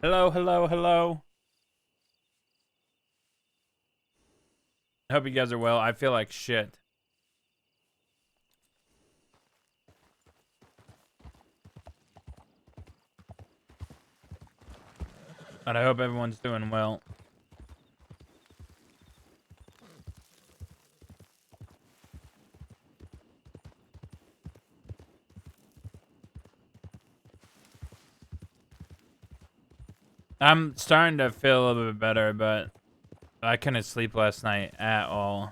Hello, hello, hello. I hope you guys are well. I feel like shit. But I hope everyone's doing well. I'm starting to feel a little bit better, but I couldn't sleep last night at all.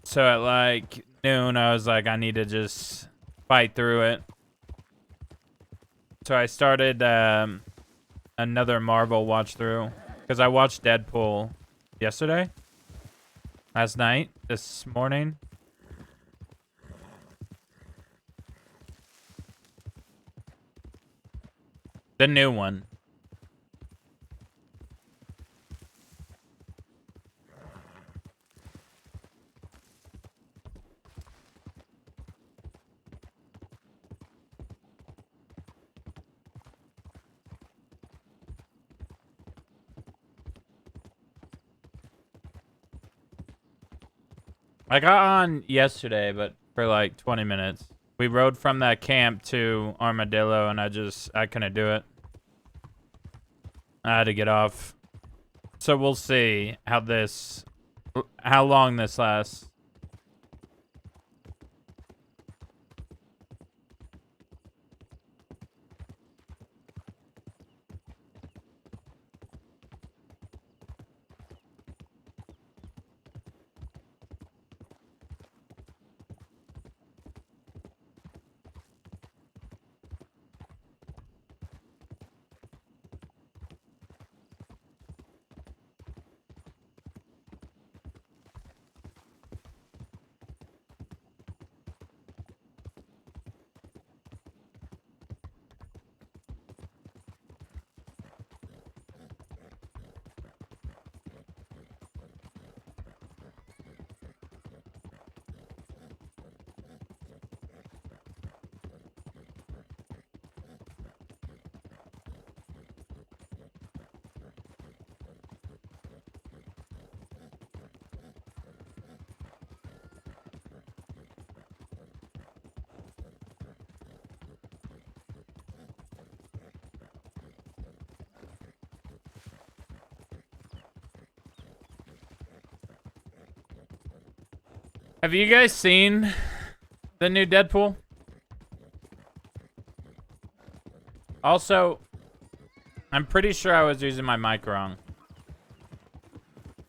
So at like noon, I was like, I need to just fight through it. So I started another Marvel watch through because I watched Deadpool yesterday, last night, this morning. The new one. I got on yesterday, but for like 20 minutes. We rode from that camp to Armadillo, and I couldn't do it. I had to get off. So we'll see how long this lasts. Have you guys seen the new Deadpool? Also, I'm pretty sure I was using my mic wrong.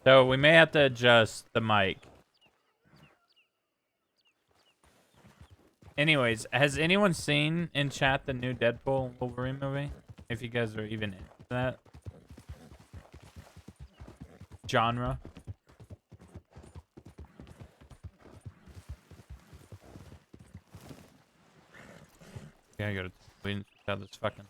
So we may have to adjust the mic. Anyways, has anyone seen in chat the new Deadpool Wolverine movie? If you guys are even into that genre. Yeah, I gotta wait out this fucking.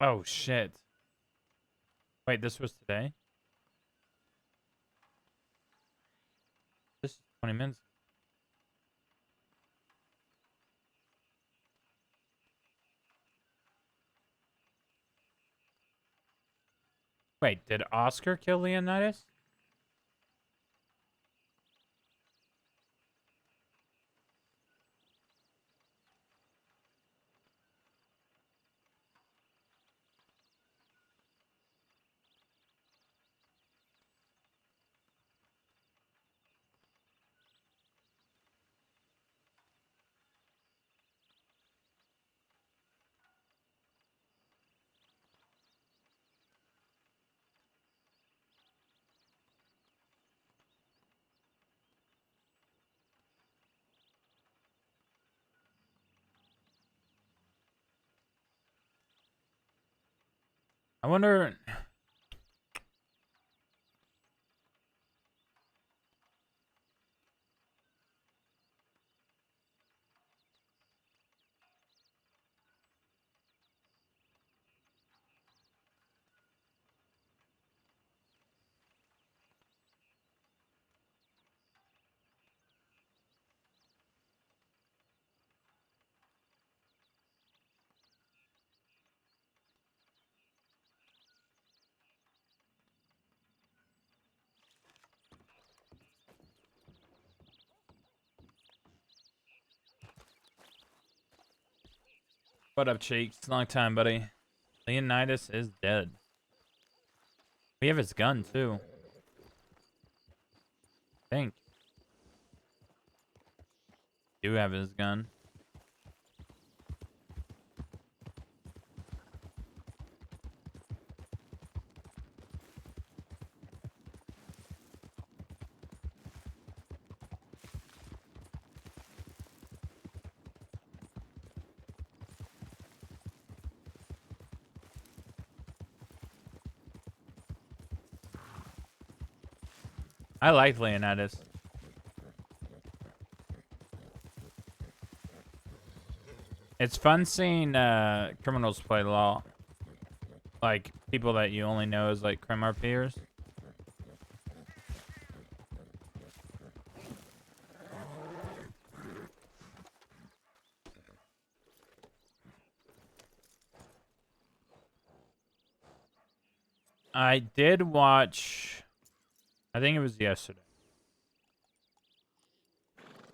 Oh shit. Wait, this was today? This is 20 minutes. Wait, did Oscar kill Leonidas? I wonder. What up, Cheeks? Long time, buddy. Leonidas is dead. We have his gun, too. I think. Do have his gun. I like Leonidas. It's fun seeing criminals play law. Like, people that you only know as, like, crim RPers. I did watch... I think it was yesterday.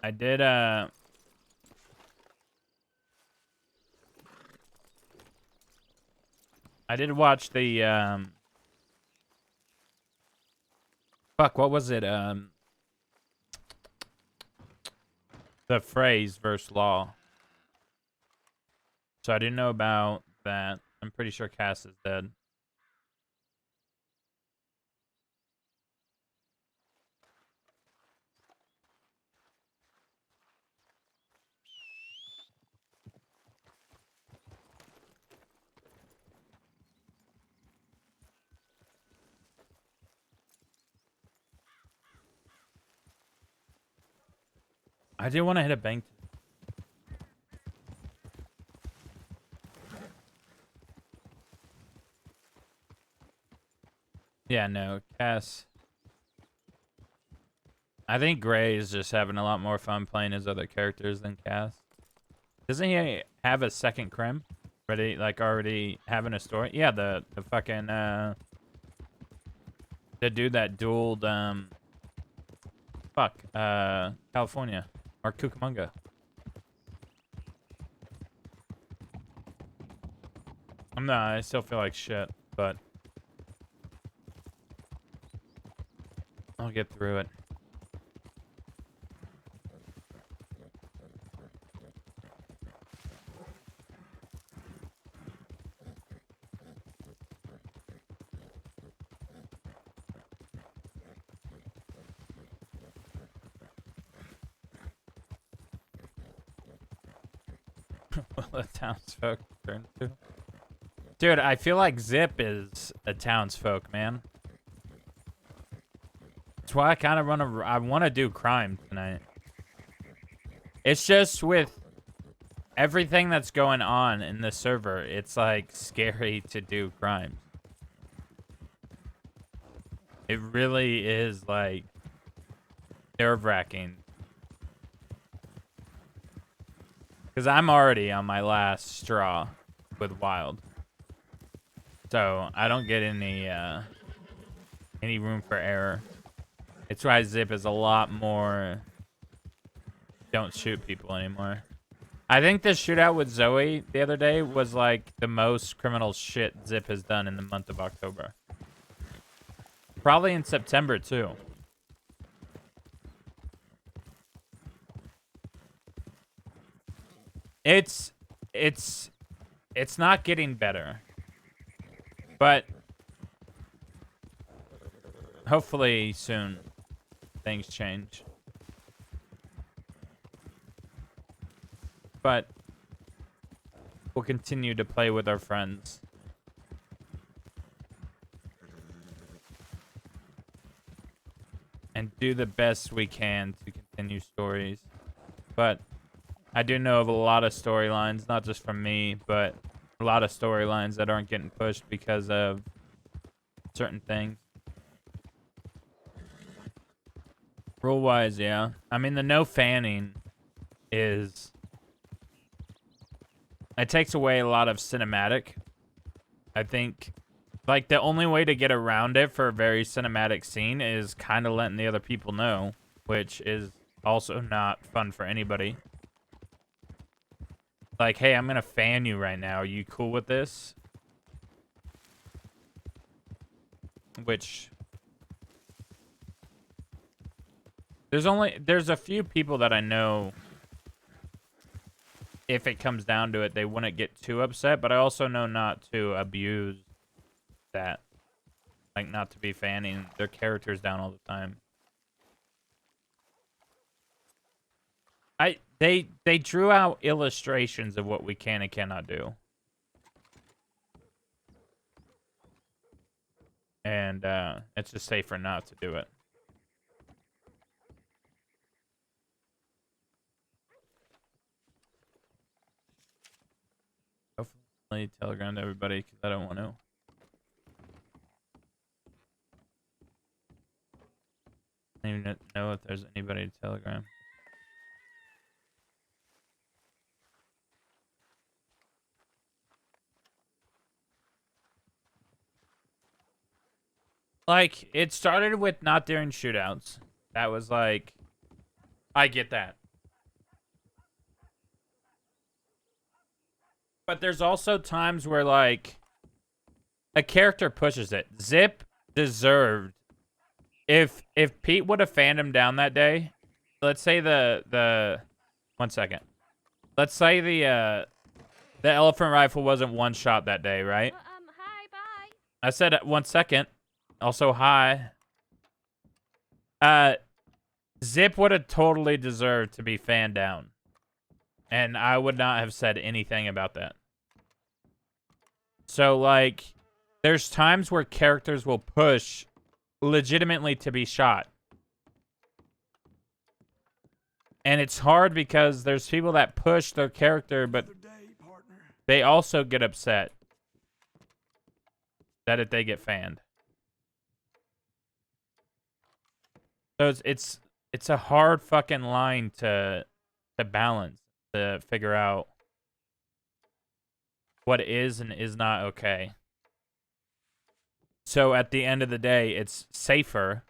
I did, I did watch the, fuck, what was it? The phrase versus law. So I didn't know about that. I'm pretty sure Cass is dead. I did want to hit a bank. Yeah, no, Cass. I think Gray is just having a lot more fun playing his other characters than Cass. Doesn't he have a second crim? Ready, like already having a story? Yeah, the fucking the dude that dueled California or Cucamonga. I still feel like shit, but I'll get through it. What the townsfolk turn to? Dude, I feel like Zip is a townsfolk, man. That's why I kind of want to do crime tonight. It's just with everything that's going on in the server, it's like scary to do crimes. It really is like nerve-wracking. Because I'm already on my last straw with Wild. So I don't get any room for error. It's why Zip is a lot more don't shoot people anymore. I think the shootout with Zoe the other day was like the most criminal shit Zip has done in the month of October. Probably in September too. It's not getting better. But hopefully soon things change. But we'll continue to play with our friends. And do the best we can to continue stories. But I do know of a lot of storylines, not just from me, but a lot of storylines that aren't getting pushed because of certain things. Rule-wise, yeah. I mean, the no fanning is... It takes away a lot of cinematic. I think, like, the only way to get around it for a very cinematic scene is kind of letting the other people know, which is also not fun for anybody. Like, hey, I'm gonna fan you right now. Are you cool with this? Which there's a few people that I know, if it comes down to it, they wouldn't get too upset, but I also know not to abuse that. Like, not to be fanning their characters down all the time. They drew out illustrations of what we can and cannot do. And it's just safer not to do it. Hopefully Telegram to everybody, because I don't want to. I don't even know if there's anybody to Telegram. Like, it started with not doing shootouts. That was like, I get that. But there's also times where, like, a character pushes it. Zip deserved. If Pete would have fanned him down that day, let's say the 1 second. Let's say the elephant rifle wasn't one shot that day, right? Hi, bye. I said 1 second. Also, hi. Zip would have totally deserved to be fanned down. And I would not have said anything about that. So, like, there's times where characters will push legitimately to be shot. And it's hard because there's people that push their character, but they also get upset that if they get fanned. So it's a hard fucking line to balance, to figure out what is and is not okay. So at the end of the day, it's safer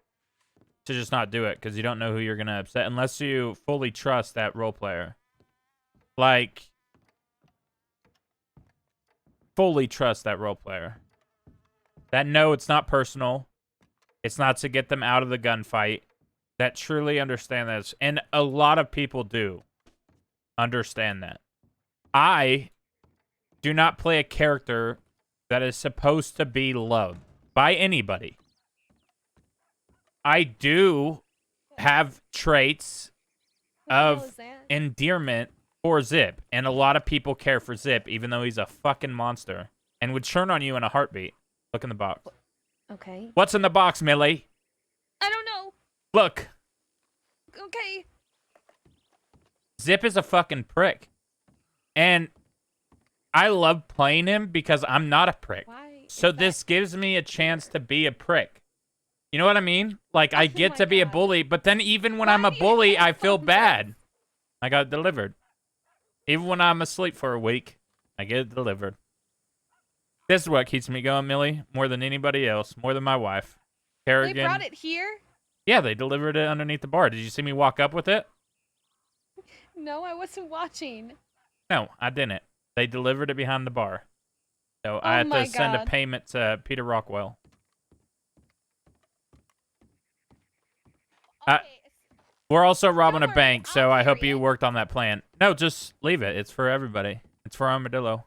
to just not do it because you don't know who you're going to upset unless you fully trust that role player. Like, fully trust that role player. That no, it's not personal. It's not to get them out of the gunfight. That truly understand this. And a lot of people do understand that. I do not play a character that is supposed to be loved by anybody. I do have traits of endearment for Zip, and a lot of people care for Zip, even though he's a fucking monster, and would turn on you in a heartbeat. Look in the box. Okay. What's in the box, Millie? I don't know. Look. Okay. Zip is a fucking prick. And I love playing him because I'm not a prick. Why? So this gives me a chance to be a prick. You know what I mean? Like, I get to be a bully, but then even when I'm a bully, I feel bad. I got it delivered. Even when I'm asleep for a week, I get it delivered. This is what keeps me going, Millie, more than anybody else, more than my wife. Kerrigan. They brought it here? Yeah, they delivered it underneath the bar. Did you see me walk up with it? No, I wasn't watching. No, I didn't. They delivered it behind the bar. So I had to send a payment to Peter Rockwell. Okay. We're also robbing a bank, so I hope you worked on that plan. No, just leave it. It's for everybody. It's for Armadillo.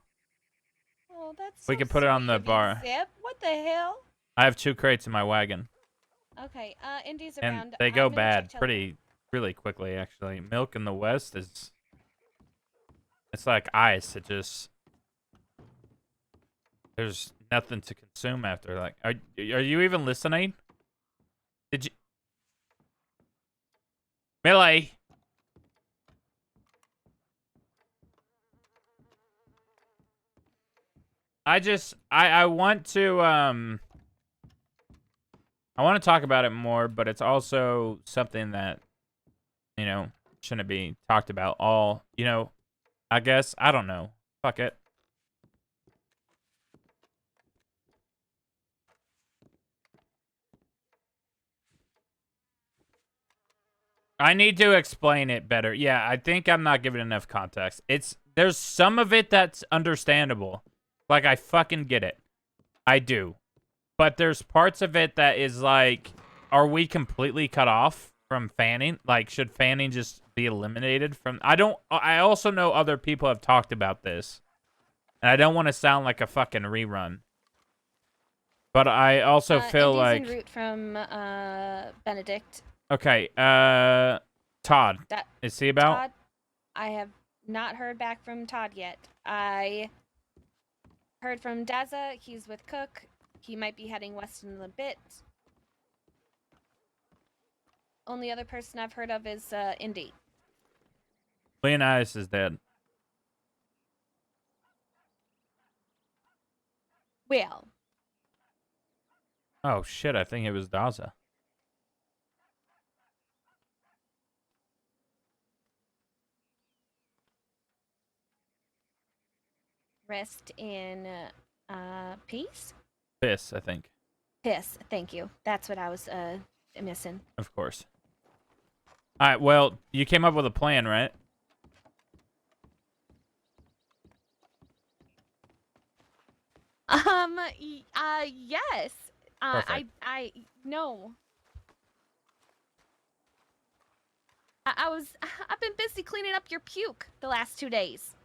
Oh, that's We can put it on the bar. Zip. What the hell? I have 2 crates in my wagon. Okay, Indy's And around. they go bad really quickly, actually. Milk in the West is... It's like ice. It just... There's nothing to consume after. Like, are you even listening? Did you... Millie! I want to, I want to talk about it more, but it's also something that, you know, shouldn't be talked about all, you know, I guess. I don't know. Fuck it. I need to explain it better. Yeah, I think I'm not giving enough context. There's some of it that's understandable. Like, I fucking get it. I do. But there's parts of it that is like, are we completely cut off from fanning? Like, should fanning just be eliminated from... I also know other people have talked about this. And I don't want to sound like a fucking rerun. But I also feel Indy's like... en route from Benedict. Okay, Todd. Is he about? Todd, I have not heard back from Todd yet. I heard from Daza. He's with Cook. He might be heading west in a bit. Only other person I've heard of is Indy. Leonidas is dead. Well. Oh, shit, I think it was Daza. Rest in peace? Piss, I think. Piss, thank you. That's what I was missing. Of course. All right, well, you came up with a plan, right? Yes. Perfect. No. I've been busy cleaning up your puke the last 2 days.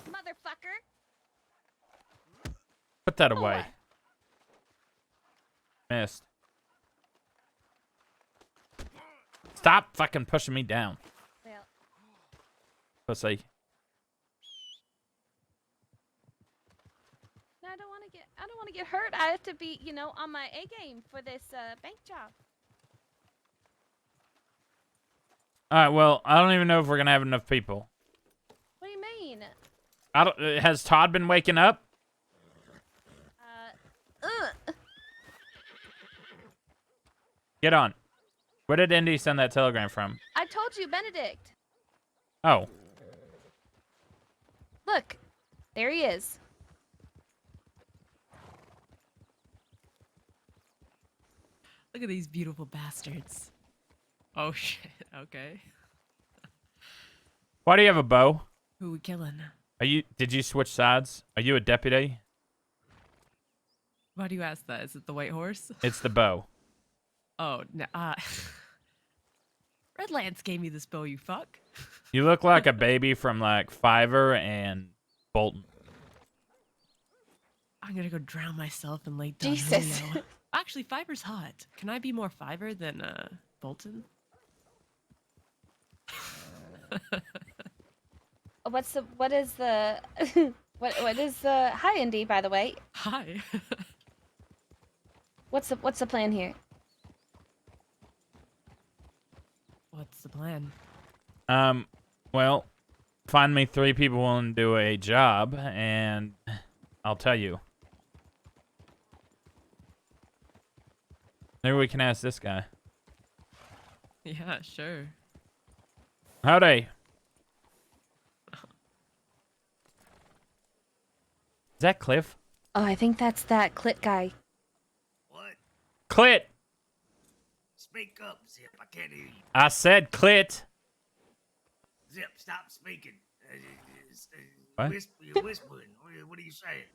Motherfucker. Put that away. Missed. Stop fucking pushing me down. Well. Pussy. No, I don't want to get hurt. I have to be, on my A game for this bank job. All right, well, I don't even know if we're going to have enough people. What do you mean? Has Todd been waking up? Get on. Where did Indy send that telegram from? I told you, Benedict. Oh. Look, there he is. Look at these beautiful bastards. Oh shit, okay. Why do you have a bow? Who we killing? Did you switch sides? Are you a deputy? Why do you ask that? Is it the white horse? It's the bow. Oh, no, Redlands gave me this bow, you fuck. You look like a baby from like Fiverr and Bolton. I'm gonna go drown myself and lay down. Jesus. Julio. Actually, Fiverr's hot. Can I be more Fiverr than Bolton? What is the hi Indy, by the way. Hi. What's the plan here? What's the plan? Well, find me 3 people willing to do a job, and I'll tell you. Maybe we can ask this guy. Yeah, sure. Howdy. Is that Cliff? Oh, I think that's that clit guy. What? Clit! Speak up, Zip. I can't hear you. I said clit. Zip, stop speaking. What? You're whispering. What are you saying?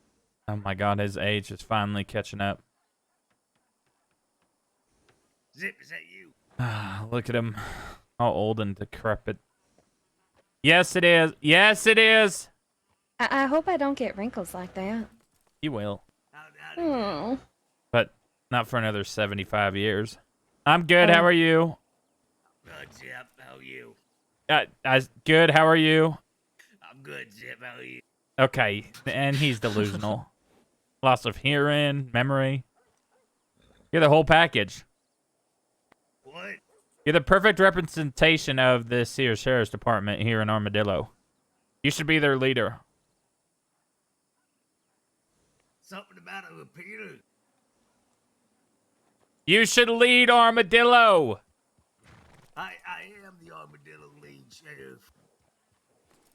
Oh my god, his age is finally catching up. Zip, is that you? Look at him. All old and decrepit. Yes, it is. Yes, it is. I hope I don't get wrinkles like that. You will. Hmm. But not for another 75 years. I'm good. How are you? Good, Zip. How are you? Good. How are you? I'm good, Zip. How are you? Okay. And he's delusional. Loss of hearing, memory. You're the whole package. What? You're the perfect representation of this here sheriff's department here in Armadillo. You should be their leader. Something about a repeater? You should lead Armadillo. I am the Armadillo lead sheriff.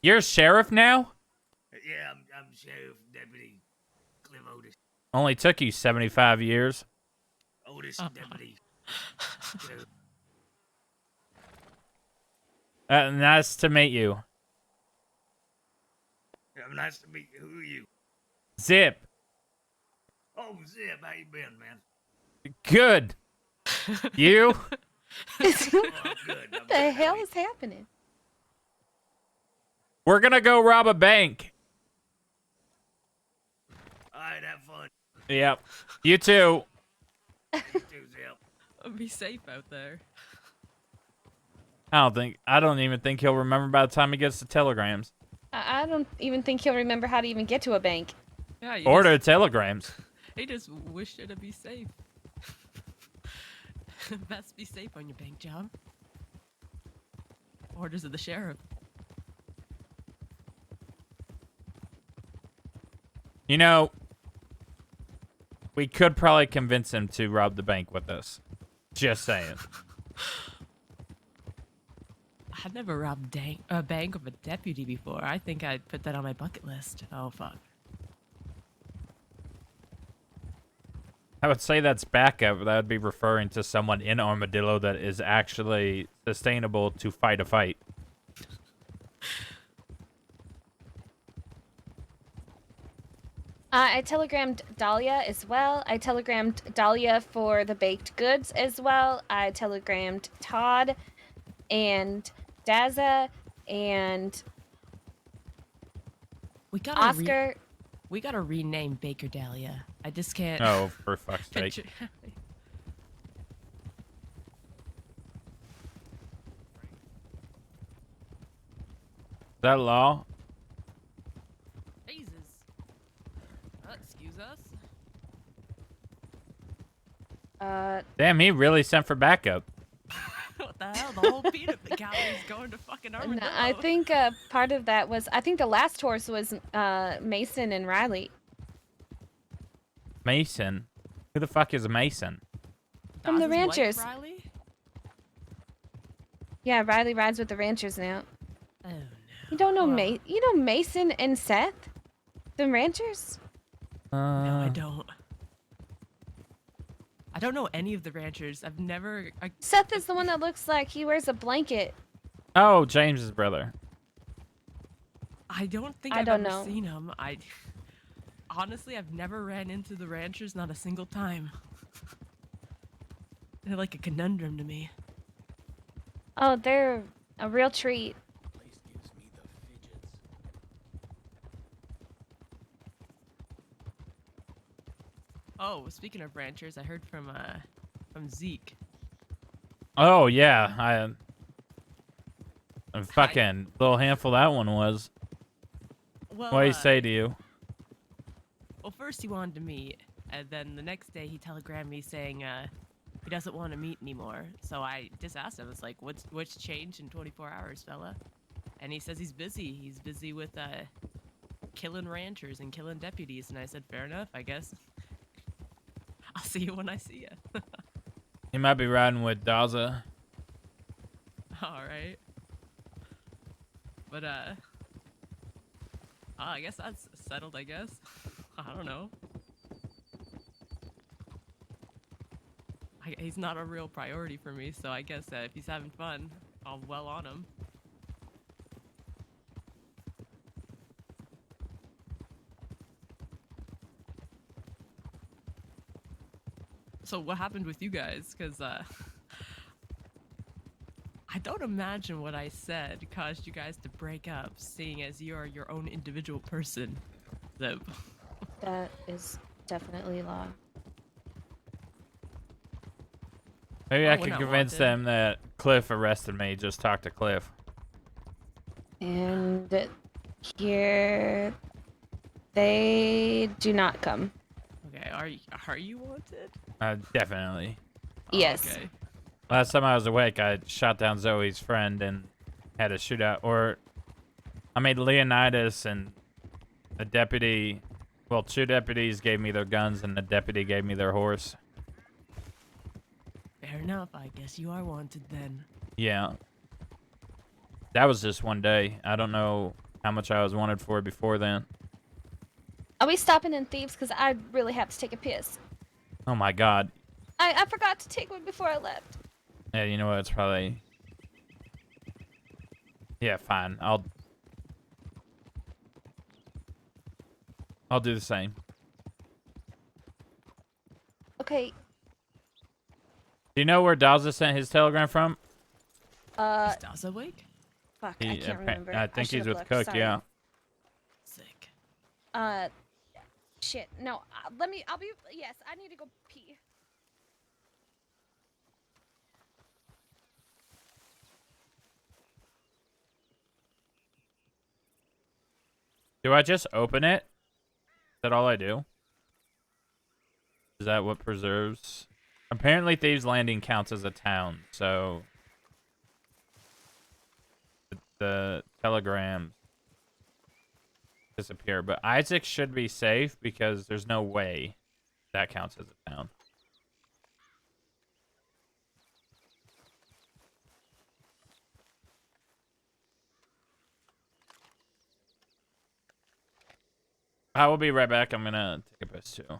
You're sheriff now? Yeah, I'm Sheriff Deputy Cliff Otis. Only took you 75 years. Otis deputy. Nice to meet you. Nice to meet you. Who are you? Zip. Oh, Zip, how you been, man? Good. You? Oh, I'm good. I'm What the good. hell is happening? We're gonna go rob a bank. All right, have fun. Yep. You too. You too, Zip. Be safe out there. I don't even think he'll remember by the time he gets the telegrams. I don't even think he'll remember how to even get to a bank. Yeah, you Order telegrams. He just wished it to be safe. Best be safe on your bank job. Orders of the sheriff. You know, we could probably convince him to rob the bank with us. Just saying. I'd never robbed a bank of a deputy before. I think I'd put that on my bucket list. Oh, fuck. I would say that's backup. That would be referring to someone in Armadillo that is actually sustainable to fight a fight. I telegrammed Dahlia as well. I telegrammed Dahlia for the baked goods as well. I telegrammed Todd and Daza and We gotta Oscar. we gotta rename Baker Dahlia. I just can't. Oh, for fuck's sake. picture. Is that law? Jesus. Excuse us. Damn, he really sent for backup. What the hell? The whole peanut gallery is going to fucking No, Armadillo. I think part of that was I think the last horse was Mason and Riley. Mason? Who the fuck is Mason? From the Daz's wife, ranchers. Riley? Yeah, Riley rides with the ranchers now. Oh no. You don't know Well, You know Mason and Seth, the ranchers. No, I don't. I don't know any of the ranchers. I've never. Seth is the one that looks like he wears a blanket. Oh, James's brother. I don't think I I've don't ever know. seen him. Honestly, I've never ran into the ranchers, not a single time. They're like a conundrum to me. Oh, they're a real treat. Place gives me the fidgets. Oh, speaking of ranchers, I heard from Zeke. Oh, yeah. A fucking little handful that one was. Well, What did he say to you? Well, first he wanted to meet, and then the next day he telegrammed me saying he doesn't want to meet anymore. So I just asked him, I was like, what's changed in 24 hours, fella? And he says he's busy. He's busy with killing ranchers and killing deputies. And I said, fair enough, I guess. I'll see you when I see you. He might be riding with Daza. All right. But I guess that's settled. I guess. I don't know. He's not a real priority for me, so I guess if he's having fun, I'll well on him. So what happened with you guys? Because I don't imagine what I said caused you guys to break up, seeing as you are your own individual person. So, That is definitely law. Maybe Oh, I we're could not convince wanted. them that Cliff arrested me. Just talk to Cliff. And here they do not come. okay, are you wanted? Definitely. Oh, Yes. Okay. Last time I was awake, I shot down Zoe's friend and had a shootout. Or I made Leonidas and a deputy. Well, two deputies gave me their guns, and the deputy gave me their horse. Fair enough. I guess you are wanted then. Yeah. That was just one day. I don't know how much I was wanted for before then. Are we stopping in Thieves? Because I really have to take a piss. Oh my god. I forgot to take one before I left. Yeah, you know what? It's probably... Yeah, fine. I'll do the same. Okay. Do you know where Dawza sent his telegram from? Is Daza awake? Fuck, I can't remember. I think he's should've with looked, Cook, sorry. yeah. Sick. Shit. No, yes, I need to go pee. Do I just open it? Is that all I do? Is that what preserves? Apparently Thieves Landing counts as a town, so... The telegrams disappear. But Isaac should be safe because there's no way that counts as a town. I will be right back. I'm gonna take a piss too.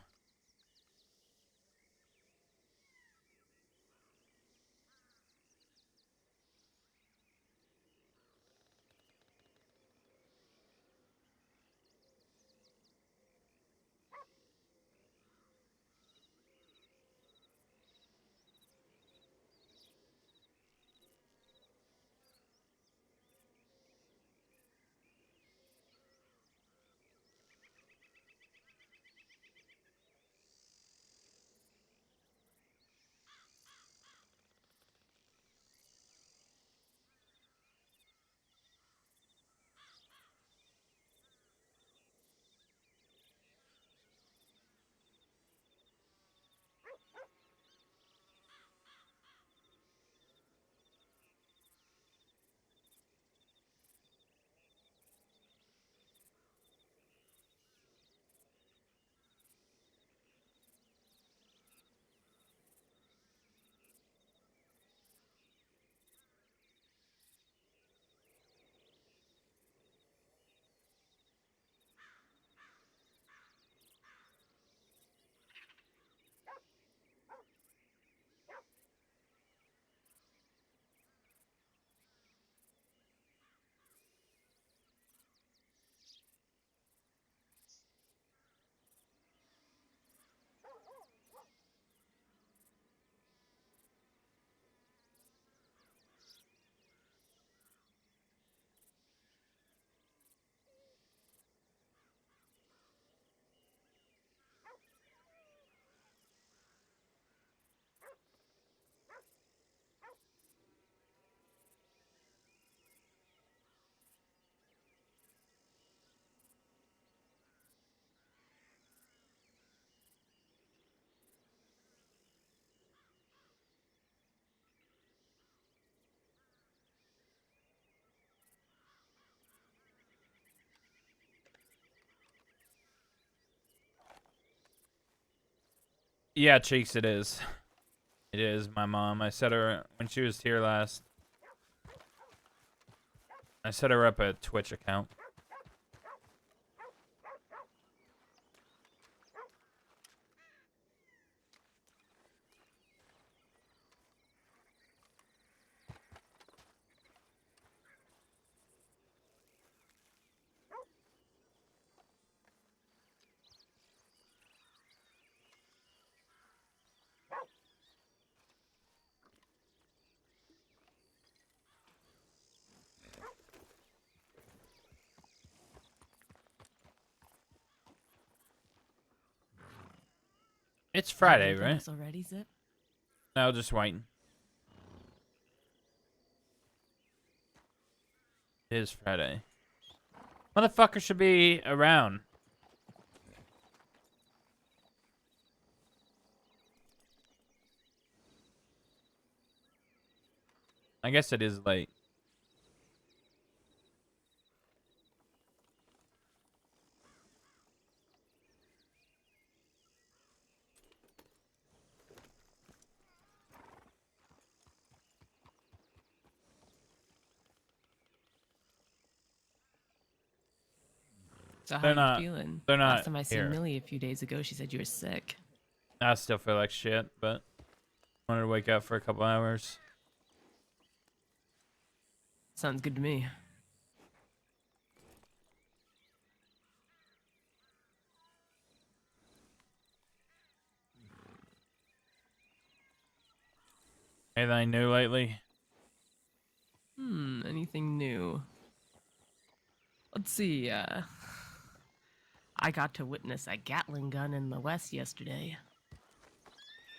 Yeah, Cheeks, it is. It is my mom. I set her when she was here last. I set her up a Twitch account. It's Friday, Anything right? else already, Zip? No, just waiting. It is Friday. Motherfucker should be around. I guess it is late. So how They're are not- you feeling? they're not Last time I seen here. Millie a few days ago, she said you were sick. I still feel like shit, but wanted to wake up for a couple hours. Sounds good to me. Anything new lately? Anything new? Let's see, I got to witness a Gatling gun in the West yesterday.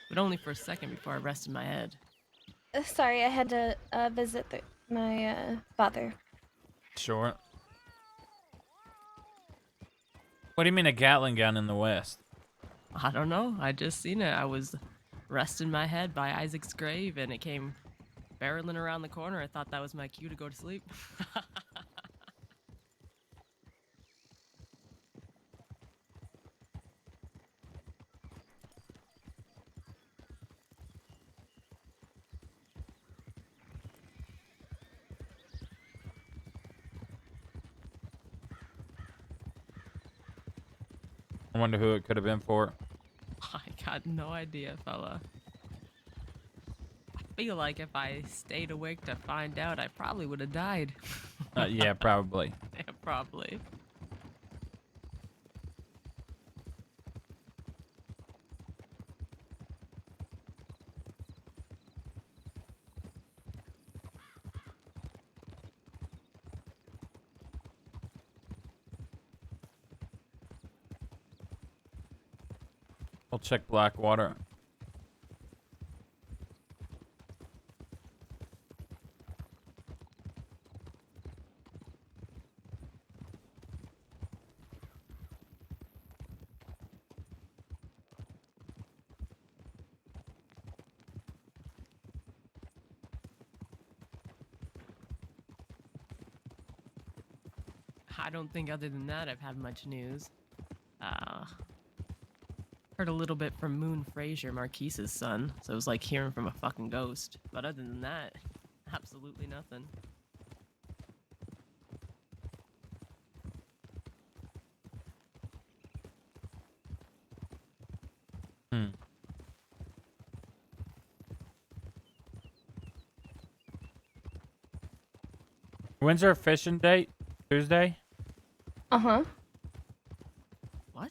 But only for a second before I rested my head. Sorry, I had to visit my father. Sure. What do you mean a Gatling gun in the West? I don't know, I just seen it. I was resting my head by Isaac's grave and it came barreling around the corner. I thought that was my cue to go to sleep. I wonder who it could have been for. I got no idea, fella. I feel like if I stayed awake to find out, I probably would have died. Yeah, probably. Yeah, probably. We'll check Blackwater. I don't think other than that I've had much news. Heard a little bit from Moon Fraser, Marquise's son, so it was like hearing from a fucking ghost. But other than that, absolutely nothing. Hmm. When's our fishing date? Tuesday? Uh-huh. What?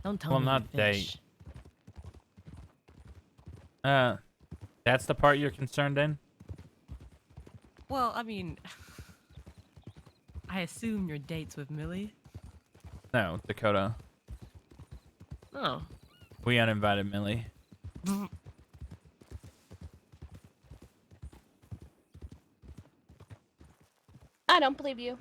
Don't tell Well, me we not date. fish. That's the part you're concerned in? Well, I mean, I assume your date's with Millie. No, Dakota. Oh. We uninvited Millie. I don't believe you.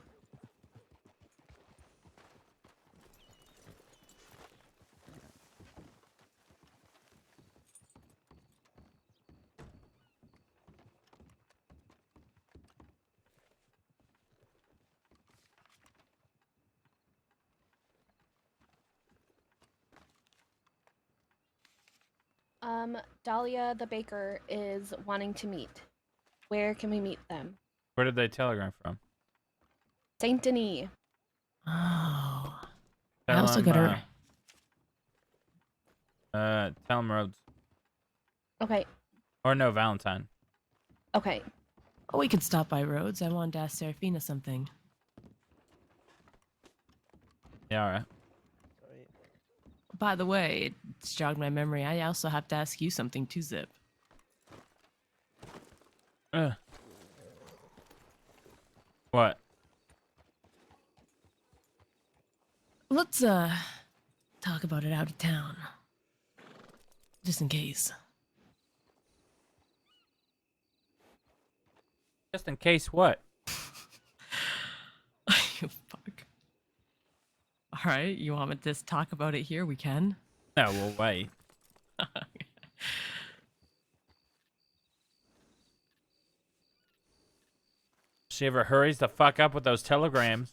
Dahlia the baker is wanting to meet. Where can we meet them? Where did they telegram from? Saint Denis. Oh. I Tell also 'em, got her. Tell him Rhodes. Okay. Or no, Valentine. Okay. Oh, we could stop by Rhodes. I wanted to ask Serafina something. Yeah, alright. By the way, it's jogged my memory. I also have to ask you something too, Zip. What? Let's, talk about it out of town. Just in case. Just in case what? You fuck. Alright, you want me to just talk about it here? We can. No, we'll wait. She ever hurries the fuck up with those telegrams.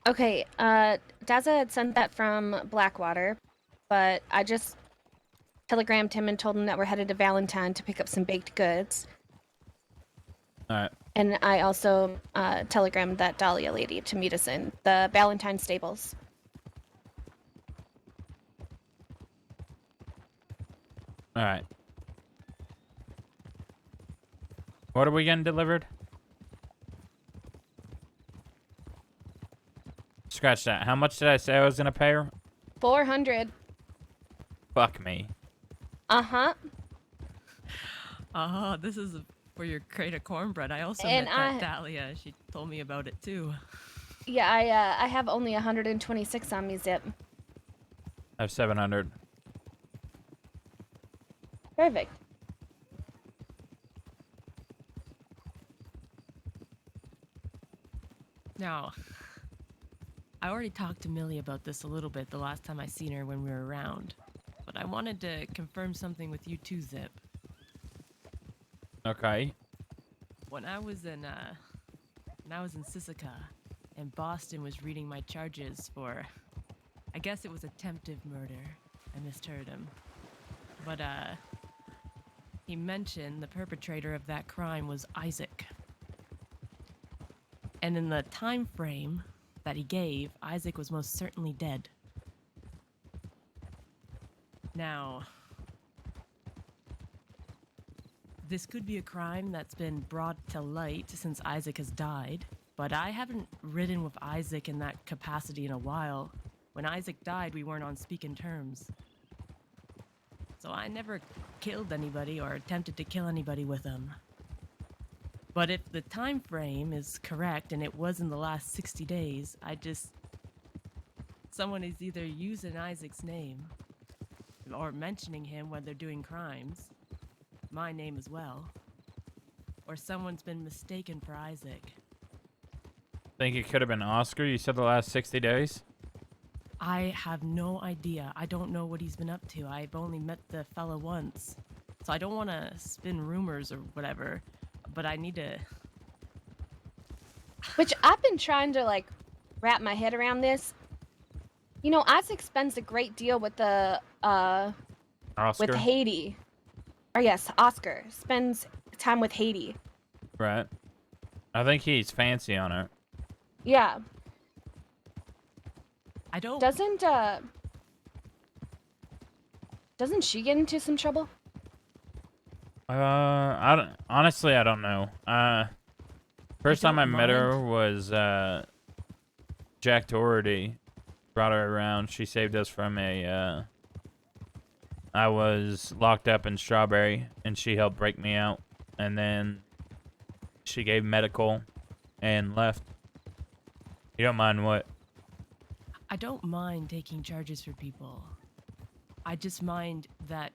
Okay, Daza had sent that from Blackwater, but I just telegrammed him and told him that we're headed to Valentine to pick up some baked goods. All right. And I also telegrammed that Dahlia lady to meet us in the Valentine stables. All right. What are we getting delivered? Scratch that. How much did I say I was gonna pay her? 400. Fuck me. Uh-huh. Oh, this is for your crate of cornbread. I also And met that Dahlia. She told me about it too. Yeah, I have only 126 on me, Zip. I have 700. Perfect. Now, I already talked to Millie about this a little bit the last time I seen her when we were around. But I wanted to confirm something with you too, Zip. Okay. When I was in Sisika, and Boston was reading my charges for, I guess it was attempted murder. I misheard him. But, he mentioned the perpetrator of that crime was Isaac. And in the time frame that he gave, Isaac was most certainly dead. Now, this could be a crime that's been brought to light since Isaac has died, but I haven't ridden with Isaac in that capacity in a while. When Isaac died, we weren't on speaking terms. So I never killed anybody or attempted to kill anybody with him. But if the time frame is correct and it was in the last 60 days, someone is either using Isaac's name or mentioning him when they're doing crimes, my name as well, or someone's been mistaken for Isaac. Think it could have been Oscar? You said the last 60 days? I have no idea. I don't know what he's been up to. I've only met the fella once. So I don't want to spin rumors or whatever, but I need to... Which I've been trying to, like, wrap my head around this. You know, Isaac spends a great deal with the, Oscar? with Haiti. Or yes, Oscar spends time with Haiti. Right. I think he's fancy on her. Yeah. I don't... Doesn't she get into some trouble? Honestly, I don't know. First time I don't met her mind. was, Jack Doherty brought her around. She saved us from I was locked up in Strawberry, and she helped break me out. And then she gave medical and left. You don't mind what? I don't mind taking charges for people. I just mind that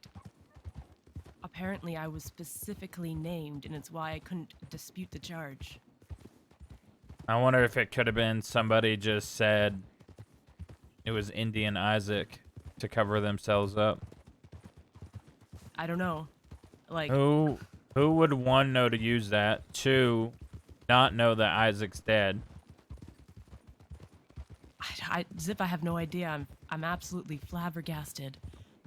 apparently I was specifically named, and it's why I couldn't dispute the charge. I wonder if it could have been somebody just said it was Indian Isaac to cover themselves up. I don't know. Like, Who would, one, know to use that? Two, not know that Isaac's dead? Zip, I have no idea. I'm absolutely flabbergasted.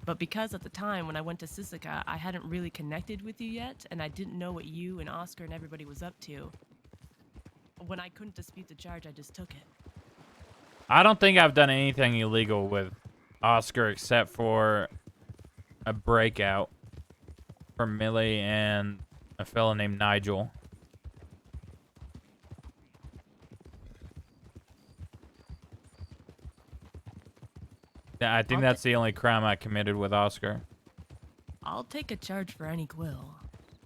But because at the time when I went to Sisika, I hadn't really connected with you yet, and I didn't know what you and Oscar and everybody was up to. When I couldn't dispute the charge, I just took it. I don't think I've done anything illegal with Oscar except for a breakout for Millie and a fella named Nigel. Yeah, I think that's the only crime I committed with Oscar. I'll take a charge for any Quil.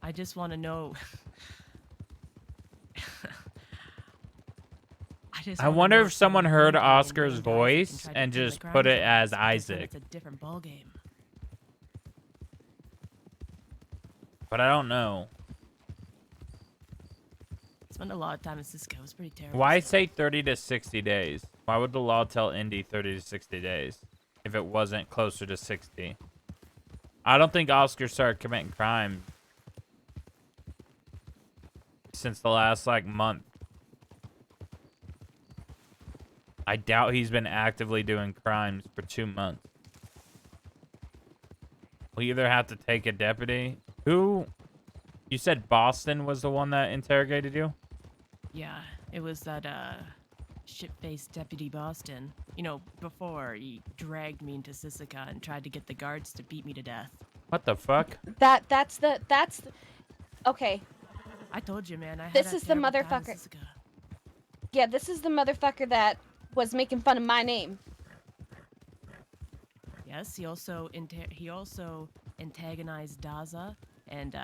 I just want to know... I wonder if someone heard Oscar's voice and just put it as Isaac. It's a different ballgame. But I don't know. Spent a lot of time in Cisco. It was pretty terrible. Why say 30 to 60 days? Why would the law tell Indy 30 to 60 days if it wasn't closer to 60? I don't think Oscar started committing crime since the last, like, month. I doubt he's been actively doing crimes for 2 months. We either have to take a deputy. Who? You said Boston was the one that interrogated you? Yeah, it was that shit-faced Deputy Boston. You know, before he dragged me into Sisika and tried to get the guards to beat me to death. What the fuck? That's okay. I told you, man. I had This a is the terrible time in motherfucker. Sisika. Yeah, this is the motherfucker that was making fun of my name. Yes, he also antagonized Daza and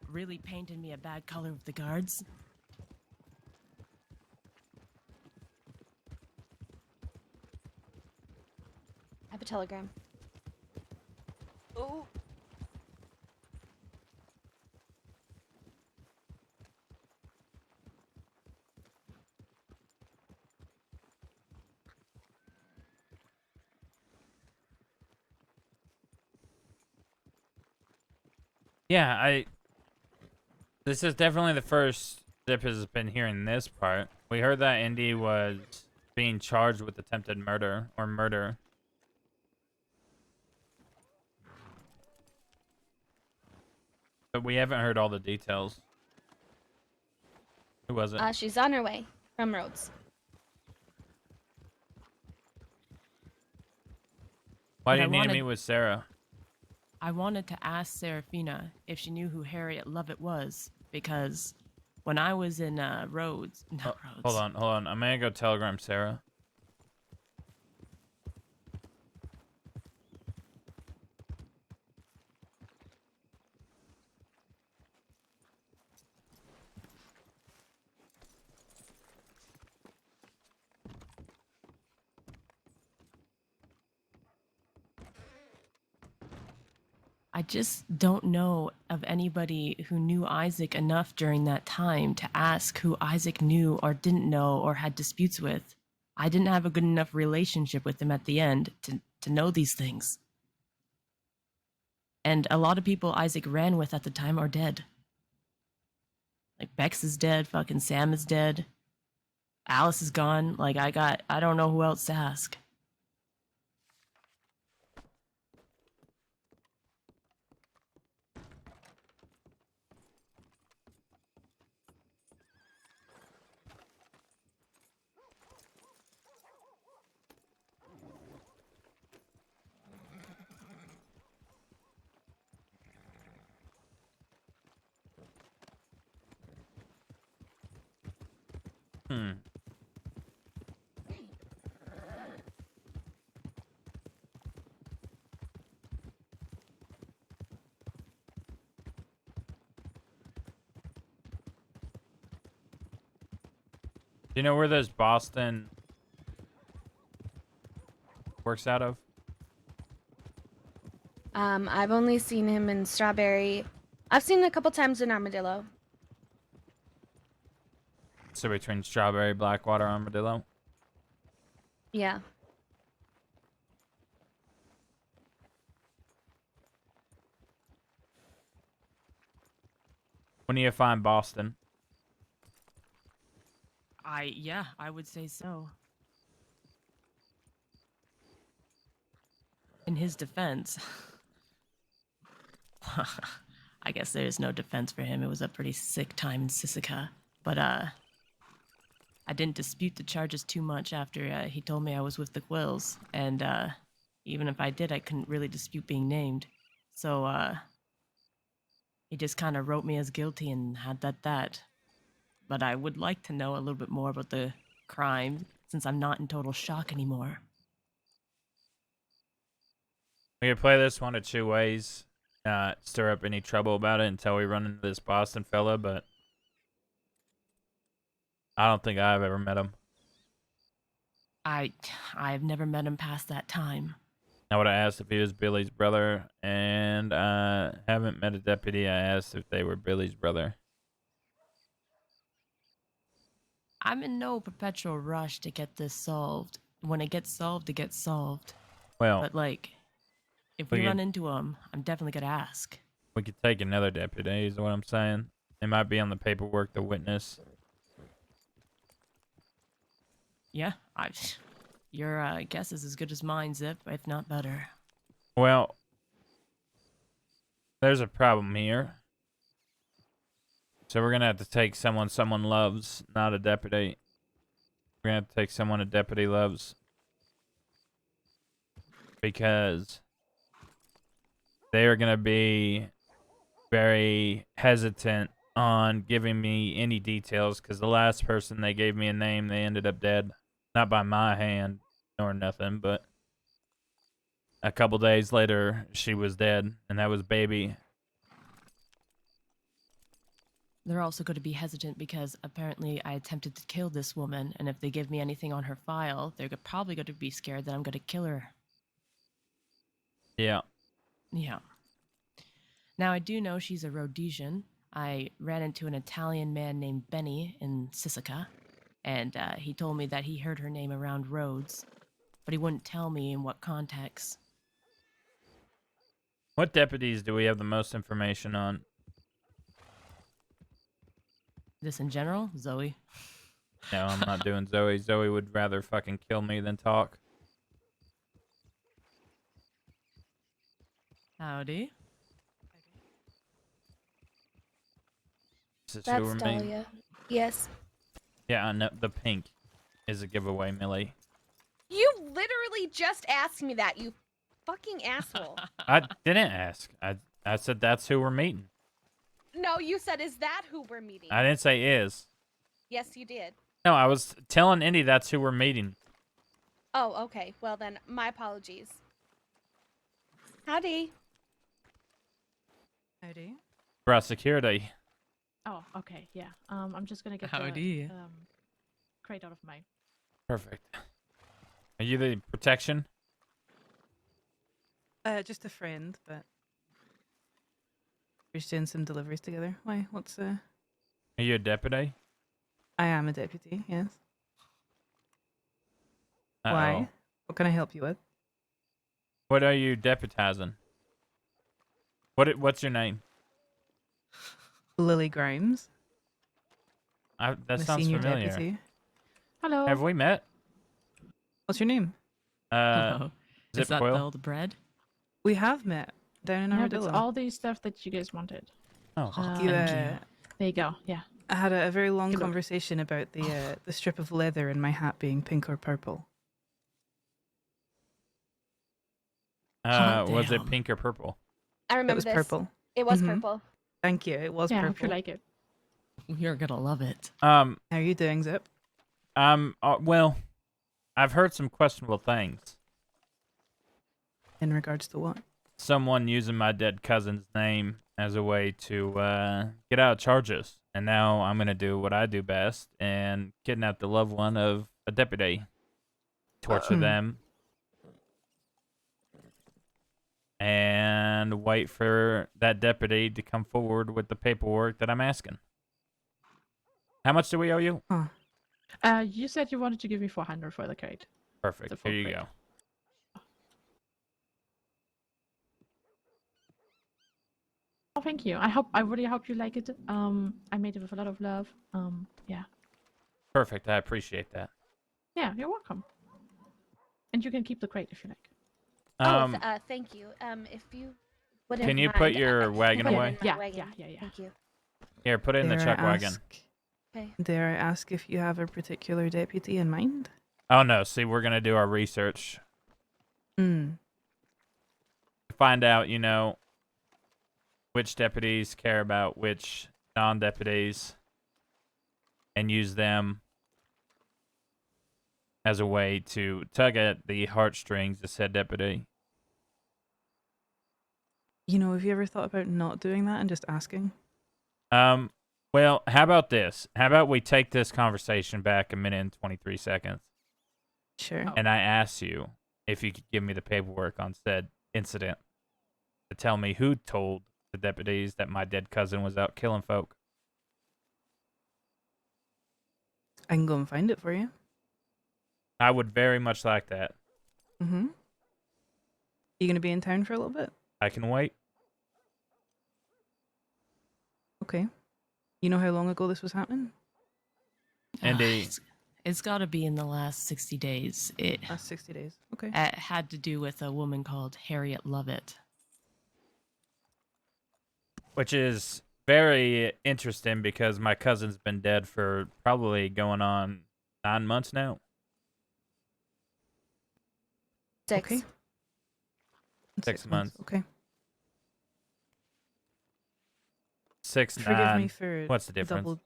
really painted me a bad color with the guards. I have a telegram. Oh. Yeah, this is definitely the first Zip has been hearing this part. We heard that Indy was being charged with attempted murder or murder. But we haven't heard all the details. Who was it? She's on her way from Rhodes. Why But do I you need to wanted- meet with Sarah? I wanted to ask Serafina if she knew who Harriet Lovett was, because when I was in Rhodes, not Rhodes. Hold on. I'm gonna go telegram Sarah. I just don't know of anybody who knew Isaac enough during that time to ask who Isaac knew or didn't know or had disputes with. I didn't have a good enough relationship with him at the end to know these things. And a lot of people Isaac ran with at the time are dead. Like Bex is dead, fucking Sam is dead. Alice is gone. Like I don't know who else to ask. Hmm. Do you know where this Boston works out of? I've only seen him in Strawberry. I've seen him a couple times in Armadillo. So between Strawberry, Blackwater, Armadillo. Yeah. When do you find Boston? Yeah, I would say so. In his defense, I guess there is no defense for him. It was a pretty sick time in Sisika. But I didn't dispute the charges too much after he told me I was with the Quills. And even if I did, I couldn't really dispute being named. So he just kind of wrote me as guilty and had that. But I would like to know a little bit more about the crime since I'm not in total shock anymore. We could play this one of two ways. Not stir up any trouble about it until we run into this Boston fella, but I don't think I've ever met him. I've never met him past that time. I would have asked if he was Billy's brother, and I haven't met a deputy. I asked if they were Billy's brother. I'm in no perpetual rush to get this solved. When it gets solved, it gets solved. Well, But like, if We we could- run into him, I'm definitely gonna ask. we could take another deputy, is what I'm saying. They might be on the paperwork, the witness. Yeah, your guess is as good as mine, Zip, if not better. Well, there's a problem here. So we're gonna have to take someone loves, not a deputy. We're gonna have to take someone a deputy loves. Because they are gonna be very hesitant on giving me any details, because the last person they gave me a name, they ended up dead. Not by my hand or nothing, but a couple days later, she was dead, and that was baby. They're also going to be hesitant because apparently I attempted to kill this woman, and if they give me anything on her file, they're probably going to be scared that I'm going to kill her. Yeah. Yeah. Now, I do know she's a Rhodesian. I ran into an Italian man named Benny in Sisika, and he told me that he heard her name around roads, but he wouldn't tell me in what context. What deputies do we have the most information on? This in general, Zoe. No, I'm not doing Zoe. Zoe would rather fucking kill me than talk. Howdy. This is who we're That's meeting. Dahlia. Yes. Yeah, I know. The pink is a giveaway, Millie. You literally just asked me that, you fucking asshole. I didn't ask. I said that's who we're meeting. No, you said, is that who we're meeting? I didn't say is. Yes, you did. No, I was telling Indy that's who we're meeting. Oh, okay. Well, then, my apologies. Howdy. Howdy. For our security. Oh, okay, yeah. I'm just gonna get Howdy. the crate out of my. Perfect. Are you the protection? Just a friend, but we're just doing some deliveries together. Why? What's Are you a deputy? I am a deputy. Yes. Uh-oh. Why? What can I help you with? What are you deputizing? What's your name? Lily Grimes. That I'm a sounds senior familiar. deputy. Hello. Have we met? What's your name? Hello. Zip Is that Quil? the bread? We have met down in Yeah, Armadillo. that's all the stuff that you guys wanted. Oh, You, Thank you. There you go. Yeah. I had a very long Good luck. conversation about the strip of leather in my hat being pink or purple. Hot was it damn. pink or purple? I It remember was this. purple. It was Mhm. purple. Thank you. It was Yeah, I hope you purple. like it. You're gonna love it. How are you doing, Zip? Well, I've heard some questionable things. In regards to what? Someone using my dead cousin's name as a way to get out of charges, and now I'm gonna do what I do best and kidnap the loved one of a deputy, torture Hmm. them, and wait for that deputy to come forward with the paperwork that I'm asking. How much do we owe you? You said you wanted to give me 400 for the crate. Perfect. The full Here you crate. go. Oh, thank you. I really hope you like it. I made it with a lot of love. Yeah. Perfect. I appreciate that. Yeah, you're welcome. And you can keep the crate if you like. Thank you. If you wouldn't Can you mind, put your wagon put it away? in my Yeah, wagon. yeah. Thank you. Here, put it in the Dare chuck I wagon. ask- Okay. Dare I ask if you have a particular deputy in mind? Oh no, see, we're gonna do our research. Hmm. Find out, which deputies care about which non-deputies, and use them as a way to tug at the heartstrings of said deputy. Have you ever thought about not doing that and just asking? Well, how about this? How about we take this conversation back a minute and 23 seconds, Sure. and I ask you if you could give me the paperwork on said incident to tell me who told the deputies that my dead cousin was out killing folk. I can go and find it for you. I would very much like that. Mm-hmm. You gonna be in town for a little bit? I can wait. Okay. You know how long ago this was happening? Andy, It's got to be in the last 60 days. It Last 60 days. Okay. had to do with a woman called Harriet Lovett. Which is very interesting because my cousin's been dead for probably going on 9 months now. 6. Okay. 6 months. Okay. 6, Forgive 9. me for What's the difference?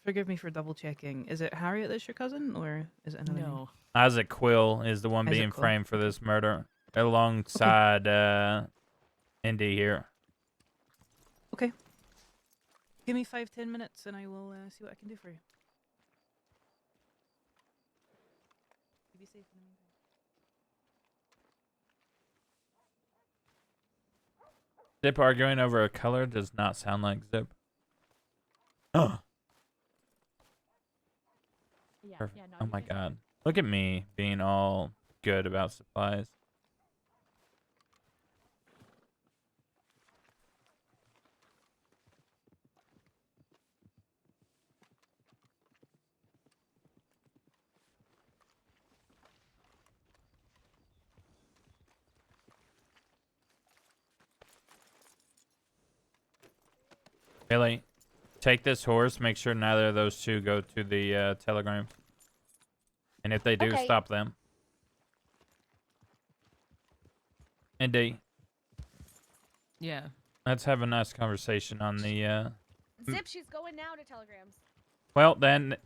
Forgive me for double checking. Is it Harriet that's your cousin, or is it another name? No. Isaac Quil is the one Isaac being Quil. framed for this murder, alongside Indy here. Okay. Give me 5-10 minutes, and I will see what I can do for you. You be safe in the meantime. Zip arguing over a color does not sound like Zip. Oh, Yeah, perfect. yeah, no, Oh you my can- god. Look at me being all good about supplies. Billy, take this horse. Make sure neither of those two go to the telegram. And if they do, Okay. stop them. Indy, Yeah. let's have a nice conversation on the... Zip, she's going now to telegrams. Well, then,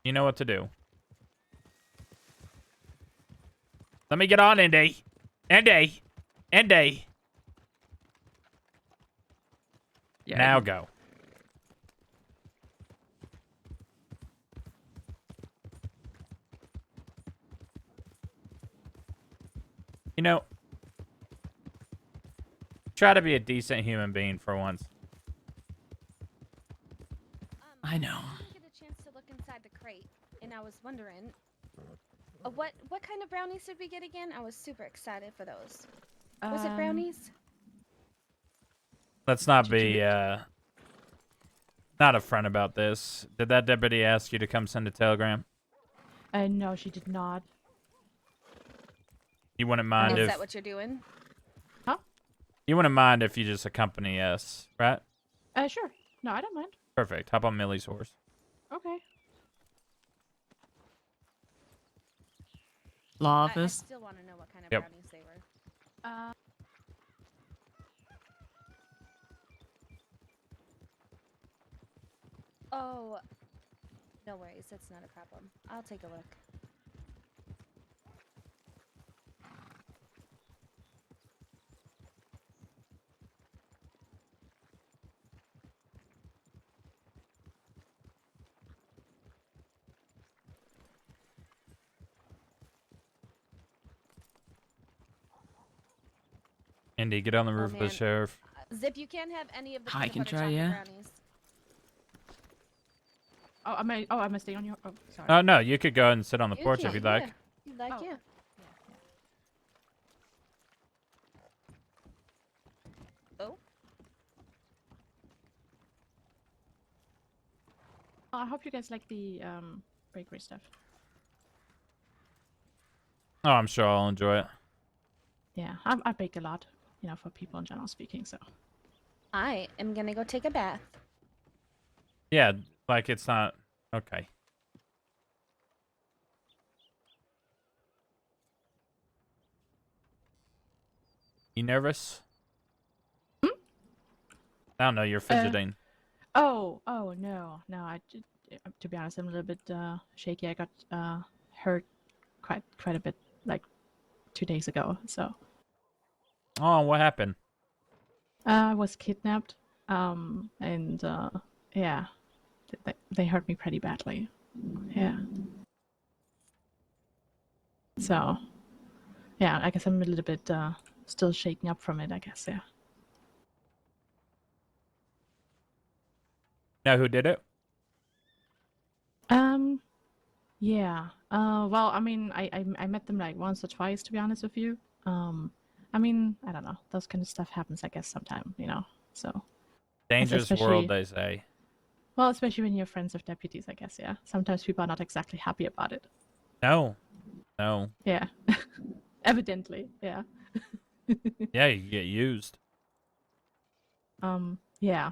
you know what to do. Let me get on, Indy. Indy. Indy. Yeah. Now go. You know, try to be a decent human being for once. I know. I didn't get a chance to look inside the crate, and I was wondering, what kind of brownies did we get again? I was super excited for those. Was it brownies? Let's not Did you be not upfront about this. Did that deputy ask you to come send a telegram? No, she did not. You wouldn't mind Is if that what you're doing? you wouldn't mind if you just accompany us, right? Sure. No, I don't mind. Perfect. Hop on Millie's horse. Okay. Law I office. still want to know what kind of Yep. brownies they were. Oh, no worries. That's not a problem. I'll take a look. Indy, get on the roof of the man. sheriff. Zip, you can't have any of the I peanut can butter try, chocolate yeah. brownies. Oh, I must stay on your. Oh, sorry. Oh no, you could go and sit on the You porch if can, you'd like. yeah. You'd like, Oh. yeah. Oh, I hope you guys like the bakery stuff. Oh, I'm sure I'll enjoy it. Yeah, I bake a lot, you know, for people in general speaking. So. I am gonna go take a bath. Yeah, like it's not okay. You nervous? I don't know. You're fidgeting. Oh no. To be honest, I'm a little bit shaky. I got hurt quite a bit like 2 days ago. So Oh, what happened? I was kidnapped. And yeah, they hurt me pretty badly. Yeah. So yeah, I guess I'm a little bit still shaking up from it. I guess yeah. Know who did it? Yeah. Well, I mean, I met them like once or twice, to be honest with you. I mean, I don't know. Those kind of stuff happens, I guess, sometime, you know. So Dangerous especially- world, they say. Well, especially when you're friends with deputies, I guess. Yeah. Sometimes people are not exactly happy about it. No. No. Yeah. Evidently. Yeah. Yeah, you get used. Yeah.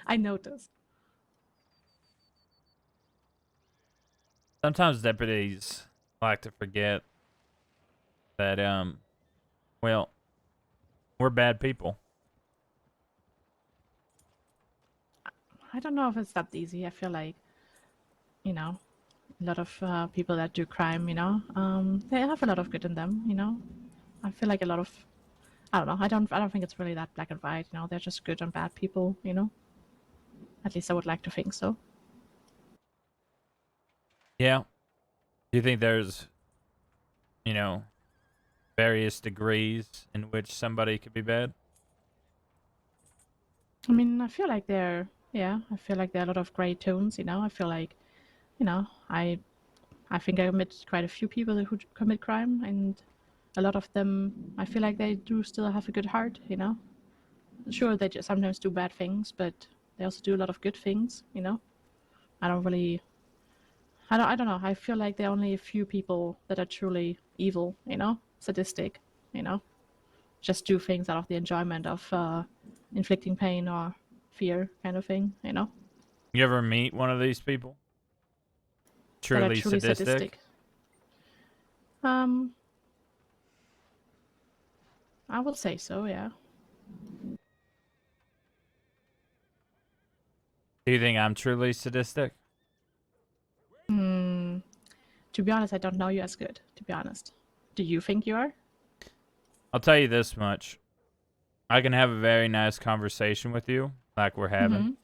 I noticed. Sometimes deputies like to forget that, well, we're bad people. I don't know if it's that easy. I feel like, you know, a lot of people that do crime, they have a lot of good in them. I feel like a lot of, I don't know. I don't think it's really that black and white. They're just good and bad people. At least I would like to think so. Yeah. Do you think there's, you know, various degrees in which somebody could be bad? I mean, I feel like there are a lot of gray tones. I feel like, I think I met quite a few people who commit crime, and a lot of them, I feel like they do still have a good heart. Sure, they just sometimes do bad things, but they also do a lot of good things. I don't really, I don't know. I feel like there are only a few people that are truly evil, sadistic, you know, just do things out of the enjoyment of inflicting pain or fear kind of thing, You ever meet one of these people? that are Truly truly sadistic? sadistic. I would say so, yeah. Do you think I'm truly sadistic? To be honest, I don't know you as good, to be honest. Do you think you are? I'll tell you this much. I can have a very nice conversation with you, like we're having.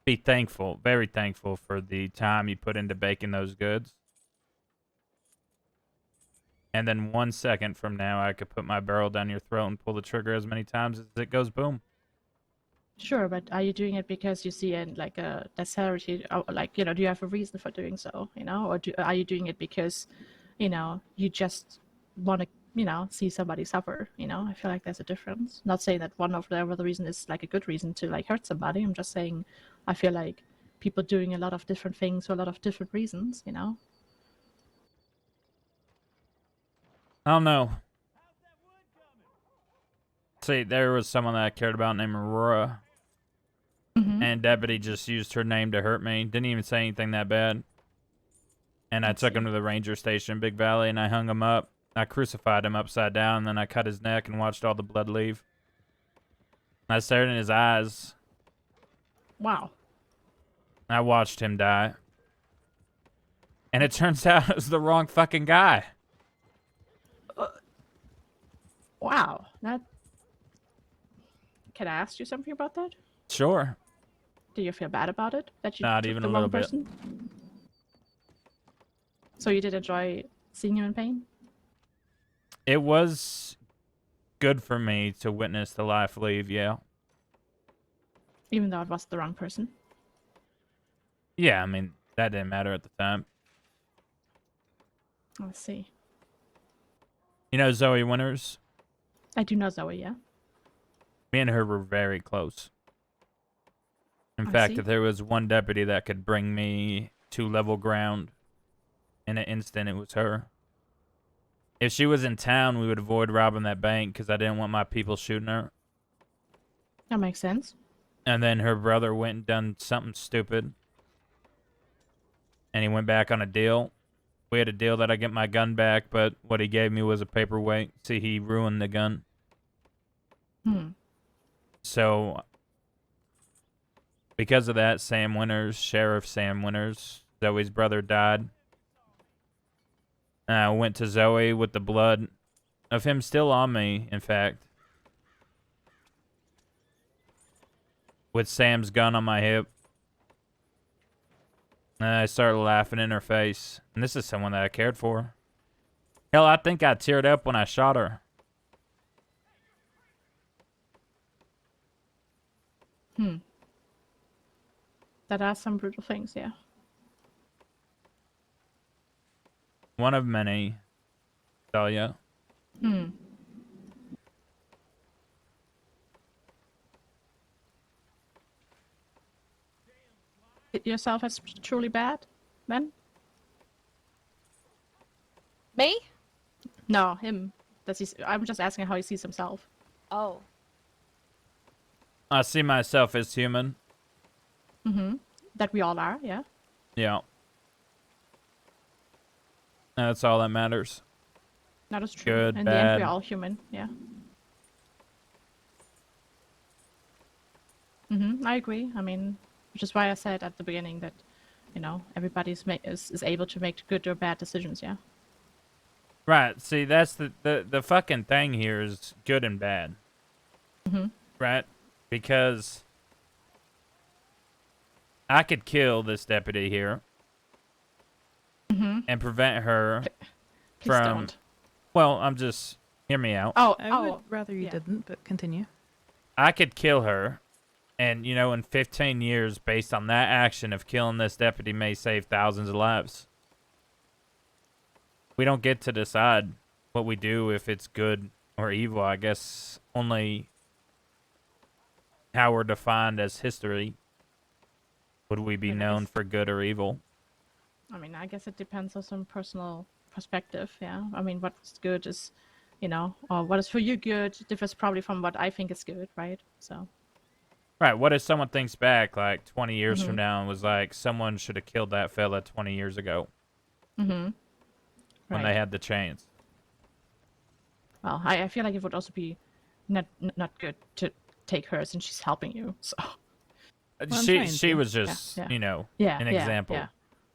Be thankful, very thankful for the time you put into baking those goods. And then 1 second from now, I could put my barrel down your throat and pull the trigger as many times as it goes boom. Sure, but are you doing it because you see like a necessity, or like, do you have a reason for doing so, or are you doing it because, you just want to, see somebody suffer? I feel like there's a difference. Not saying that one of the other reason is like a good reason to like hurt somebody. I'm just saying I feel like people doing a lot of different things for a lot of different reasons. I don't know. See, there was someone that I cared about named Aurora. And Deputy just used her name to hurt me. Didn't even say anything that bad. And I took him to the ranger station, Big Valley, and I hung him up. I crucified him upside down, and then I cut his neck and watched all the blood leave. I stared in his eyes. Wow. I watched him die. And it turns out it was the wrong fucking guy. Wow. That. Can I ask you something about that? Sure. Do you feel bad about it that you Not took even the a wrong little bit. person? So you did enjoy seeing him in pain? It was good for me to witness the life leave, yeah. Even though it was the wrong person? Yeah, I mean, that didn't matter at the time. I see. You know Zoe Winters? I do know Zoe, yeah. Me and her were very close. In I fact, see. if there was one deputy that could bring me to level ground in an instant, it was her. If she was in town, we would avoid robbing that bank because I didn't want my people shooting her. That makes sense. And then her brother went and done something stupid. And he went back on a deal. We had a deal that I get my gun back, but what he gave me was a paperweight. See, he ruined the gun. So, because of that, Sam Winters, Sheriff Sam Winters, Zoe's brother, died. I went to Zoe with the blood of him still on me, in fact. With Sam's gun on my hip. And I started laughing in her face. And this is someone that I cared for. Hell, I think I teared up when I shot her. That are some brutal things, yeah. One of many. Dahlia. hit yourself as truly bad, then? Me? No, him. I'm just asking how he sees himself. Oh. I see myself as human. Mm-hmm. That we all are, yeah. Yeah. That's all that matters. That is true. Good, In the end, we're bad. all human, yeah. Mm-hmm, I agree. I mean, which is why I said at the beginning that, everybody's is able to make good or bad decisions, yeah. Right. See, that's the fucking thing here is good and bad. Mm-hmm. Right? Because I could kill this deputy here Mm-hmm. and prevent her Please from. don't. Well, I'm just. Hear me out. I would rather you yeah. didn't, but continue. I could kill her, and, in 15 years, based on that action of killing this deputy, may save thousands of lives. We don't get to decide what we do if it's good or evil. I guess only how we're defined as history would we be Very known nice. for good or evil. I mean, I guess it depends on some personal perspective, yeah. I mean, what's good is, or what is for you good differs probably from what I think is good, right? So. Right. What if someone thinks back like 20 years from Mm-hmm. now and was like, someone should have killed that fella 20 years ago Mm-hmm. when they had the chance? Well, I feel like it would also be not good to take her since she's helping you. So. I'm She trying to. was just, Yeah. an example.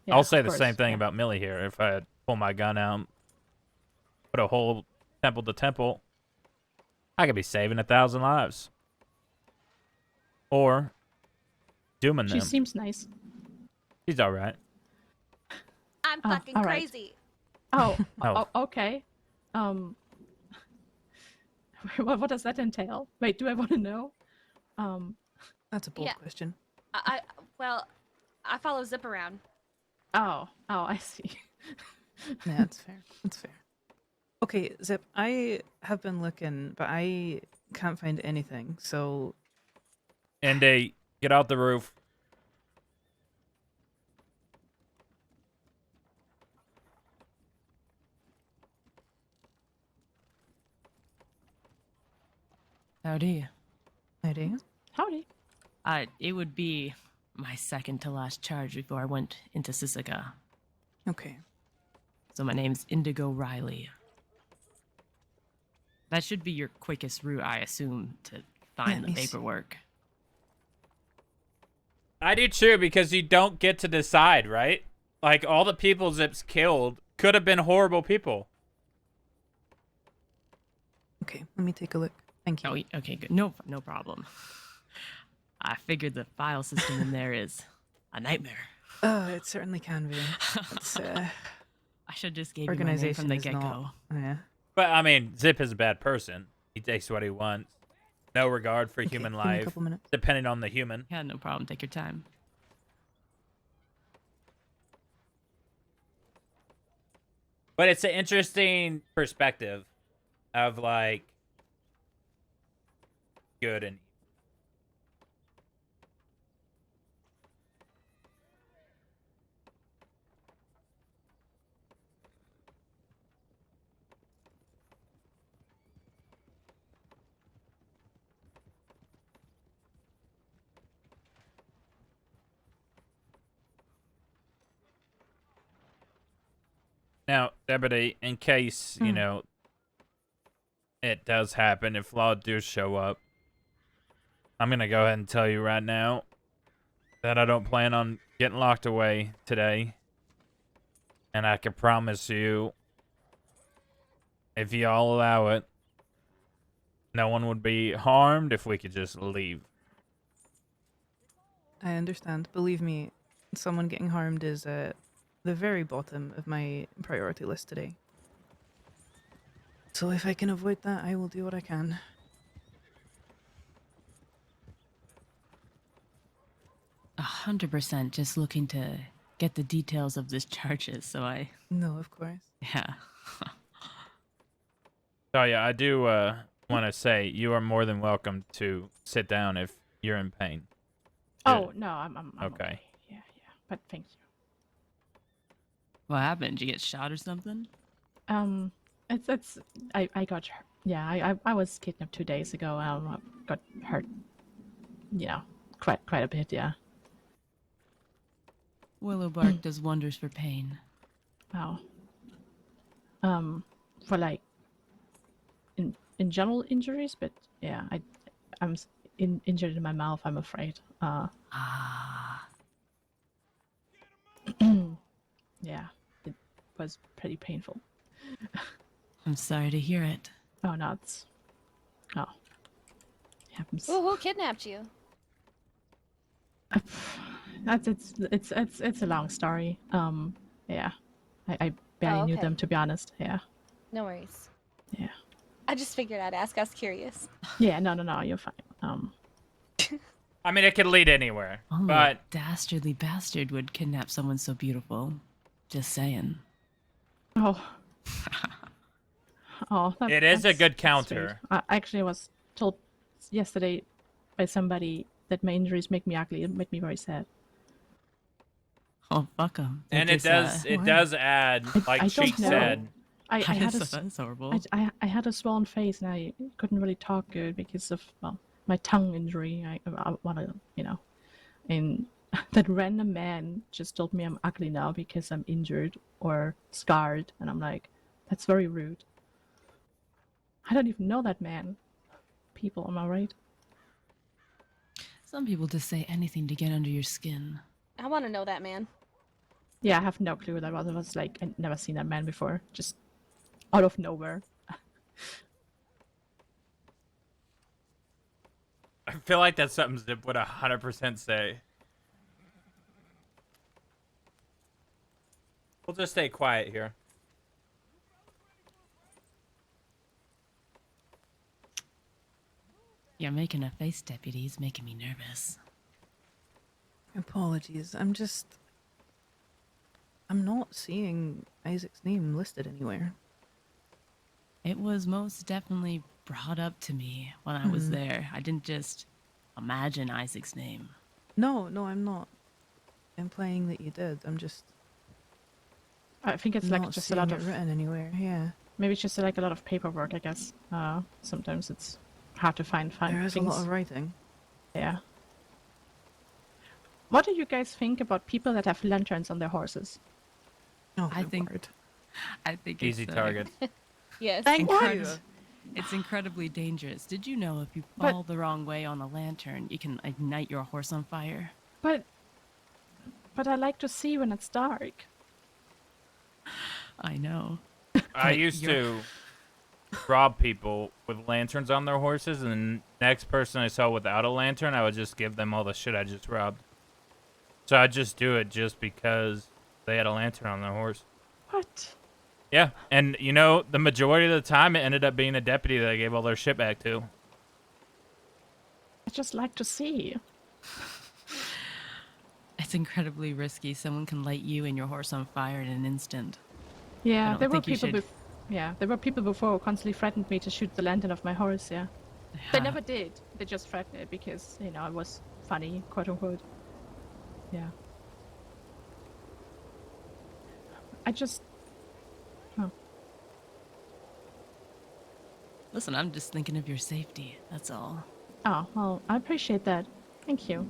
Yeah, I'll say of the course, same thing yeah. about Millie here. If I had pulled my gun out, put a whole temple to temple, I could be saving 1,000 lives. Or dooming She them. seems nice. She's all right. I'm Oh, fucking all right. crazy. Oh, Oh. Okay. What does that entail? Wait, do I want to know? That's a bold Yeah. question. Well, I follow Zip around. Oh, I see. Yeah, that's fair. That's fair. Okay, Zip, I have been looking, but I can't find anything. So, Indy, get out the roof. Howdy. idea. Howdy. It would be my second to last charge before I went into Sisika. Okay. So my name's Indigo Riley. That should be your quickest route, I assume, to find Let the me see. paperwork. I do too, because you don't get to decide, right? Like, all the people Zip's killed could have been horrible people. Okay, let me take a look. Thank you. Oh, okay, good. No problem. I figured the file system in there is a nightmare. Oh, it certainly can be. It's, I should just give you my name organization from the is get-go. not. Yeah. But, I mean, Zip is a bad person. He takes what he wants. No regard for Okay, human give me a life, couple minutes. depending on the human. Yeah, no problem. Take your time. But it's an interesting perspective of, like, good and evil. Now, Deputy, in case, it does happen, if law do show up, I'm going to go ahead and tell you right now that I don't plan on getting locked away today. And I can promise you, if y'all allow it, no one would be harmed if we could just leave. I understand. Believe me, someone getting harmed is at the very bottom of my priority list today. So if I can avoid that, I will do what I can. A 100% just looking to get the details of this charges, so No, of course. yeah. So yeah, I do want to say you are more than welcome to sit down if you're in pain. Oh no, I'm Okay. Yeah. but thank you. What happened? Did you get shot or something? It's I got hurt. Yeah, I was kidnapped 2 days ago. I got hurt. Yeah, quite a bit. Yeah. Willow bark does wonders for pain. Wow. For like in general injuries, but yeah, I'm injured in my mouth. I'm afraid. Ah. Yeah, it was pretty painful. I'm sorry to hear it. Oh no, it happens. Ooh, who kidnapped you? It's a long story. Yeah, I barely Oh, knew okay. them, to be honest. Yeah, No worries. yeah, I just figured I'd ask. I was curious. yeah. No, you're fine. I mean, it could lead anywhere, Only but a dastardly bastard would kidnap someone so beautiful. Just saying. Oh, oh, it is a that's good sweet. counter. I actually was told yesterday by somebody that my injuries make me ugly. It made me very sad. Oh, fuck him. And it does add, like I Cheek don't know. said. I had a That's horrible. I had a swollen face and I couldn't really talk good because of my tongue injury. I want to, and that random man just told me I'm ugly now because I'm injured or scarred, and I'm like, that's very rude. I don't even know that man. People, am I right? Some people just say anything to get under your skin. I want to know that man. Yeah, I have no clue what that was. It was like I'd never seen that man before, just out of nowhere. I feel like that's something Zip would 100% say. We'll just stay quiet here. You're making a face, deputy. It's making me nervous. Apologies. I'm not seeing Isaac's name listed anywhere. It was most definitely brought up to me when I was there. I didn't just imagine Isaac's name. No, I'm not implying that you did. I'm just I think it's not like just a seeing lot it of written anywhere. Yeah, maybe it's just like a lot of paperwork. I guess. Sometimes it's hard to find there is things. a lot of writing. Yeah. What do you guys think about people that have lanterns on their horses? Oh, I good think- word. I think Easy it's target. Yes. Thank incredi- you. It's incredibly dangerous. Did you know if you But- fall the wrong way on a lantern, you can ignite your horse on fire? But I like to see when it's dark. I know. I But used you're- to rob people with lanterns on their horses, and the next person I saw without a lantern, I would just give them all the shit I just robbed. So I'd just do it just because they had a lantern on their horse. What? Yeah, and you know, the majority of the time, it ended up being a deputy that I gave all their shit back to. I just like to see. It's incredibly risky. Someone can light you and your horse on fire in an instant. I Yeah, don't there were think you people. should- There were people before who constantly threatened me to shoot the lantern of my horse. Yeah, they never did. They just threatened it because it was funny, quote unquote. Yeah. I just. Oh. Listen, I'm just thinking of your safety. That's all. Oh well, I appreciate that. Thank you.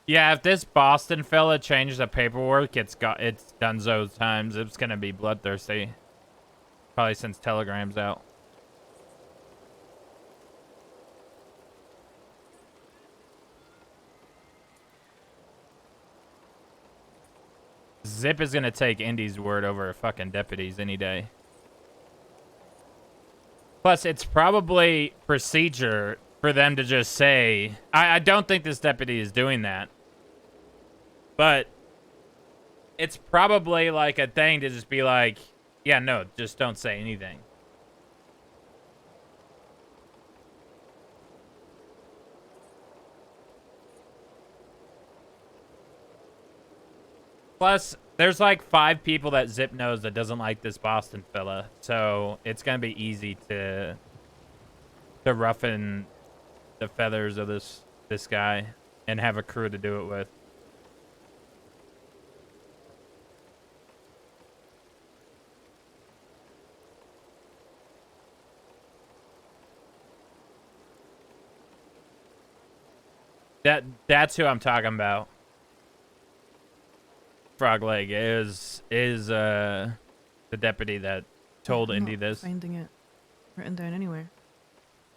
Yeah, if this Boston fella changed the paperwork, it's done those times. It's gonna be bloodthirsty. Probably since Telegram's out. Zip is gonna take Indy's word over fucking deputies any day. Plus, it's probably procedure for them to just say, I don't think this deputy is doing that. But it's probably like a thing to just be like, yeah, no, just don't say anything. Plus, there's like 5 people that Zip knows that doesn't like this Boston fella. So it's going to be easy to to roughen the feathers of this guy and have a crew to do it with. That's who I'm talking about. Frog Leg is the deputy that told I'm Indy not this. finding it written down anywhere.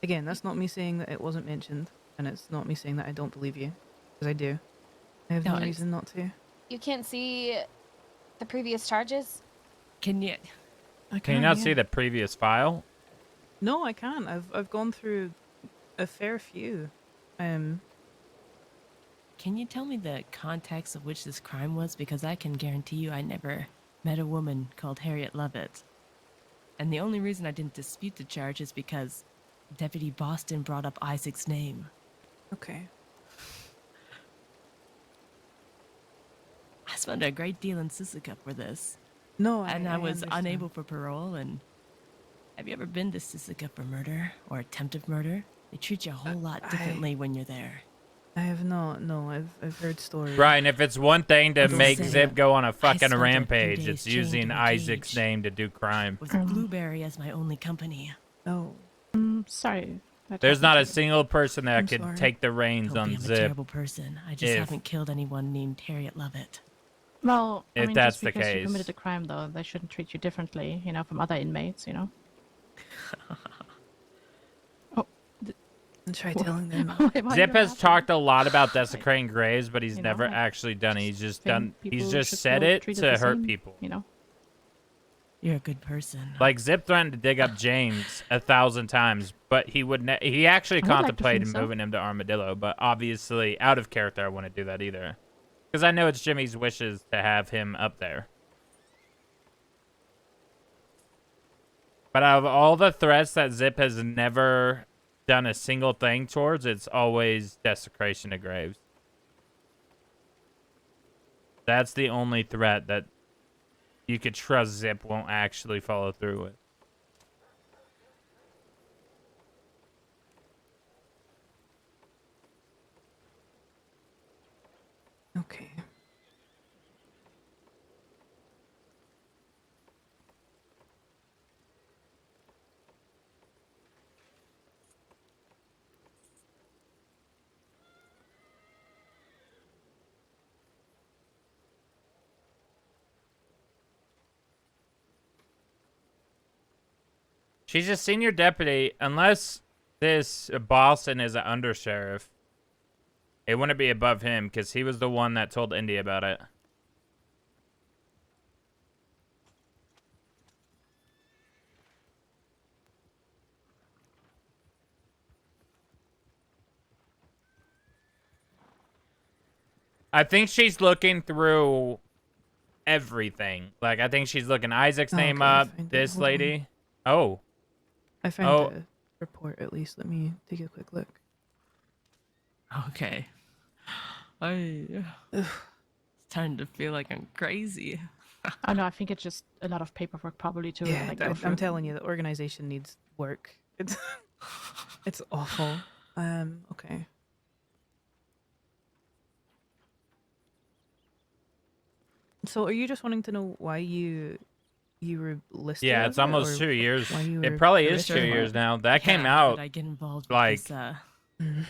Again, that's not me saying that it wasn't mentioned, and it's not me saying that I don't believe you, because I do. I have No, no it's- reason not to. You can't see the previous charges? Can you? Can you not see the previous file? No, I can't. I've gone through a fair few. Can you tell me the context of which this crime was? Because I can guarantee you I never met a woman called Harriet Lovett. And the only reason I didn't dispute the charge is because Deputy Boston brought up Isaac's name. Okay. I spent a great deal in Sisika for this. No, And I was understand. unable for parole. And have you ever been to Sisika for murder or attempted murder? They treat you a whole lot differently when you're there. I have not. No, I've heard stories. Right, and if it's one thing to That's make insane. Zip go on a fucking spent a few rampage, days it's chained using in a Isaac's cage. name to do crime. With Blueberry as my only company. Oh, Sorry. that There's happened not to a you. single person that I'm could sorry. take the reins Toby, on I'm a Zip. terrible person. I just if- haven't killed anyone named Harriet Lovett. Well, I If mean, that's just the because you case. committed a crime, though, they shouldn't treat you differently, from other inmates, Oh, and try Wha- telling them. why are Zip you has laughing? talked a lot about desecrating graves, but he's You never know, I actually done it. He's just done. think He's people just should said feel it treated to the hurt same, people. You're a good person. Like Zip threatened to dig up James 1,000 times, but he would. He actually I would like to contemplated think so. moving him to Armadillo, but obviously out of character, I wouldn't do that either, because I know it's Jimmy's wishes to have him up there. But out of all the threats that Zip has never done a single thing towards, it's always desecration of graves. That's the only threat that you could trust Zip won't actually follow through with. Okay. She's a senior deputy. Unless this Boston is an undersheriff, it wouldn't be above him because he was the one that told Indy about it. I think she's looking through everything. Like, I think she's looking Isaac's name Okay, I up, find it. this Hold on. lady. Oh. I found Oh. a report at least. Let me take a quick look. Okay. It's starting to feel like I'm crazy. Oh, no, I think it's just a lot of paperwork probably to Yeah, go I'm through. telling you, the organization needs work. It's it's awful. Okay. So, are you just wanting to know why you were listed? Yeah, as it's it, almost or 2 years. why you It were probably is arrested 2 for years it? now. That came Yeah, out did I get involved with like- this,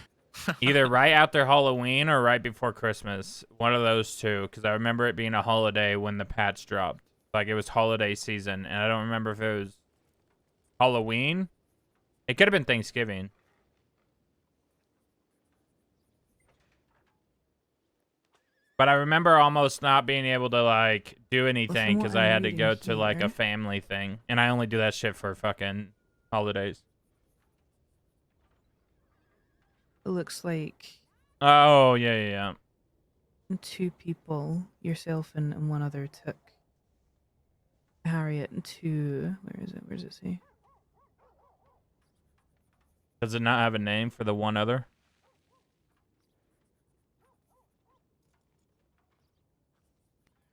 either right after Halloween or right before Christmas. One of those two, because I remember it being a holiday when the patch dropped. Like, it was holiday season, and I don't remember if it was Halloween. It could have been Thanksgiving. But I remember almost not being able to, like, do anything what because I I'm had to reading go to, like, a here- family thing. And I only do that shit for fucking holidays. It looks like Oh, yeah. 2 people, yourself and one other, took Harriet to. Where is it? Where does it say? Does it not have a name for the one other?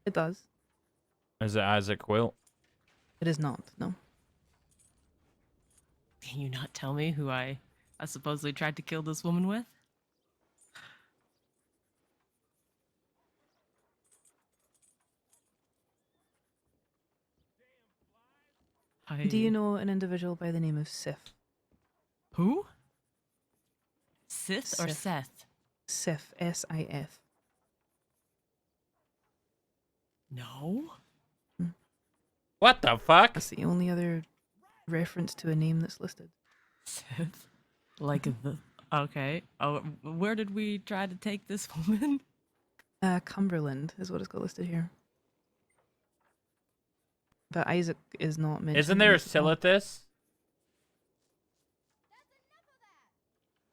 It does. Is it Isaac Quil? It is not. No. Can you not tell me who I I supposedly tried to kill this woman with? Do you know an individual by the name of Sif? Who? Sith or Sif. Seth? Sif, S-I-F. No. What the fuck? That's the only other reference to a name that's listed. Sith? Like the... Okay. Oh, where did we try to take this woman? Cumberland is what it's got listed here. But Isaac is not mentioned. Isn't in there a this at all. Silithus?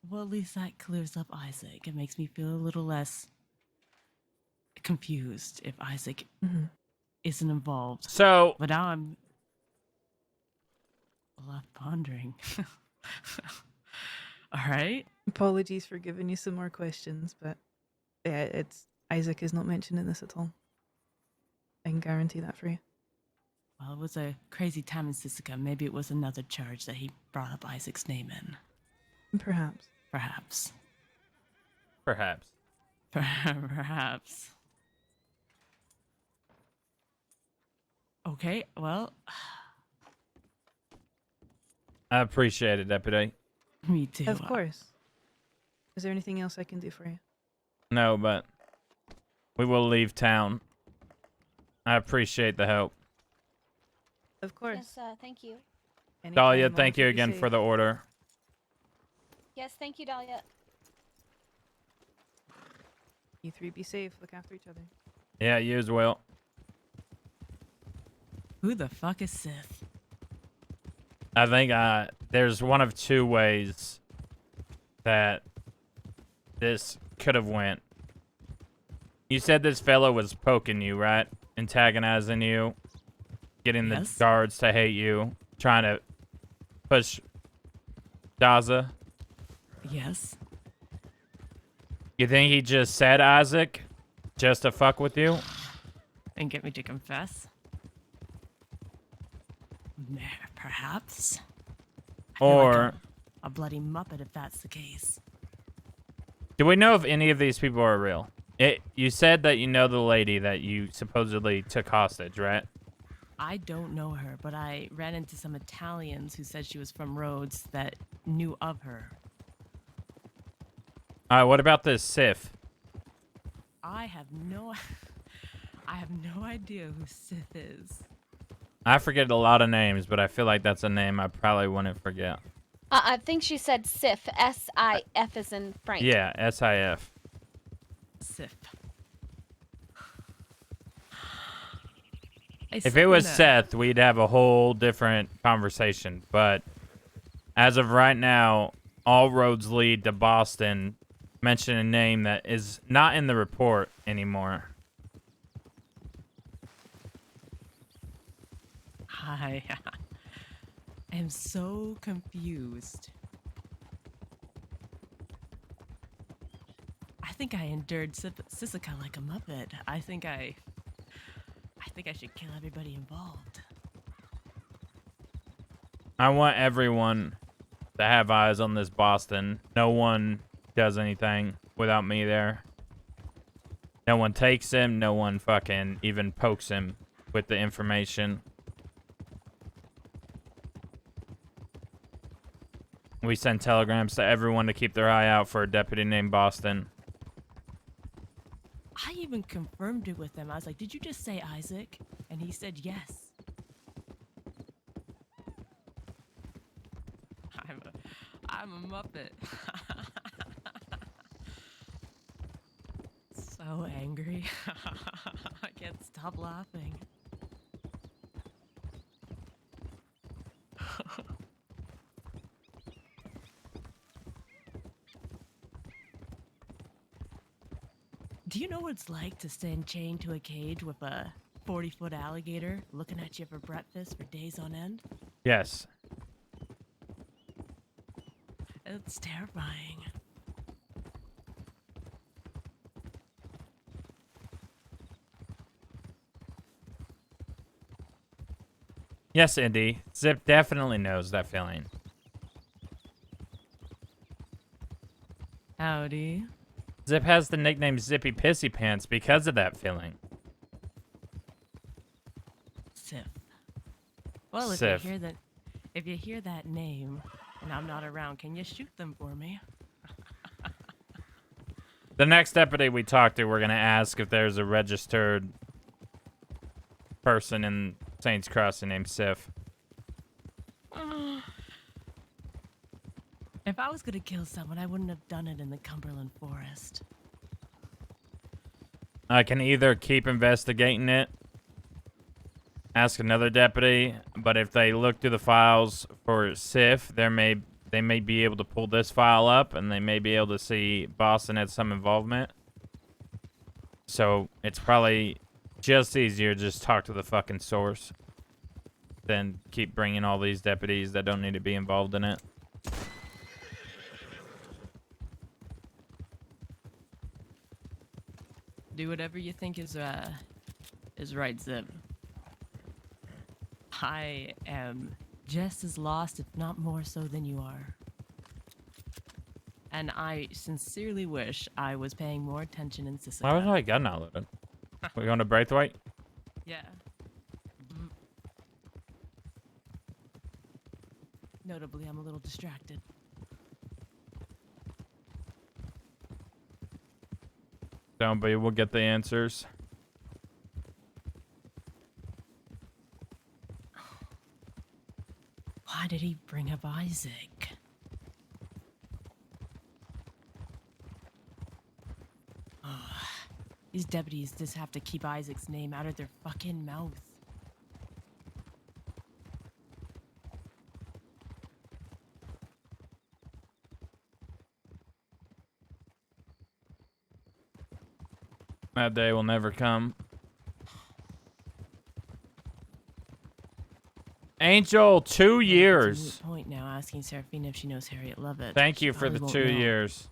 Well, at least that clears up Isaac. It makes me feel a little less confused if Isaac Mhm. isn't involved. So, But now I'm left pondering. All right. Apologies for giving you some more questions, but yeah, it's Isaac is not mentioned in this at all. I can guarantee that for you. Well, it was a crazy time in Sisika. Maybe it was another charge that he brought up Isaac's name in. Perhaps. Perhaps. perhaps. Perhaps. Okay, well, I appreciate it, Deputy. me too. Of course. Is there anything else I can do for you? No, but we will leave town. I appreciate the help. Of course. Yes, thank you. Dahlia, Anytime, thank all you keep again safe. for the order. Yes, thank you, Dahlia. You three be safe. Look after each other. Yeah, you as well. Who the fuck is Sith? I think there's one of two ways that this could have went. You said this fellow was poking you, right? Antagonizing you, getting the Yes. guards to hate you, trying to push Daza. Yes. You think he just said Isaac just to fuck with you? And get me to confess? Perhaps. I feel like Or a bloody muppet if that's the case. do we know if any of these people are real? You said that you know the lady that you supposedly took hostage, right? I don't know her, but I ran into some Italians who said she was from Rhodes that knew of her. All right, what about this Sif? I have no idea who Sith is. I forget a lot of names, but I feel like that's a name I probably wouldn't forget. I think she said Sif. S-I-F as in Frank. Yeah, S-I-F. Sith. If it was Seth, we'd have a whole different conversation. But as of right now, all roads lead to Boston. Mention a name that is not in the report anymore. I am so confused. I think I endured Sisika like a muppet. I think I should kill everybody involved. I want everyone to have eyes on this Boston. No one does anything without me there. No one takes him. No one fucking even pokes him with the information. We send telegrams to everyone to keep their eye out for a deputy named Boston. I even confirmed it with him. I was like, "Did you just say Isaac?" And he said yes. I'm a muppet. So angry. I can't stop laughing. Do you know what it's like to stand chained to a cage with a 40-foot alligator looking at you for breakfast for days on end? Yes. It's terrifying. Yes, Indy. Zip definitely knows that feeling. Howdy. Zip has the nickname Zippy Pissy Pants because of that feeling. Sif. Well, Sif. if you hear that name and I'm not around, can you shoot them for me? The next deputy we talk to, we're going to ask if there's a registered person in Saints Crossing named Sif. If I was gonna kill someone, I wouldn't have done it in the Cumberland Forest. I can either keep investigating it, ask another deputy, but if they look through the files for Sif, they may be able to pull this file up, and they may be able to see Boston had some involvement. So it's probably just easier to just talk to the fucking source than keep bringing all these deputies that don't need to be involved in it. Do whatever you think is right, Zip. I am just as lost, if not more so, than you are. And I sincerely wish I was paying more attention in Sicily. Why was my gun not loaded? We going to Braithwaite? Yeah. Notably, I'm a little distracted. Don't be. We'll get the answers. Why did he bring up Isaac? These deputies just have to keep Isaac's name out of their fucking mouth. That day will never come. Angel, 2 It's a years. moot point now, asking Seraphina if she knows Harriet Lovett. Thank She you for the probably 2 won't know. years.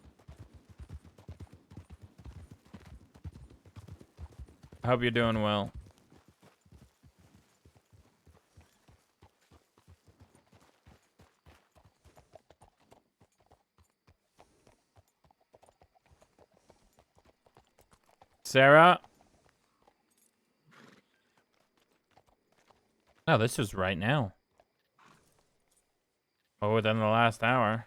I hope you're doing well. Sarah? No, this was right now. Oh, within the last hour.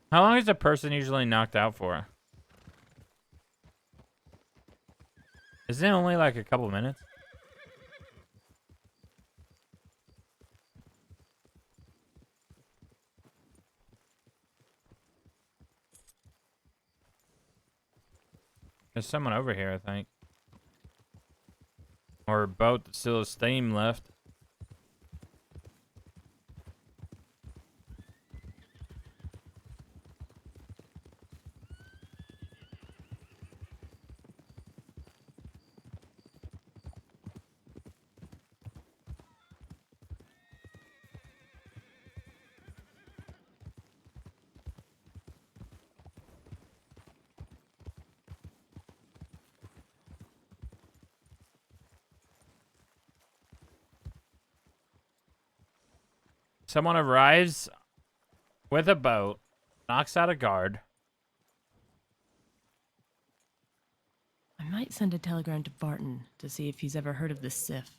How long is a person usually knocked out for? Isn't it only like a couple minutes? There's someone over here, I think. Or a boat that still has steam left. Someone arrives with a boat, knocks out a guard. I might send a telegram to Barton to see if he's ever heard of this Sif.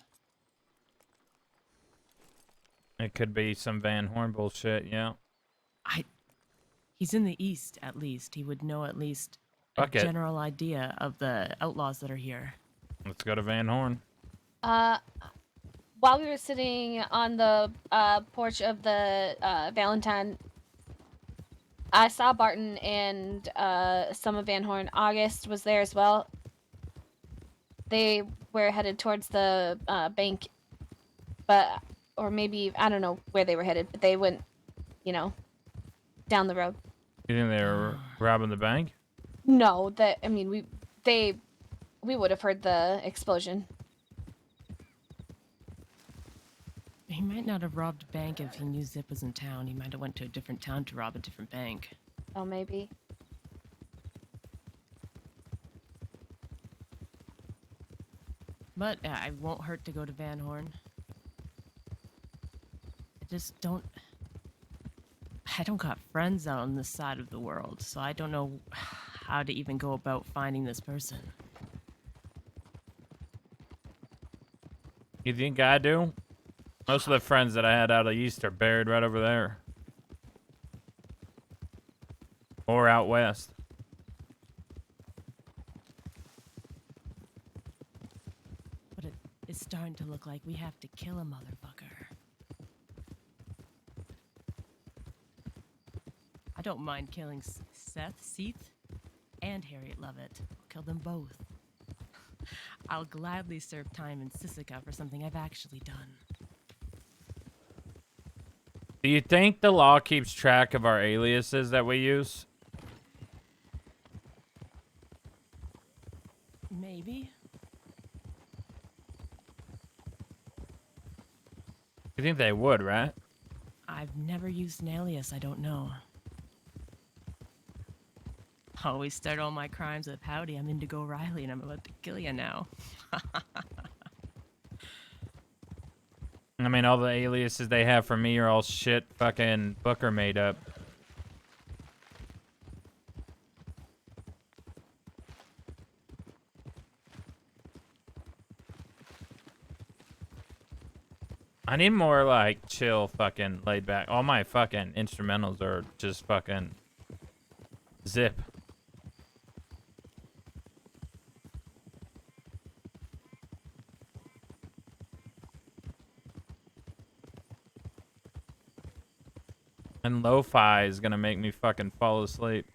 It could be some Van Horn bullshit, yeah. He's in the east, at least. He would know at least a Fuck it. general idea of the outlaws that are here. Let's go to Van Horn. While we were sitting on the porch of the Valentine, I saw Barton and some of Van Horn. August was there as well. They were headed towards the bank but or maybe I don't know where they were headed, but they went, you know, down the road. You think they were robbing the bank? No, that I mean we would have heard the explosion. He might not have robbed a bank if he knew Zip was in town. He might have went to a different town to rob a different bank. Oh, maybe. But I won't hurt to go to Van Horn. I don't got friends out on this side of the world, so I don't know how to even go about finding this person. You think I do? Most of the friends that I had out of East are buried right over there. Or out west. But it's starting to look like we have to kill a motherfucker. I don't mind killing Seth, and Harriet Lovett. I'll kill them both. I'll gladly serve time in Sisika for something I've actually done. Do you think the law keeps track of our aliases that we use? Maybe. You think they would, right? I've never used an alias, I don't know. Always start all my crimes with howdy, I'm Indigo Riley and I'm about to kill you now. I mean, all the aliases they have for me are all shit fucking Booker made up. I need more, like, chill fucking laid back. All my fucking instrumentals are just fucking zip. And lo-fi is gonna make me fucking fall asleep.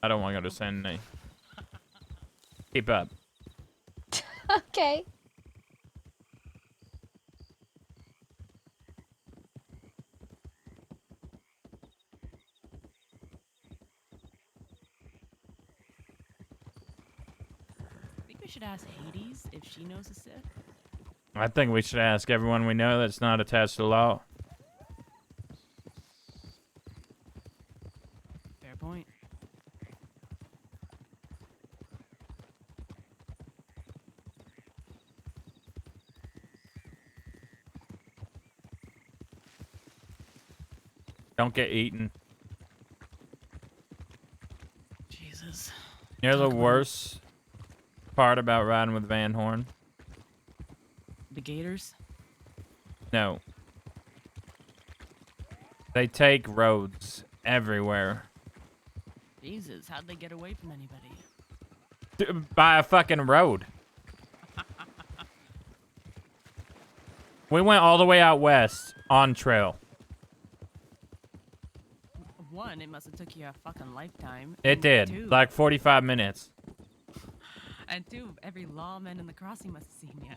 I don't want to go to send any. Keep up. Okay. I think we should ask Hades if she knows a Sith. I think we should ask everyone we know that's not attached to the law. Fair point. Don't get eaten. Jesus. You know the Talk about- worst part about riding with Van Horn? The Gators? No. They take roads everywhere. Jesus, how'd they get away from anybody? By a fucking road. We went all the way out west on trail. One, it must have took you a fucking lifetime. It and did. Two, Like 45 minutes. and two, every lawman in the crossing must have seen you.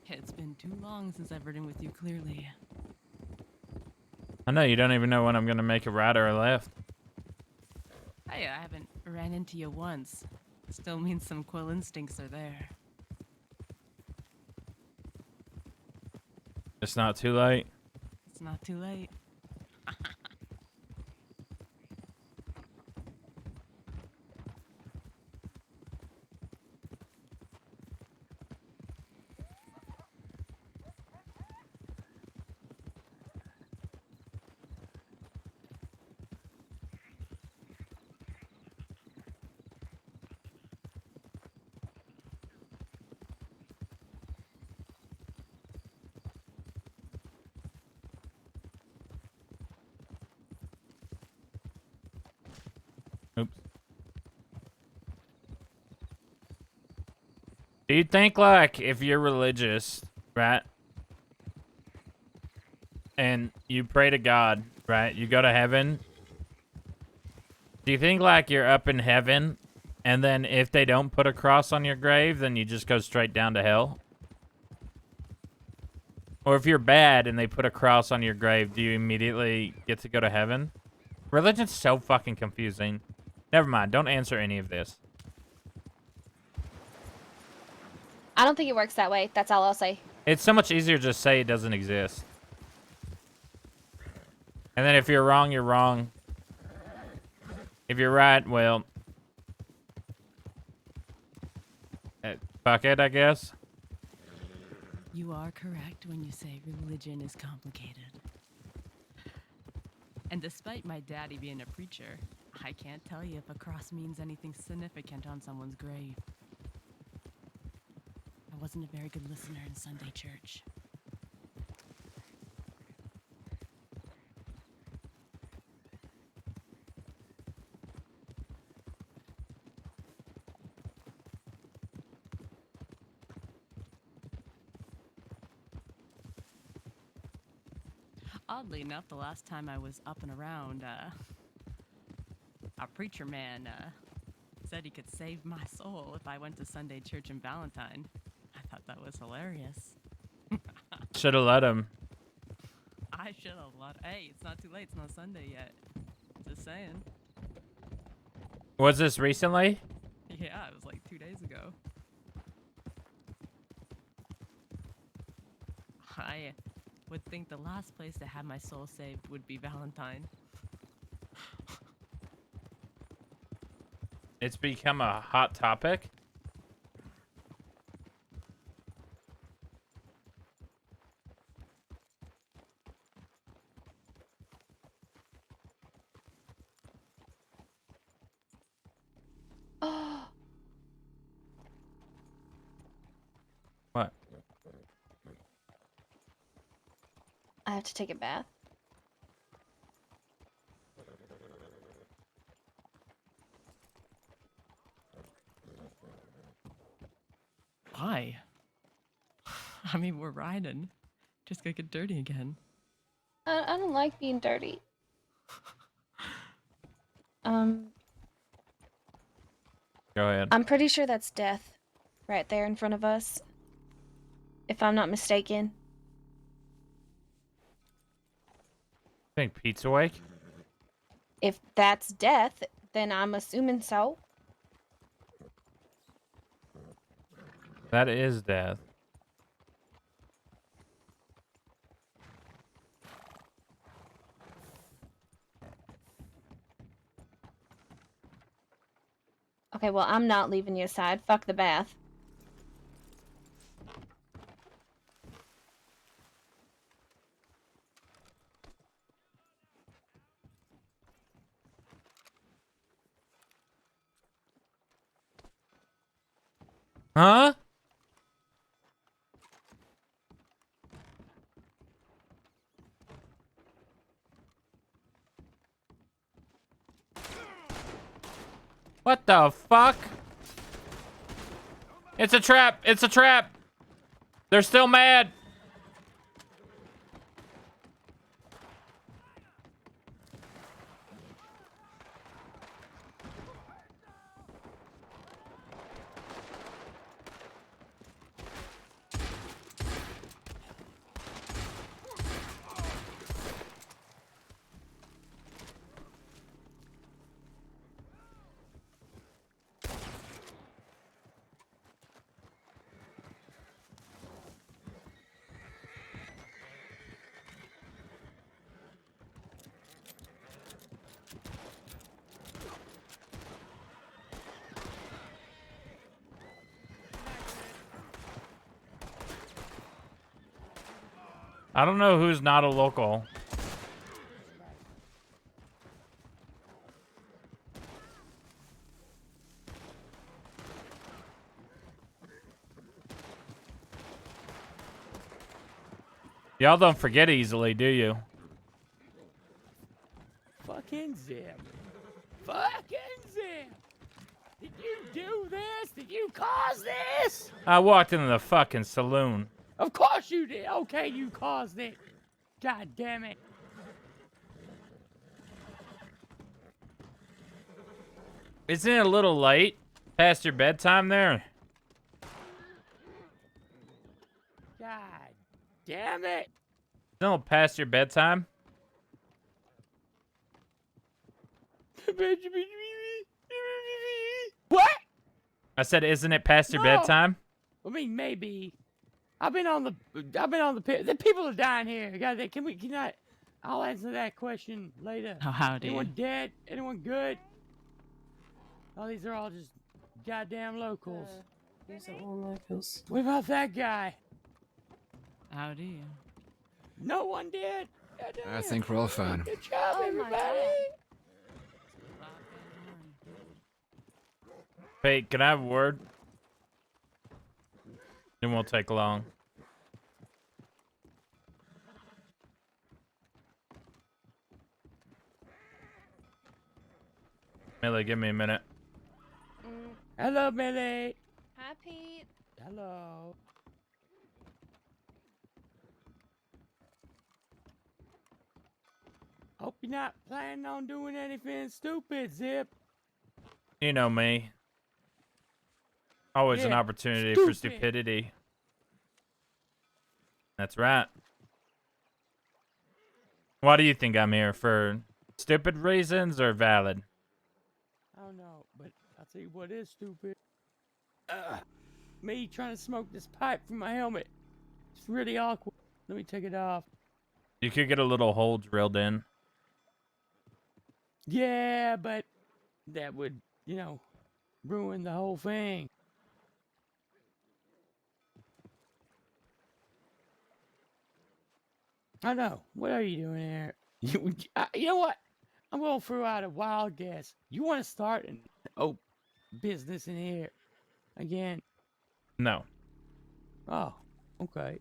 It's been too long since I've ridden with you, clearly. I know you don't even know when I'm gonna make a right or a left. Hey, I haven't ran into you once. Still means some Quil instincts are there. It's not too late. It's not too late. Oops. Do you think, like, if you're religious, right? And you pray to God, right? You go to heaven. Do you think, like, you're up in heaven, and then if they don't put a cross on your grave, then you just go straight down to hell? Or if you're bad and they put a cross on your grave, do you immediately get to go to heaven? Religion's so fucking confusing. Never mind. Don't answer any of this. I don't think it works that way. That's all I'll say. It's so much easier to just say it doesn't exist. And then if you're wrong, you're wrong. If you're right, well... fuck it, I guess. You are correct when you say religion is complicated. And despite my daddy being a preacher, I can't tell you if a cross means anything significant on someone's grave. I wasn't a very good listener in Sunday church. Oddly enough, the last time I was up and around, a preacher man said he could save my soul if I went to Sunday church in Valentine. I thought that was hilarious. Should have let him. I should have let. Hey, it's not too late. It's not Sunday yet. Just saying. Was this recently? Yeah, it was like 2 days ago. I would think the last place to have my soul saved would be Valentine. It's become a hot topic. Oh, What? I have to take a bath. Why? I mean, we're riding. Just gonna get dirty again. I don't like being dirty. Go ahead. I'm pretty sure that's death right there in front of us. If I'm not mistaken. Think Pete's awake? If that's death, then I'm assuming so. That is death. Okay, well, I'm not leaving you aside. Fuck the bath. Huh? What the fuck? It's a trap. It's a trap. They're still mad. I don't know who's not a local. Y'all don't forget easily, do you? Fucking Zip. Fucking Zip! Did you do this? Did you cause this? I walked into the fucking saloon. Of course you did. Okay, you caused it. God damn it. Isn't it a little late? Past your bedtime there? God damn it. No, past your bedtime? What? I said, isn't it past your No. bedtime? I mean, maybe. The people are dying here. God, can I, I'll answer that question later. Oh, howdy. Anyone dead? Anyone good? Oh, these are all just goddamn locals. These are all locals. What about that guy? Howdy. No one dead? I think we're all fine. Good job, Oh my everybody. God. Hey, can I have a word? It won't take long. Millie, give me a minute. Hello, Millie. Hi, Pete. Hello. Hope you're not planning on doing anything stupid, Zip. You know me. Always an Yeah, opportunity for stupid. stupidity. That's right. Why do you think I'm here? For stupid reasons or valid? I don't know, but I'll tell you what is stupid. Me trying to smoke this pipe from my helmet. It's really awkward. Let me take it off. You could get a little hole drilled in. Yeah, but that would, ruin the whole thing. I know. What are you doing here? You know what? I'm going to throw out a wild guess. You want to start an business in here again? No. Oh, okay.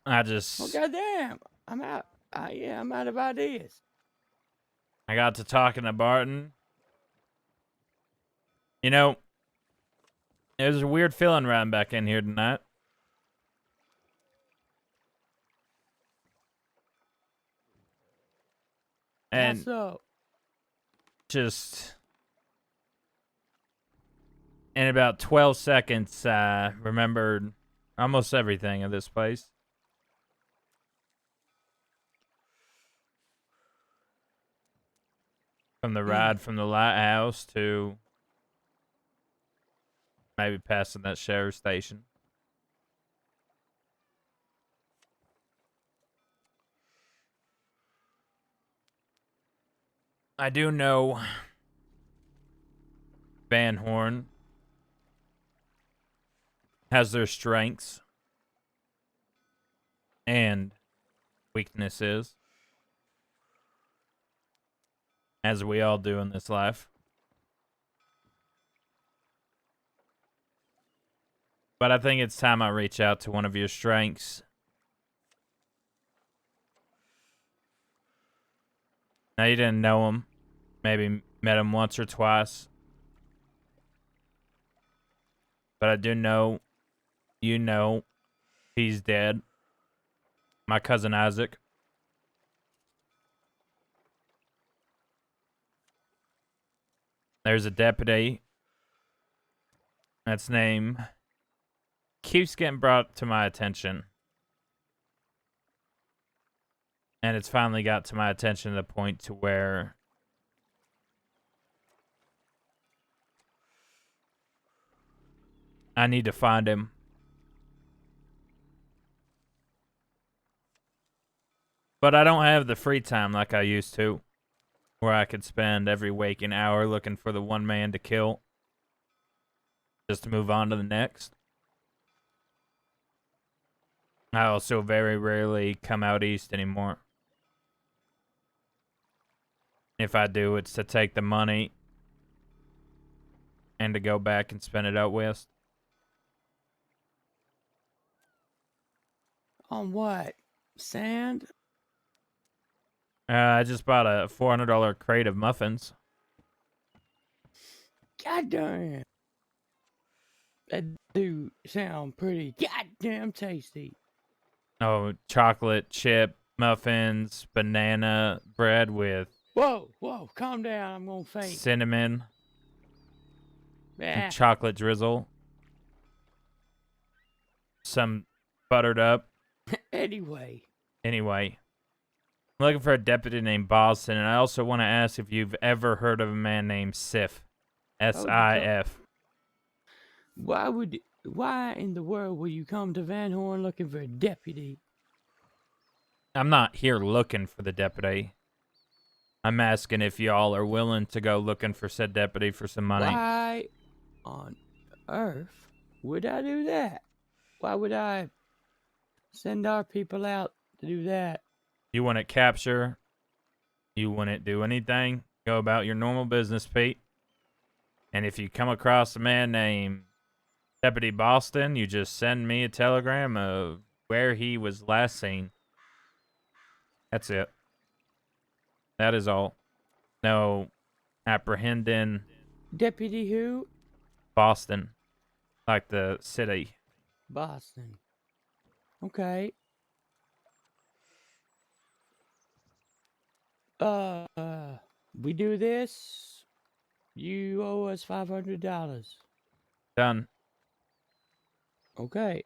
I just... Oh, goddamn. I'm out. I'm out of ideas. I got to talking to Barton. You know, there's a weird feeling around back in here tonight. And What's up? just in about 12 seconds, I remembered almost everything of this place. From the ride from the lighthouse to maybe passing that sheriff's station. I do know Van Horn has their strengths and weaknesses, as we all do in this life. But I think it's time I reach out to one of your strengths. Now, you didn't know him. Maybe met him once or twice. But I do know, you know, he's dead. My cousin Isaac. There's a deputy. That's name keeps getting brought to my attention. And it's finally got to my attention to the point to where I need to find him. But I don't have the free time like I used to, where I could spend every waking hour looking for the one man to kill, just to move on to the next. I also very rarely come out east anymore. If I do, it's to take the money and to go back and spend it out west. On what? Sand? I just bought a $400 crate of muffins. God damn. That do sound pretty goddamn tasty. Oh, chocolate chip muffins, banana bread with Whoa, calm down. I'm gonna faint. cinnamon and Yeah. chocolate drizzle. Some buttered up. Anyway, Anyway, I'm looking for a deputy named Boston, and I also want to ask if you've ever heard of a man named Sif. S-I-F. why in the world would you come to Van Horn looking for a deputy? I'm not here looking for the deputy. I'm asking if y'all are willing to go looking for said deputy for some money. Why on earth would I do that? Why would I send our people out to do that? You wouldn't capture. You wouldn't do anything. Go about your normal business, Pete. And if you come across a man named Deputy Boston, you just send me a telegram of where he was last seen. That's it. That is all. No apprehending Deputy who? Boston. Like the city. Boston. Okay. We do this. You owe us $500. Done. Okay.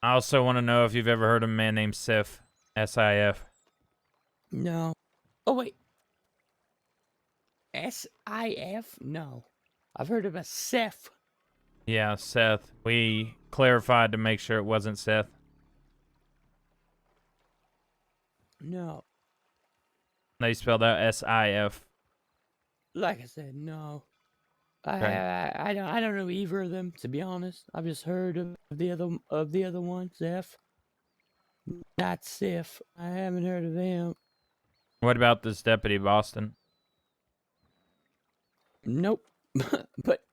I also want to know if you've ever heard of a man named Sif. S-I-F. No. Oh wait. S-I-F? No. I've heard of a Seth. Yeah, Seth. We clarified to make sure it wasn't Seth. No. They spelled out S-I-F. Like I said, no. Okay. I don't know either of them, to be honest. I've just heard of the other one, Seth. Not Sif. I haven't heard of them. What about this deputy Boston? Nope. But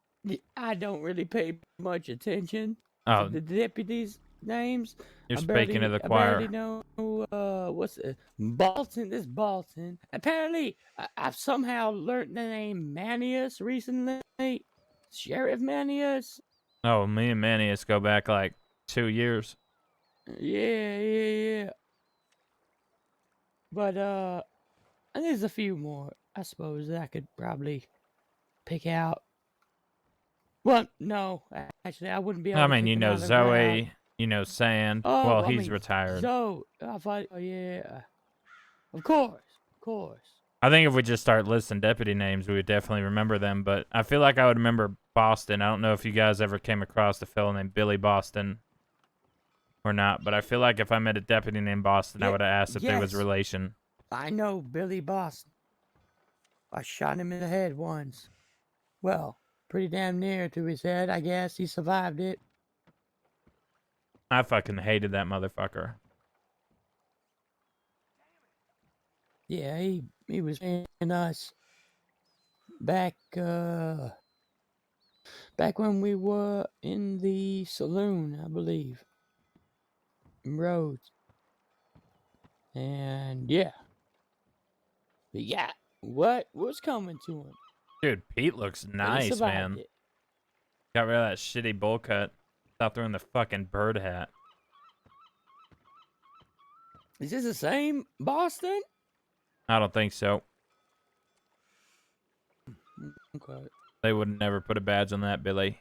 I don't really pay much attention Oh, to the deputies' names. you're I speaking to the I choir. barely know what's Bolton. This Bolton. Apparently, I've somehow learned the name Manius recently. Sheriff Manius. Oh, me and Manius go back like 2 years. Yeah. But and there's a few more, I suppose, that I could probably pick out. Well, no, actually, I wouldn't be able I to mean, pick you them know out of the crowd. Zoe, you know Sand. Oh, Well, I he's mean, retired. So, oh yeah, of course. I think if we just start listing deputy names, we would definitely remember them. But I feel like I would remember Boston. I don't know if you guys ever came across a fellow named Billy Boston or not. But I feel like if I met a deputy named Boston, I Yeah, would have asked if there was yes. relation. I know Billy Boston. I shot him in the head once. Well, pretty damn near to his head, I guess. He survived it. I fucking hated that motherfucker. Yeah, he was paying us back when we were in the saloon, I believe. In Rhodes. And yeah. But yeah, what's coming to him? Dude, Pete looks But he nice, survived man. it. Got rid of that shitty bowl cut. Stop throwing the fucking bird hat. Is this the same Boston? I don't think so. Okay. They would never put a badge on that, Billy.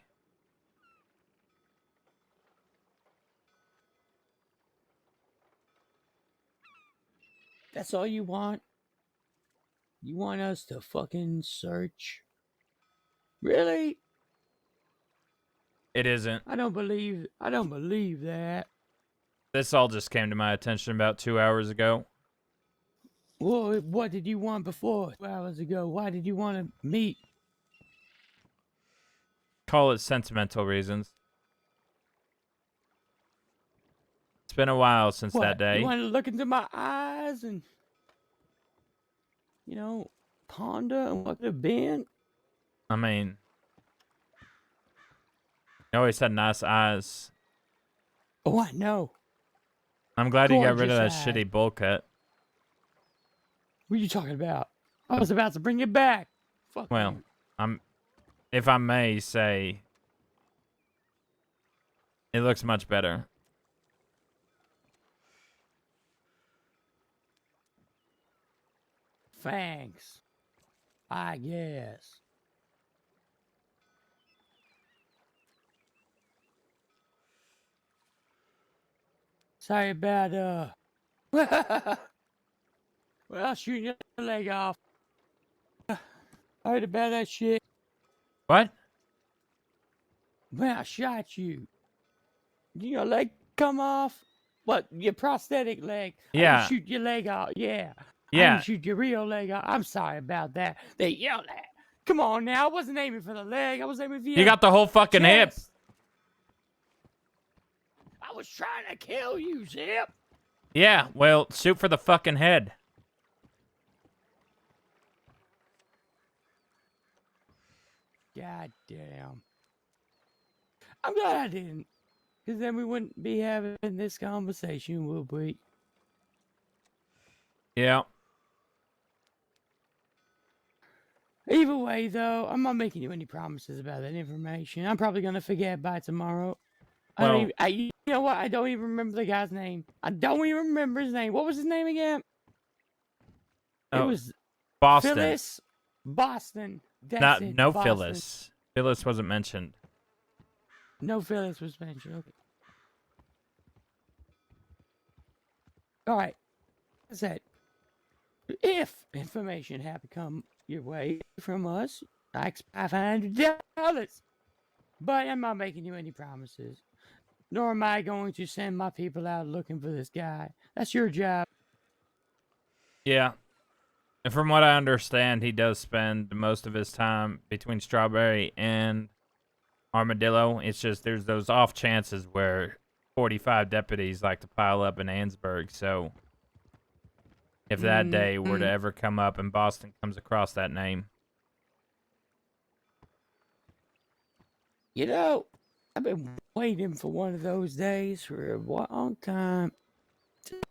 That's all you want? You want us to fucking search? Really? It isn't. I don't believe that. This all just came to my attention about 2 hours ago. Well, what did you want before 2 hours ago? Why did you want to meet? Call it sentimental reasons. It's been a while since What? that day. You want to look into my eyes and, ponder on what could have been? I mean, you always had nice eyes. Oh, I know. I'm glad you got rid of that Gorgeous eyes. shitty bowl cut. What are you talking about? I was about to bring it back. Fuck Well, you. if I may say, it looks much better. Thanks. I guess. Sorry about well, shooting your leg off. I heard about that shit. What? When I shot you. Did your leg come off? What? Your prosthetic leg? I Yeah. didn't shoot your leg off. Yeah. I Yeah. didn't shoot your real leg off. I'm sorry about that. They yelled at. Come on now. I wasn't aiming for the leg. I was aiming for your You got the whole fucking hip. chest. I was trying to kill you, Zip. Yeah, well, shoot for the fucking head. God damn. I'm glad I didn't. Because then we wouldn't be having this conversation, would we? Yeah. Either way, though, I'm not making you any promises about that information. I'm probably going to forget by tomorrow. Well, you know what? I don't even remember the guy's name. I don't even remember his name. What was his name again? It was Boston. Phyllis Boston. That's it. No Boston. Phyllis. Phyllis wasn't mentioned. No Phyllis was mentioned. Okay. All right. I said, if information had to come your way from us, I expect $500. But I'm not making you any promises. Nor am I going to send my people out looking for this guy. That's your job. Yeah. And from what I understand, he does spend most of his time between Strawberry and Armadillo. It's just there's those off chances where 45 deputies like to pile up in Ansburg. So if that day were to ever come up and Boston comes across that name. You know, I've been waiting for one of those days for a long time.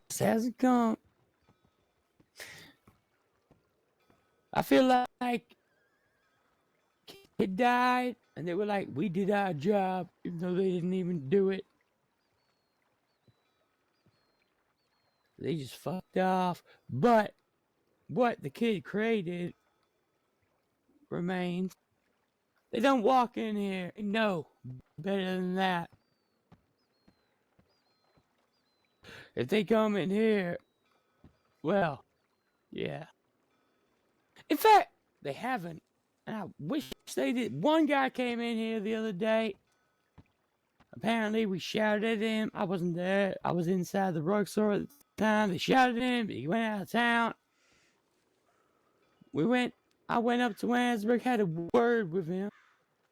Just hasn't come. I feel like kid died, and they were like, we did our job, even though they didn't even do it. They just fucked off. But what the kid created remains. They don't walk in here and know better than that. If they come in here, well, yeah. In fact, they haven't. And I wish they did. One guy came in here the other day. Apparently, we shouted at him. I wasn't there. I was inside the drugstore at the time. They shouted at him. He went out of town. I went up to Ansburg, had a word with him.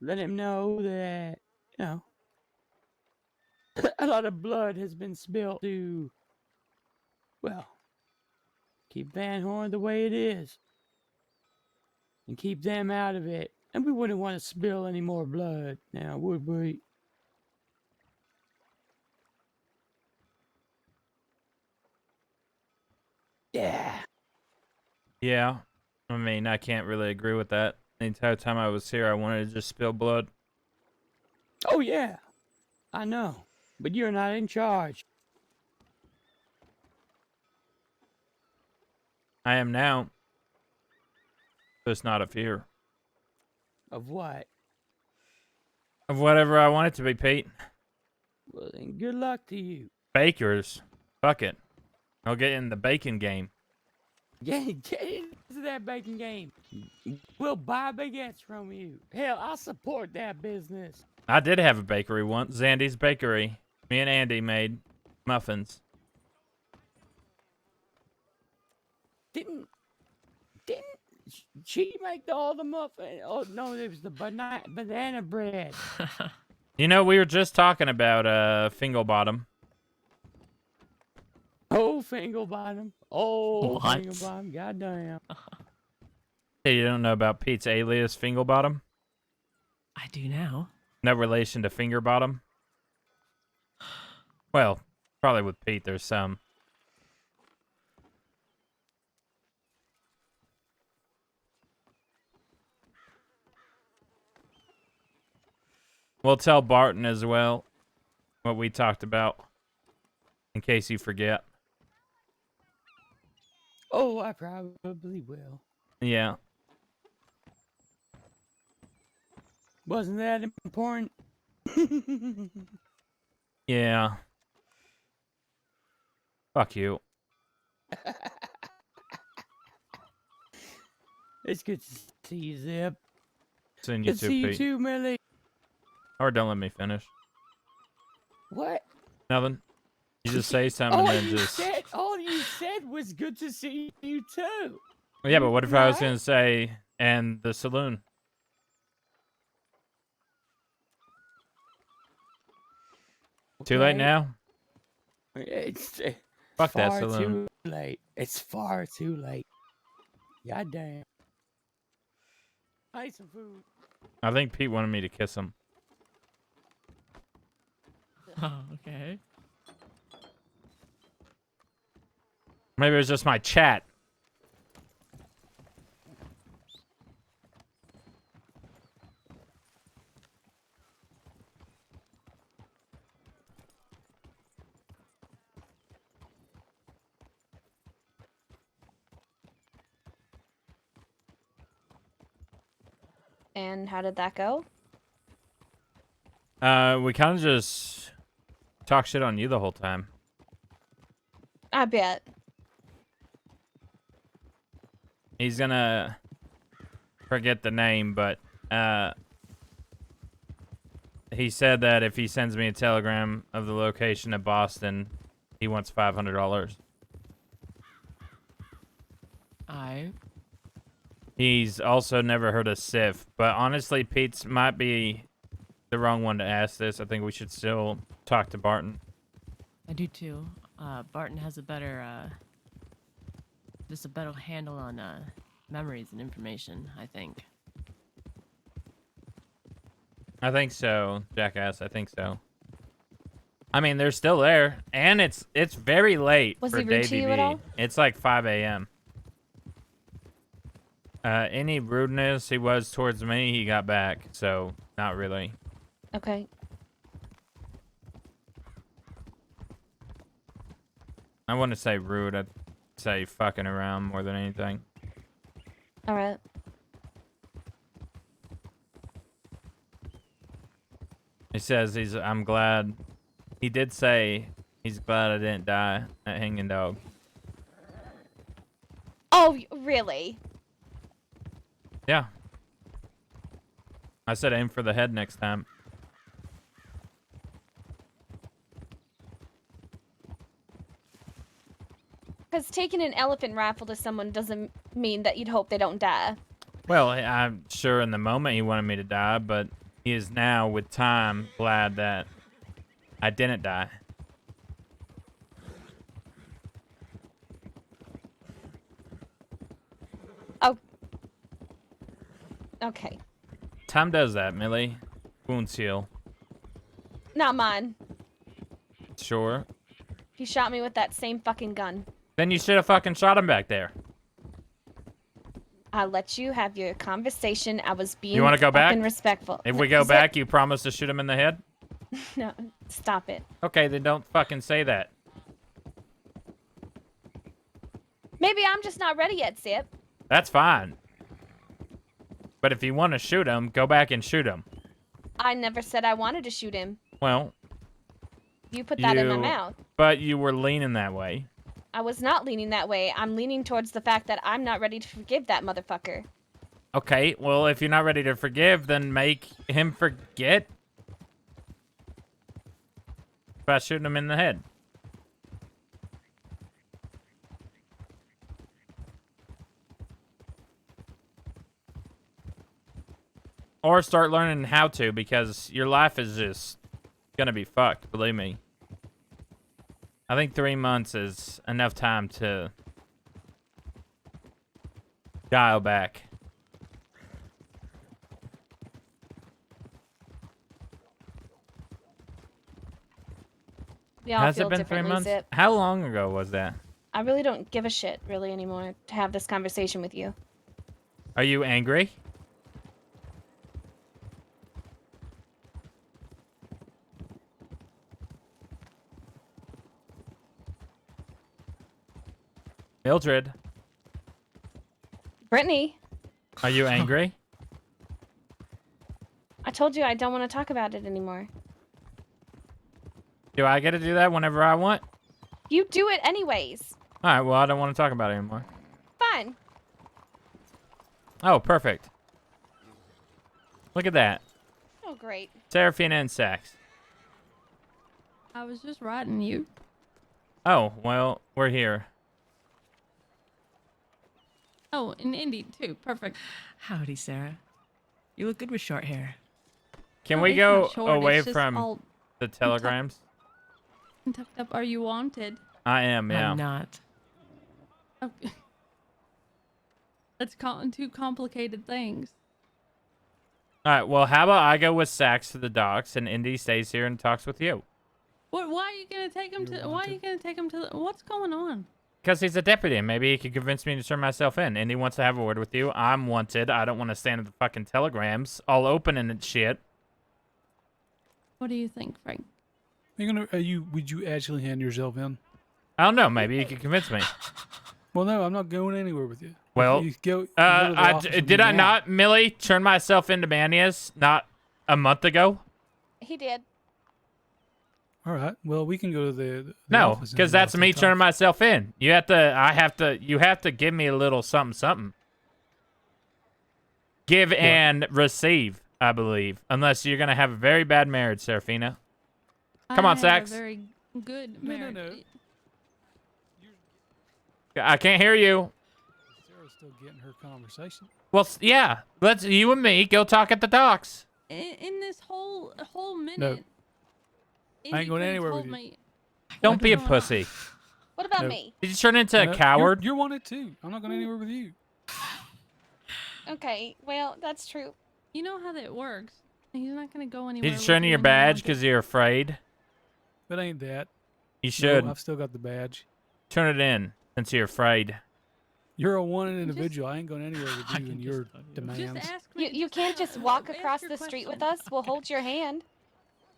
Let him know that, you know, a lot of blood has been spilled to, well, keep Van Horn the way it is. And keep them out of it. And we wouldn't want to spill any more blood now, would we? Yeah. Yeah. I mean, I can't really agree with that. The entire time I was here, I wanted to just spill blood. Oh, yeah. I know. But you're not in charge. I am now. Just not of here. Of what? Of whatever I want it to be, Pete. Well, then good luck to you. Bakers. Fuck it. I'll get in the bacon game. Get into that bacon game. We'll buy baguettes from you. Hell, I'll support that business. I did have a bakery once. Zandy's Bakery. Me and Andy made muffins. Didn't she make all the muffin? Oh, no, it was the banana bread. You know, we were just talking about Fingerbottom. Oh, Fingerbottom. Oh, What? Fingerbottom. Goddamn. Hey, you don't know about Pete's alias, Fingerbottom? I do now. No relation to Fingerbottom? Well, probably with Pete there's some. We'll tell Barton as well what we talked about, in case you forget. Oh, I probably will. Yeah. Wasn't that important? Yeah. Fuck you. It's good to see you, Zip. Send you Good to too, see you Pete. too, Millie. Or don't let me finish. What? Nothing. You just say something All and then you just... said, all you said was good to see you too. Yeah, but what if I was Right? going to say, and the saloon? Too late Okay. now? It's Fuck that far saloon. too late. It's far too late. God damn. I need some food. I think Pete wanted me to kiss him. Oh, okay. Maybe it was just my chat. And how did that go? We kind of just talk shit on you the whole time. I bet. He's gonna forget the name, but he said that if he sends me a telegram of the location of Boston, he wants $500. He's also never heard of Sif, but honestly, Pete's might be the wrong one to ask this. I think we should still talk to Barton. I do too. Barton has a better, just a better handle on memories and information, I think. I think so, Jackass. I think so. I mean, they're still there, and it's very late Was for he rude to Davey you B. at all? It's like 5 a.m. Any rudeness he was towards me, he got back, so not really. Okay. I wouldn't say rude. I'd say fucking around more than anything. All right. He says I'm glad. He did say he's glad I didn't die at Hanging Dog. Oh, really? Yeah. I said aim for the head next time. Because taking an elephant rifle to someone doesn't mean that you'd hope they don't die. Well, I'm sure in the moment he wanted me to die, but he is now, with time, glad that I didn't die. Oh. Okay. Time does that, Millie. Wounds heal. Not mine. Sure. He shot me with that same fucking gun. Then you should have fucking shot him back there. I let you have your conversation. I was being You want to go back? fucking respectful. If we go Is it- back, you promise to shoot him in the head? No, stop it. Okay, then don't fucking say that. Maybe I'm just not ready yet, Zip. That's fine. But if you want to shoot him, go back and shoot him. I never said I wanted to shoot him. Well, You put that in my mouth. But you were leaning that way. I was not leaning that way. I'm leaning towards the fact that I'm not ready to forgive that motherfucker. Okay, well, if you're not ready to forgive, then make him forget by shooting him in the head. Or start learning how to, because your life is just gonna be fucked, believe me. I think 3 months is enough time to dial back. We all Has feel it been 3 differently, months? Zip. How long ago was that? I really don't give a shit, really, anymore, to have this conversation with you. Are you angry? Mildred, Brittany, are you angry? I told you I don't want to talk about it anymore. Do I get to do that whenever I want? You do it anyways. All right, well, I don't want to talk about it anymore. Fine. Oh, perfect. Look at that. Oh, great. Serafina and Sax. I was just writing you. Oh, well, we're here. Oh, and Indy too. Perfect. Howdy, Sarah. You look good with short hair. Can No, we it's go not short, away it's just from all the telegrams? tucked up. Are you wanted? I am, yeah. I'm not. Okay. That's two complicated things. All right, well, how about I go with Sax to the docks and Indy stays here and talks with you? What? Why are you gonna take him to? Why are you gonna take him to? What's going on? Because he's a deputy, and maybe he could convince me to turn myself in. Indy wants to have a word with you. I'm wanted. I don't want to stand at the fucking telegrams all open and shit. What do you think, Frank? Would you actually hand yourself in? I don't know. Maybe he could convince me. Well, no, I'm not going anywhere with you. Well, You go to the office with did me I now. not, Millie, turn myself into Manius not a month ago? He did. All right. Well, we can go to the No, office and because that's talk. me turning myself in. You have to give me a little something, something. Give and receive, I believe. Unless you're going to have a very bad marriage, Serafina. Come on, I have Sax. a very good No, marriage. no. I can't hear you. Sarah's still getting her conversation. Well, yeah. Let's you and me go talk at the docks. In this whole minute. No. I ain't going could've anywhere told with you. me- Don't be a What's going on? pussy. What about No. me? Did you turn into No, a coward? You're wanted too. I'm not going anywhere with you. Okay, well, that's true. You know how that works. He's not gonna go anywhere. Did you turn in your badge because you're afraid? But ain't that. You should. No, I've still got the badge. Turn it in since you're afraid. You're a wanted individual. I ain't going anywhere with you and your Just demands. ask me. You can't just walk across the street with us. We'll hold your hand.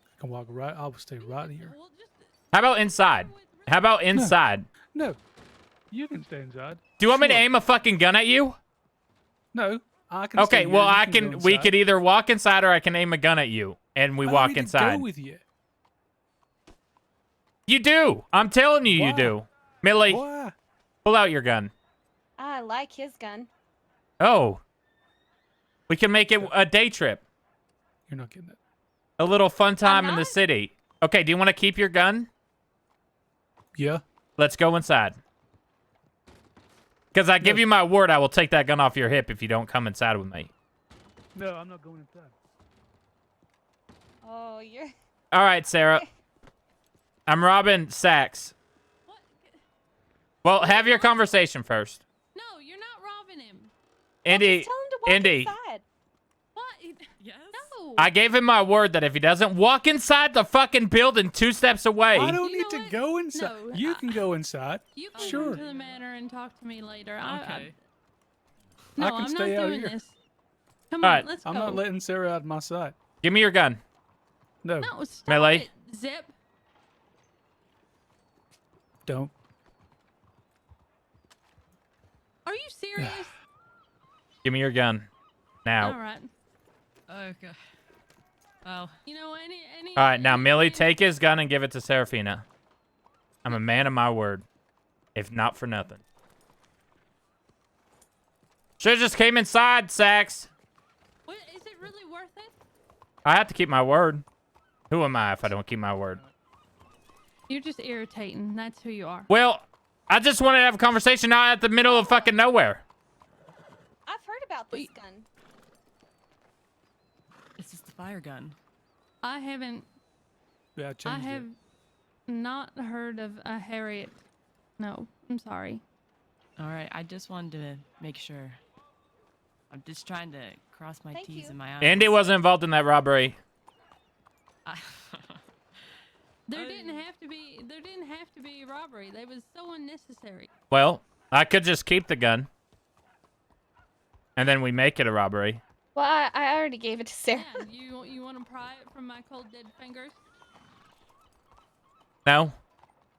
I can walk right. I will stay right here. Well, just How about inside? How about inside? No, you can stay inside. Do you want me to Sure. aim a fucking gun at you? No, I can. Okay, stay well here. You I go can. We inside. could either walk inside or I can aim a gun at you, and we I don't walk need to inside. go with you. You do. I'm telling you, Why? you do. Millie, Why? pull out your gun. I like his gun. Oh, we can make it a day trip, You're not getting it. a little fun time in the not? city. Okay, do you want to keep your gun? Yeah. Let's go inside. Because I give you my word, I will take that gun off your hip if you don't come inside with me. No, I'm not going inside. Oh, you're. All right, Sarah. I'm robbing Sax. what? Well, have your conversation first. No, you're not robbing him. Indy, Just tell him to walk Indy, inside. What? Yes? No. I gave him my word that if he doesn't walk inside the fucking building 2 steps away. I don't You need know to what? go inside. No, You can go inside. You can Sure. come to the manor and talk to me later. Okay. No, I can I'm stay not out doing here. this. Come All on, right. let's I'm go. not letting Sarah out of my sight. Give me your gun. No, No, stop Melee. it, Zip. don't. Are you serious? Give me your gun. Now. All right. Okay. Well, You know any. All right, now any- Millie, any- take his gun and give it to Serafina. I'm a man of my word. If not for nothing. Should've just came inside, Sax. What, is it really worth it? I have to keep my word. Who am I if I don't keep my word? You're just irritating. That's who you are. Well, I just wanted to have a conversation out at the middle of fucking nowhere. I've heard about this gun. this is the fire gun. I haven't. Yeah, I I changed have not heard of a Harriet. No, I'm sorry. All right, I just wanted to make sure. I'm just trying to cross my Thank T's you. and my I's. Andy wasn't involved in that robbery. There didn't have to be. There didn't have to be a robbery. That was so unnecessary. Well, I could just keep the gun. And then we make it a robbery. Well, I already gave it to Sarah. Yeah, you want to pry it from my cold dead fingers? No?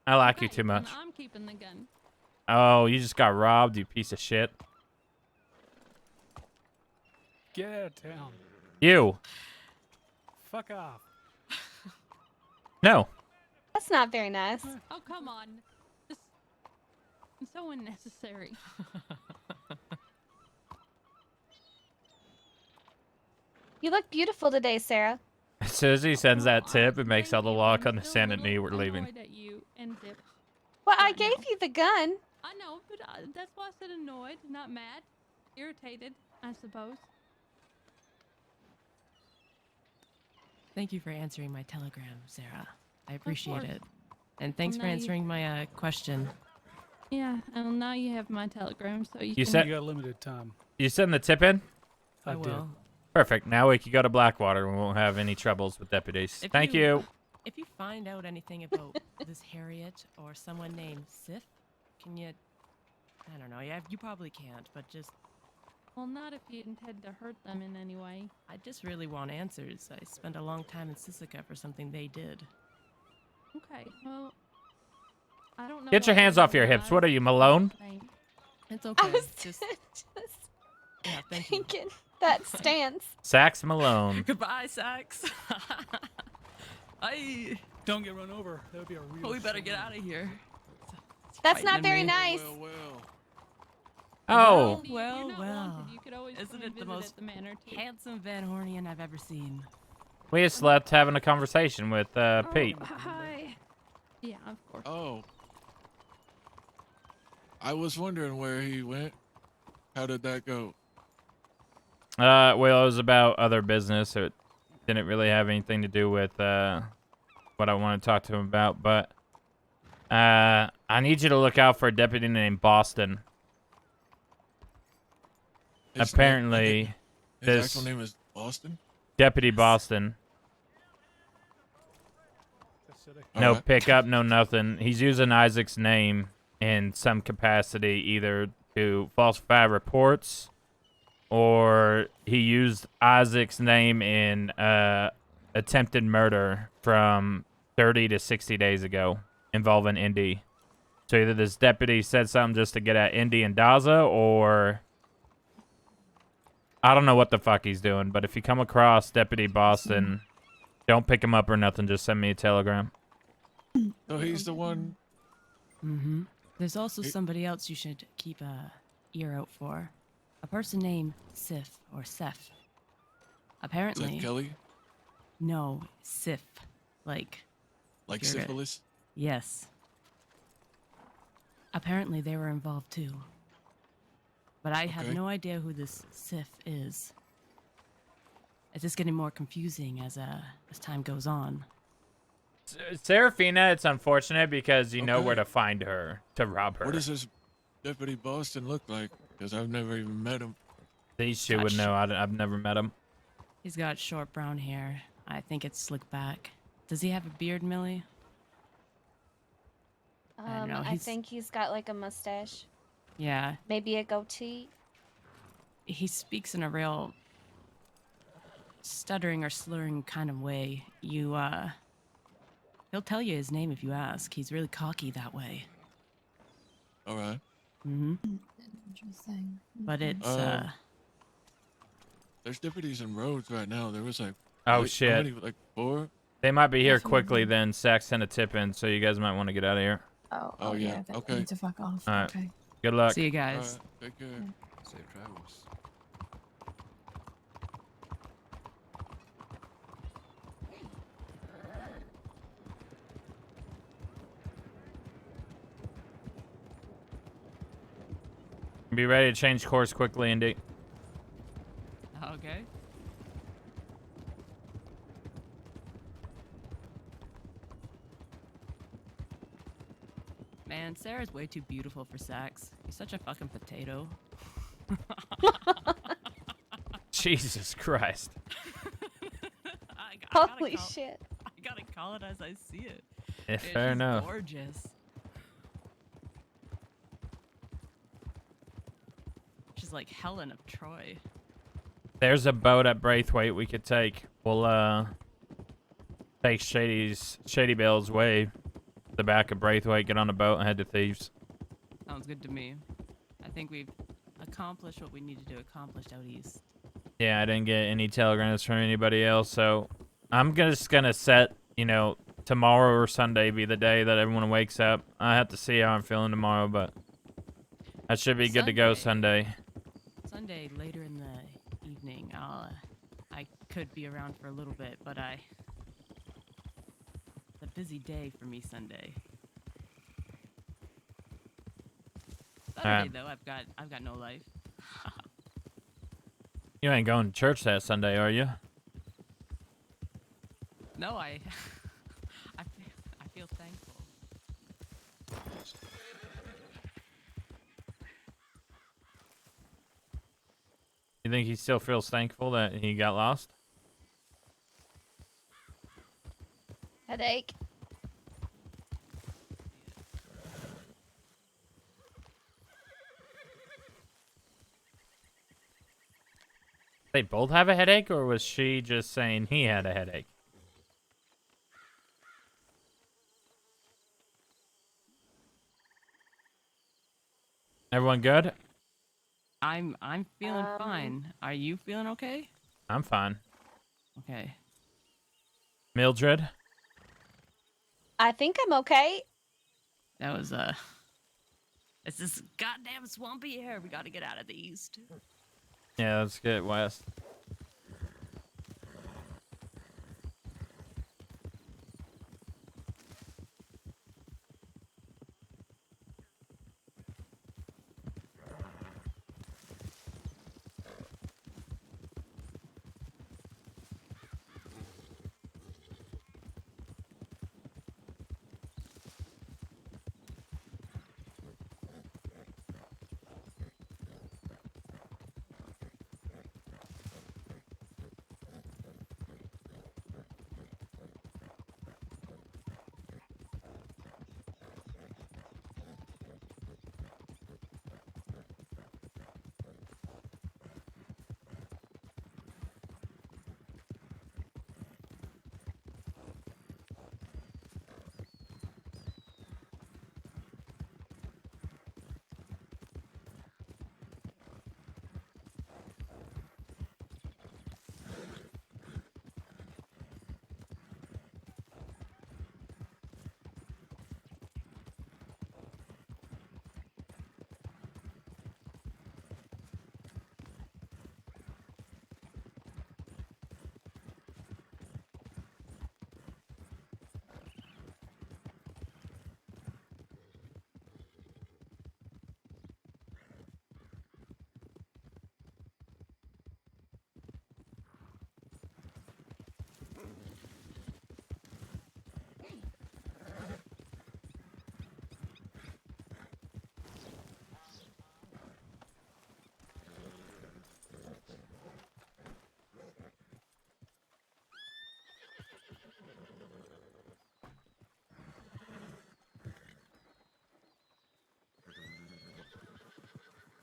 I like you Okay, too then much. I'm keeping the gun. Oh, you just got robbed, you piece of shit. Get out of town. You. Fuck off. No. That's not very nice. Oh, come on. This is so unnecessary. You look beautiful today, Sarah. As soon as he sends that tip, it makes all the lock I'm understand still at a me we're little leaving. annoyed at you and Zip. Well, I Right now. gave you the gun. I know, but that's why I said annoyed, not mad. Irritated, I suppose. Thank you for answering my telegram, Sarah. I appreciate course. it. And thanks for now you- answering my question. Yeah, well, now you have my telegram, so you You can... said- You got limited time. You send the tip in? I did. will. Perfect. Now we can go to Blackwater and we won't have any troubles with deputies. If Thank you. If you find out anything about this Harriet or someone named Sif, can you... I don't know, you probably can't, but just... Well, not if you intend to hurt them in any way. I just really want answers. I spent a long time in Sisika for something they did. Okay, well... I don't know Get your why hands you off your realize hips. What are you, Malone? thing. It's I okay. was Just... just Yeah, thank you. thinking that stance. Sax Malone. Goodbye, Sax. I... Don't get run over. That would be a real Oh, we better get shame. out of here. That's not frightening very me. nice. Oh. You're Well, not well. wanted. You could always Isn't come it and the visit most at the manor, too. handsome Van Hornian I've ever seen? We just left having a conversation with Pete. Oh, hi. Yeah, of course. Oh. I was wondering where he went. How did that go? Well, it was about other business. It didn't really have anything to do with what I want to talk to him about. But I need you to look out for a deputy named Boston. His Apparently, name, his this actual name is Boston? Deputy Boston. No Alright. pickup, no nothing. He's using Isaac's name in some capacity, either to falsify reports or he used Isaac's name in attempted murder from 30 to 60 days ago involving Indy. So either this deputy said something just to get at Indy and Daza, or I don't know what the fuck he's doing. But if you come across Deputy Boston, don't pick him up or nothing. Just send me a telegram. So he's the one. Mm-hmm. There's also somebody else you should keep a ear out for. A person named Sif or Seth. Apparently. Seth Kelly? No, Sif. Like Like you're- syphilis? Yes. Apparently they were involved too. But I have Okay. no idea who this Sif is. It's just getting more confusing as time goes on. Serafina, it's unfortunate because you know Okay. where to find her to rob her. What does this Deputy Boston look like? Because I've never even met him. These two would know. I've never met him. He's got short brown hair. I think it's slicked back. Does he have a beard, Millie? I don't know. I think he's got like a mustache, Yeah. maybe a goatee. He speaks in a real stuttering or slurring kind of way. He'll tell you his name if you ask. He's really cocky that way. All right. Mm-hmm. Interesting. But it's, There's deputies in roads right now. There was like. Oh, how shit. many, like 4? They might be here Definitely. quickly then. Sax sent a tip in, so you guys might want to get out of here. Oh, yeah, yeah. I okay. need to fuck off. All right. Okay. Good luck. see you All guys. right. Take care. Safe travels. Be ready to change course quickly, Indy. Okay. Man, Sarah's way too beautiful for sex. He's such a fucking potato. Jesus Christ. Holy shit. I gotta call it as I see it. Yeah, Yeah, fair she's enough. Gorgeous. She's like Helen of Troy. There's a boat at Braithwaite we could take. We'll take Shady Bill's way to the back of Braithwaite, get on a boat, and head to Thieves. Sounds good to me. I think we've accomplished what we needed to accomplish out east. Yeah, I didn't get any telegrams from anybody else, so I'm just gonna set, you know, tomorrow or Sunday be the day that everyone wakes up. I have to see how I'm feeling tomorrow, but I should be good to go Sunday. Sunday, later in the evening, I could be around for a little bit, but it's a busy day for me Sunday. Saturday though, I've got no life. You ain't going to church that Sunday, are you? No, I feel thankful. You think he still feels thankful that he got lost? Headache. They both have a headache, or was she just saying he had a headache? Everyone good? I'm feeling fine. Are you feeling okay? I'm fine. Okay. Mildred? I think I'm okay. That was it's this goddamn swampy air. We gotta get out of the east. Yeah, let's get west.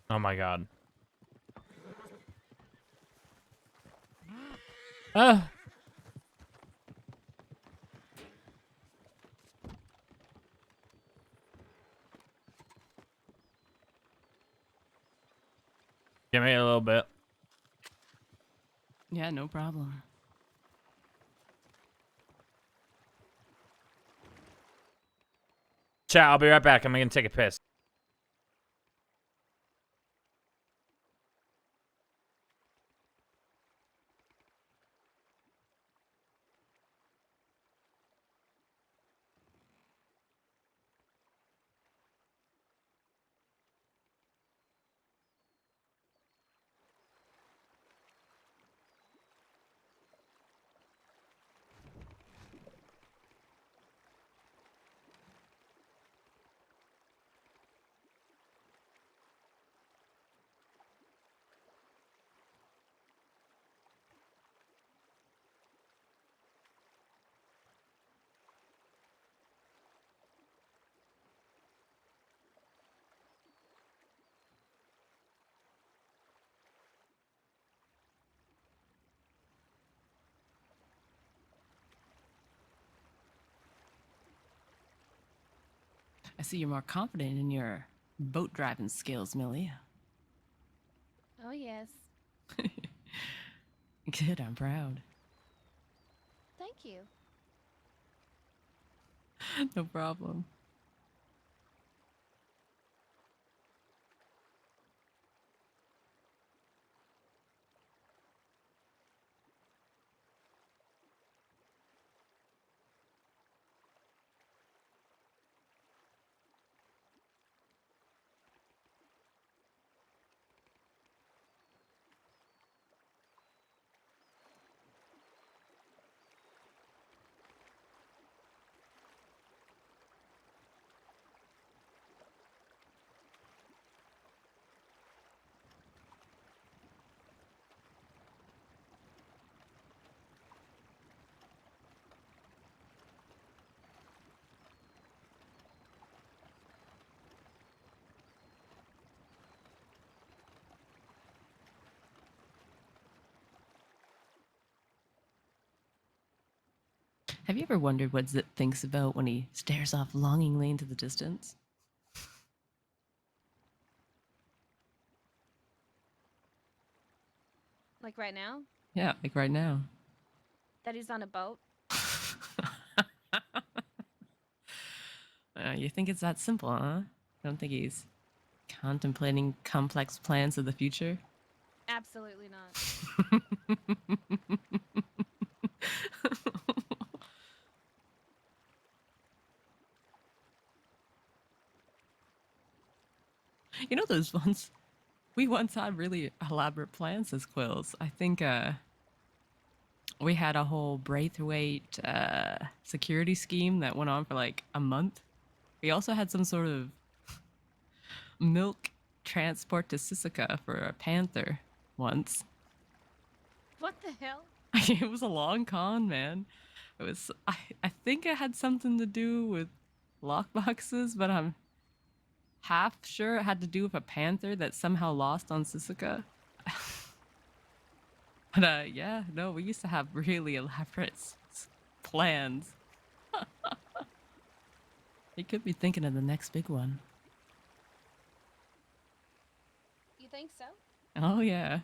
Oh my god. Ah! Give me a little bit. Yeah, no problem. Chat, I'll be right back. I'm gonna take a piss. I see you're more confident in your boat driving skills, Millie. Oh, yes. Good, I'm proud. Thank you. No problem. Have you ever wondered what Zip thinks about when he stares off longingly into the distance? Like right now? Yeah, like right now. That he's on a boat? You think it's that simple, huh? Don't think he's contemplating complex plans of the future? Absolutely not. You know those ones? We once had really elaborate plans as Quills. I think we had a whole Braithwaite security scheme that went on for like a month. We also had some sort of milk transport to Sisika for a panther once. What the hell? It was a long con, man. It was. I think it had something to do with lockboxes, but I'm half sure it had to do with a panther that somehow lost on Sisika. But yeah, no, we used to have really elaborate plans. You could be thinking of the next big one. You think so? Oh yeah.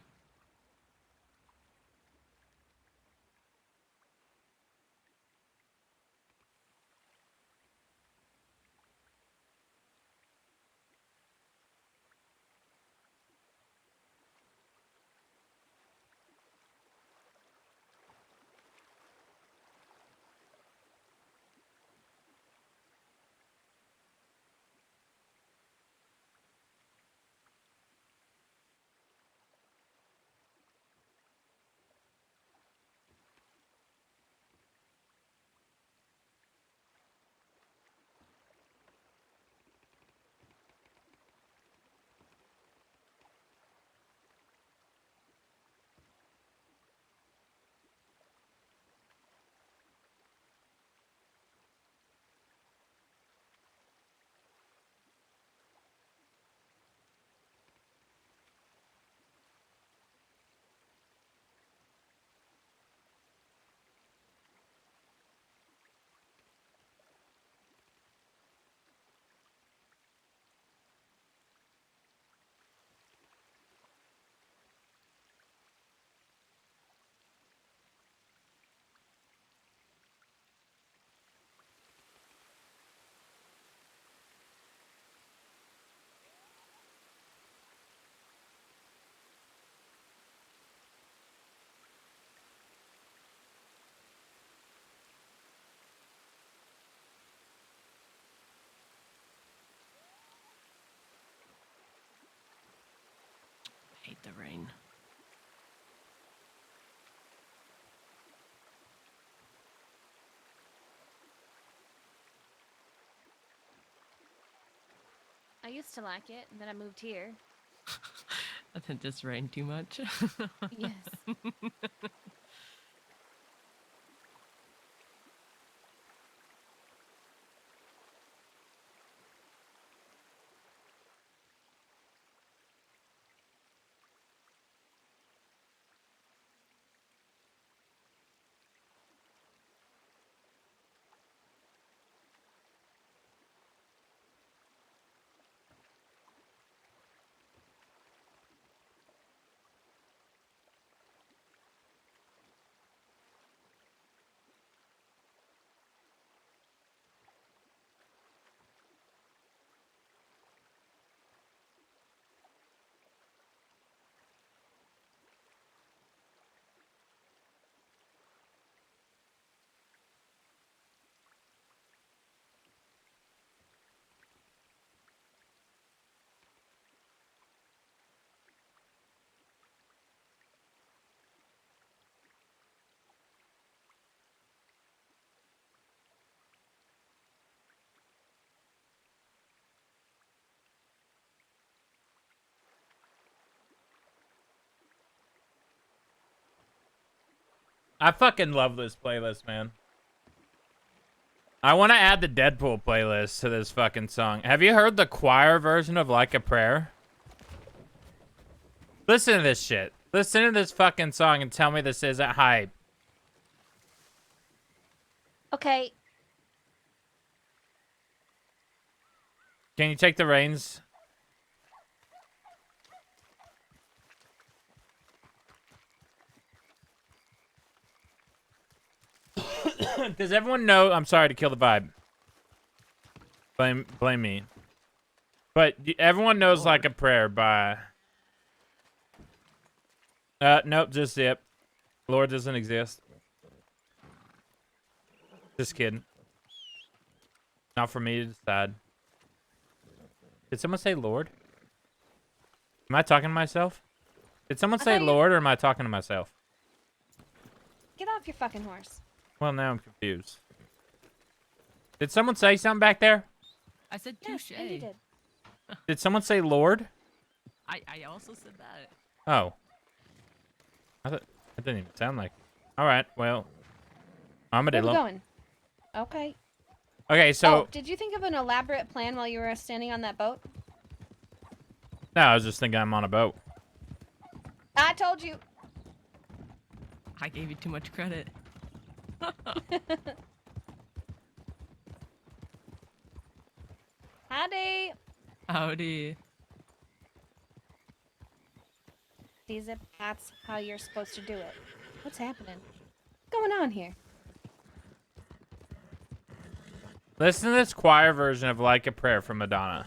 I hate the rain. I used to like it, and then I moved here. I think this rained too much. Yes. I fucking love this playlist, man. I want to add the Deadpool playlist to this fucking song. Have you heard the choir version of Like a Prayer? Listen to this shit. Listen to this fucking song and tell me this isn't hype. Okay. Can you take the reins? Does everyone know? I'm sorry to kill the vibe. Blame me. But everyone knows Like a Prayer by... nope, just Zip. Lord doesn't exist. Just kidding. Not for me to decide. Did someone say Lord? Am I talking to myself? Did someone say Lord or am I talking to myself? Get off your fucking horse. Well, now I'm confused. Did someone say something back there? I said Yes, touche. Andy did. Did someone say Lord? I also said that. Oh. I thought that didn't even sound like. All right, well. Where are we Armadillo. going? Okay. Okay, so. Oh, did you think of an elaborate plan while you were standing on that boat? No, I was just thinking I'm on a boat. I told you. I gave you too much credit. Howdy. Howdy. Zip, that's how you're supposed to do it. What's happening? What's going on here? Listen to this choir version of Like a Prayer from Madonna.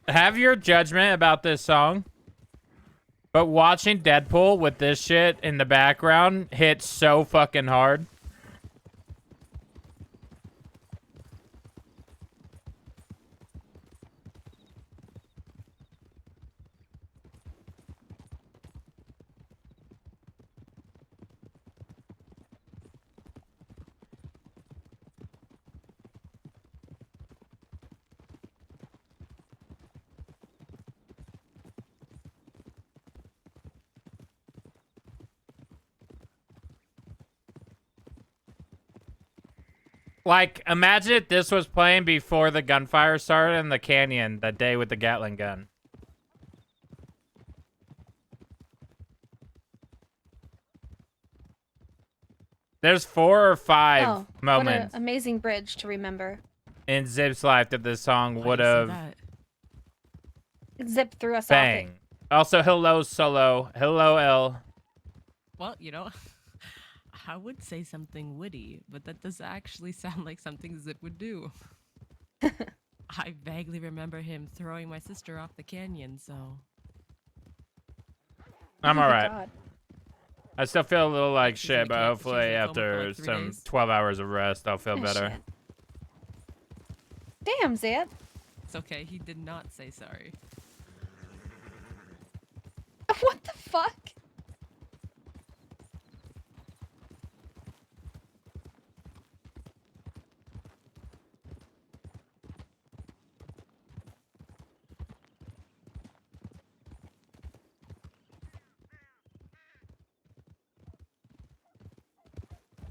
Have your judgment about this song, but watching Deadpool with this shit in the background hits so fucking hard. Like, imagine if this was playing before the gunfire started in the canyon that day with the Gatling gun. There's 4 or 5 moments What an amazing bridge to remember. in Zip's life that this song would have Zip threw us bang. off. Also, hello, Solo. Hello, L. Well, you know, I would say something witty, but that does actually sound like something Zip would do. I vaguely remember him throwing my sister off the canyon, so... I'm Oh my alright. God. I still feel a little like She's shit, in a but camp- she's hopefully in a coma for, after like, 3 some days. 12 hours of rest, I'll feel Oh, better. shit. Damn, Zip. It's okay, he did not say sorry. What the fuck?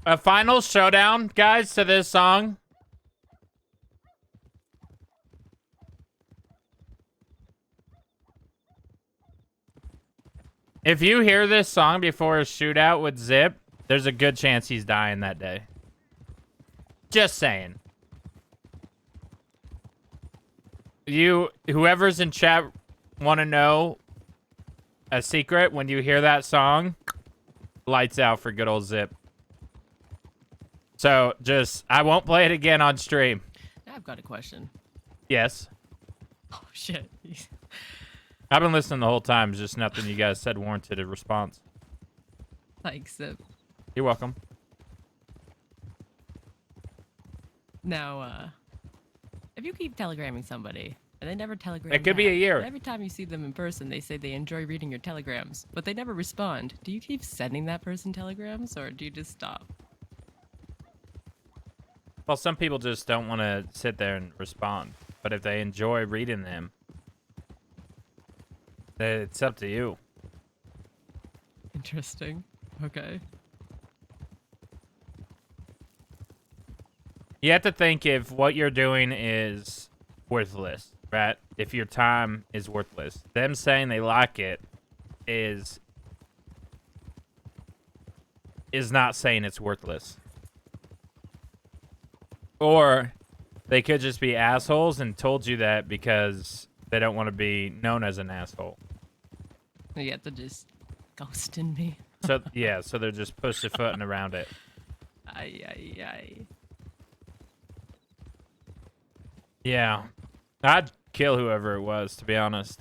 A final showdown, guys, to this song. If you hear this song before a shootout with Zip, there's a good chance he's dying that day. Just saying. Whoever's in chat want to know a secret when you hear that song, lights out for good old Zip. So, I won't play it again on stream. I've got a question. Yes. Oh, shit. I've been listening the whole time. Just nothing you guys said warranted a response. Thanks, Zip. You're welcome. Now, if you keep telegramming somebody And they never telegram. It could be a back. year. And every time you see them in person, they say they enjoy reading your telegrams, but they never respond. Do you keep sending that person telegrams, or do you just stop? Well, some people just don't want to sit there and respond. But if they enjoy reading them, then it's up to you. Interesting. Okay. You have to think if what you're doing is worthless, right? If your time is worthless. Them saying they like it is not saying it's worthless. Or they could just be assholes and told you that because they don't want to be known as an asshole. You have to just ghosting me. So yeah, so they're just pussyfooting around it. Aye. Yeah. I'd kill whoever it was, to be honest.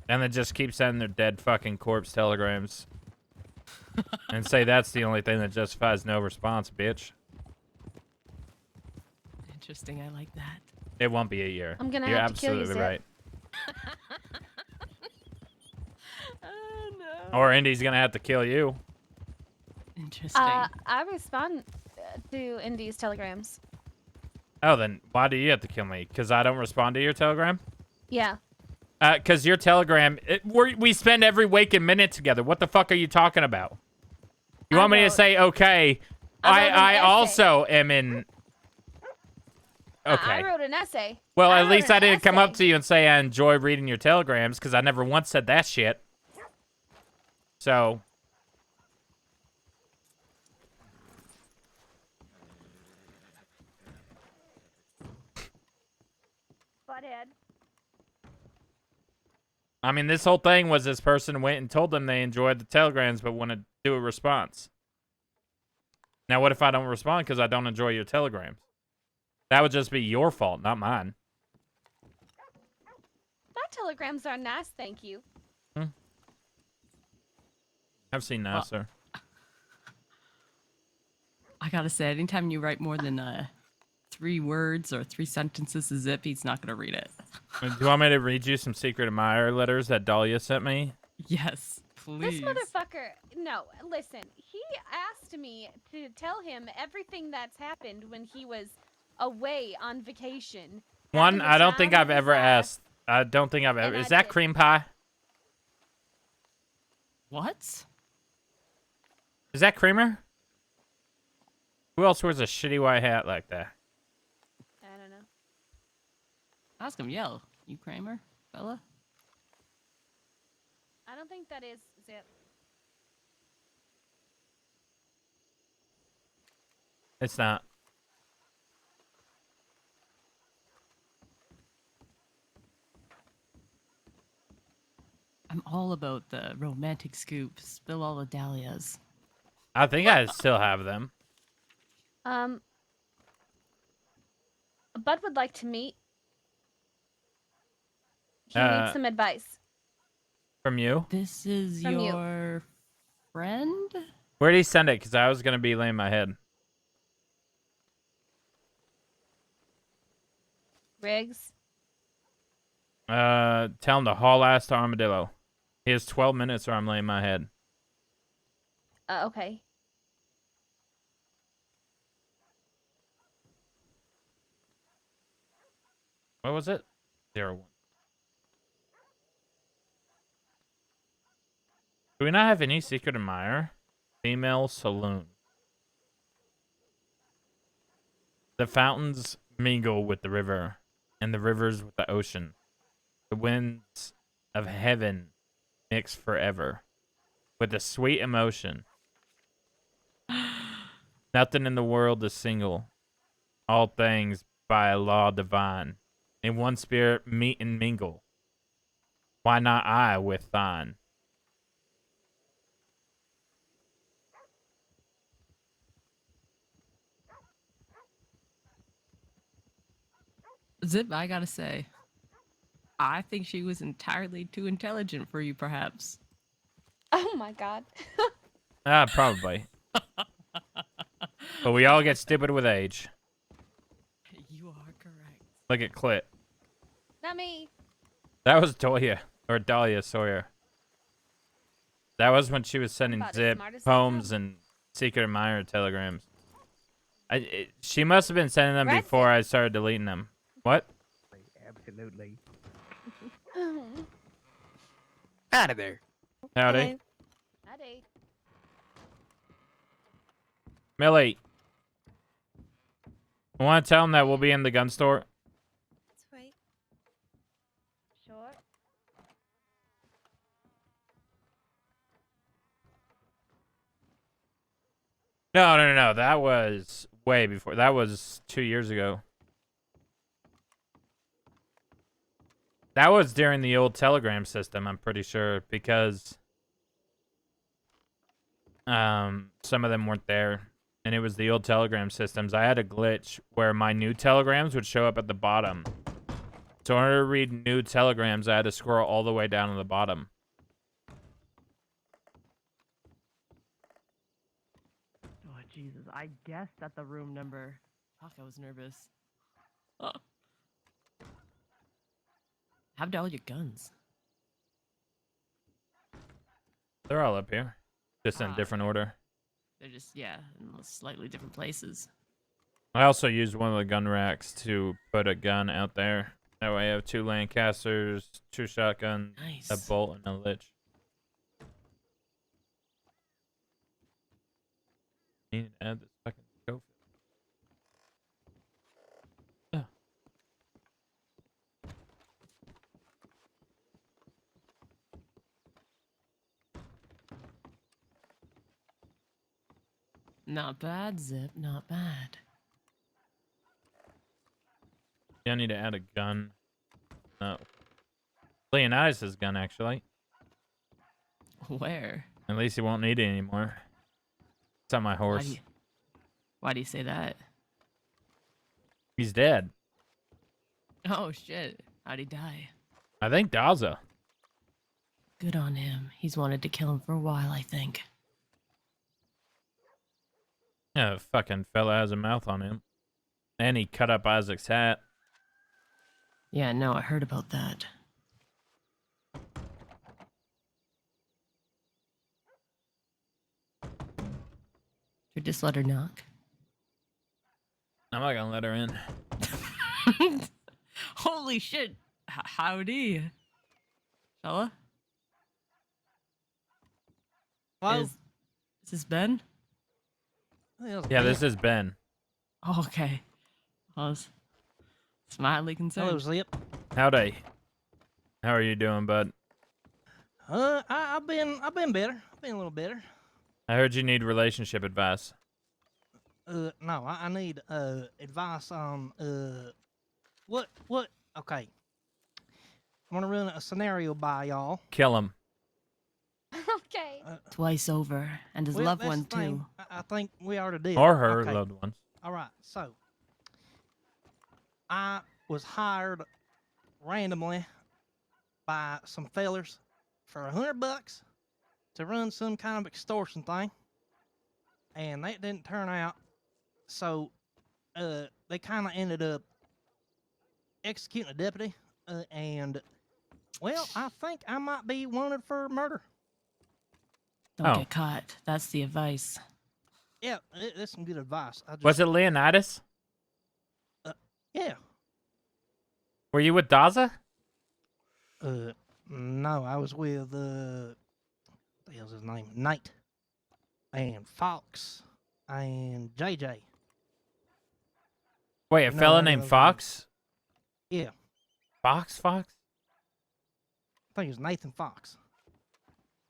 And then just keep sending their dead fucking corpse telegrams. And say that's the only thing that justifies no response, bitch. Interesting. I like that. It won't be a year. I'm gonna You're have to kill you, absolutely Zip. right. Oh no. Or Indy's gonna have to kill you. Interesting. I respond to Indy's telegrams. Oh, then why do you have to kill me? Because I don't respond to your telegram? Yeah. Because your telegram, we spend every waking minute together. What the fuck are you talking about? You want me to say, okay, I also am in... Okay. I wrote an essay. Well, I at wrote least an I didn't come up essay. to you and say I enjoy reading your telegrams, because I never once said that shit. So... Butthead. I mean, this whole thing was this person went and told them they enjoyed the telegrams but want to do a response. Now, what if I don't respond because I don't enjoy your telegrams? That would just be your fault, not mine. My telegrams are nice, thank you. I've seen nicer. I gotta say, anytime you write more than 3 words or 3 sentences to Zip, he's not gonna read it. Do you want me to read you some secret admirer letters that Dahlia sent me? Yes, please. This motherfucker. No, listen. He asked me to tell him everything that's happened when he was away on vacation. One, having the I don't think time I've of his ever life. asked. I don't think I've ever. And Is I that did. cream pie? What? Is that creamer? Who else wears a shitty white hat like that? I don't know. Ask him, yell. You Kramer, fella? I don't think that is Zip. It's not. I'm all about the romantic scoop. Spill all the dahlias. I think I still have them. Bud would like to meet. He Uh, needs some advice. From you? This is From you. your friend? Where did he send it? Because I was going to be laying my head. Riggs. Tell him to haul ass to Armadillo. He has 12 minutes or I'm laying my head. Okay. What was it? 01. Do we not have any secret admirer? Female saloon. The fountains mingle with the river, and the rivers with the ocean. The winds of heaven mix forever with a sweet emotion. Nothing in the world is single. All things by a law divine. In one spirit meet and mingle. Why not I with thine? Zip, I gotta say, I think she was entirely too intelligent for you, perhaps. Oh my god. Probably. But we all get stupid with age. You are correct. Look at Clit. Not me. That was Dahlia Sawyer. That was when she was sending about as Zip smart as they poems come. and Secret Admirer telegrams. She must have been sending them Right. before I started deleting them. What? Absolutely. Out of there. Howdy. Hello. Howdy. Millie. I want to tell them that we'll be in the gun store. That's right. Sure. No. That was way before. That was 2 years ago. That was during the old telegram system, I'm pretty sure, because some of them weren't there. And it was the old telegram systems. I had a glitch where my new telegrams would show up at the bottom. So in order to read new telegrams, I had to scroll all the way down to the bottom. Oh, Jesus. I guessed at the room number. Fuck, I was nervous. Oh. How'd all your guns? They're all up here. Just in a different order. They're just, yeah, in slightly different places. I also used one of the gun racks to put a gun out there. That way I have 2 Lancasters, 2 shotguns, Nice. a bolt, and a lich. Need to add this fucking scope. Oh. Not bad, Zip. Not bad. Yeah, I need to add a gun. No. Leonidas' gun, actually. Where? At least he won't need it anymore. It's on my horse. Why do you say that? He's dead. Oh, shit. How'd he die? I think Daza. Good on him. He's wanted to kill him for a while, I think. Yeah, the fucking fella has a mouth on him. And he cut up Isaac's hat. Yeah, no, I heard about that. Should just let her knock. I'm not gonna let her in. Holy shit. Howdy. Fella? Hello? Is this Ben? Yeah, this is Ben. Oh, okay. I was mildly concerned. Hello, Zip. Howdy. How are you doing, bud? I've been better. I've been a little better. I heard you need relationship advice. No, I need advice on what? Okay, I'm gonna run a scenario by y'all. Kill him. Okay. Twice over, and his Well, loved that's one, the thing. too. I think we already did. Or her Okay. loved ones. All right, so I was hired randomly by some fellers for $100 to run some kind of extortion thing, and that didn't turn out. So they kind of ended up executing a deputy, and well, I think I might be wanted for murder. Don't Oh. get caught. That's the advice. Yeah, that's some good advice. I just, Was it Leonidas? Yeah. Were you with Daza? No, I was with what the hell's his name? Nate and Fox and J.A.A. Wait, a No, fella none of named those Fox? Yeah, Fox? I think it was Nathan Fox.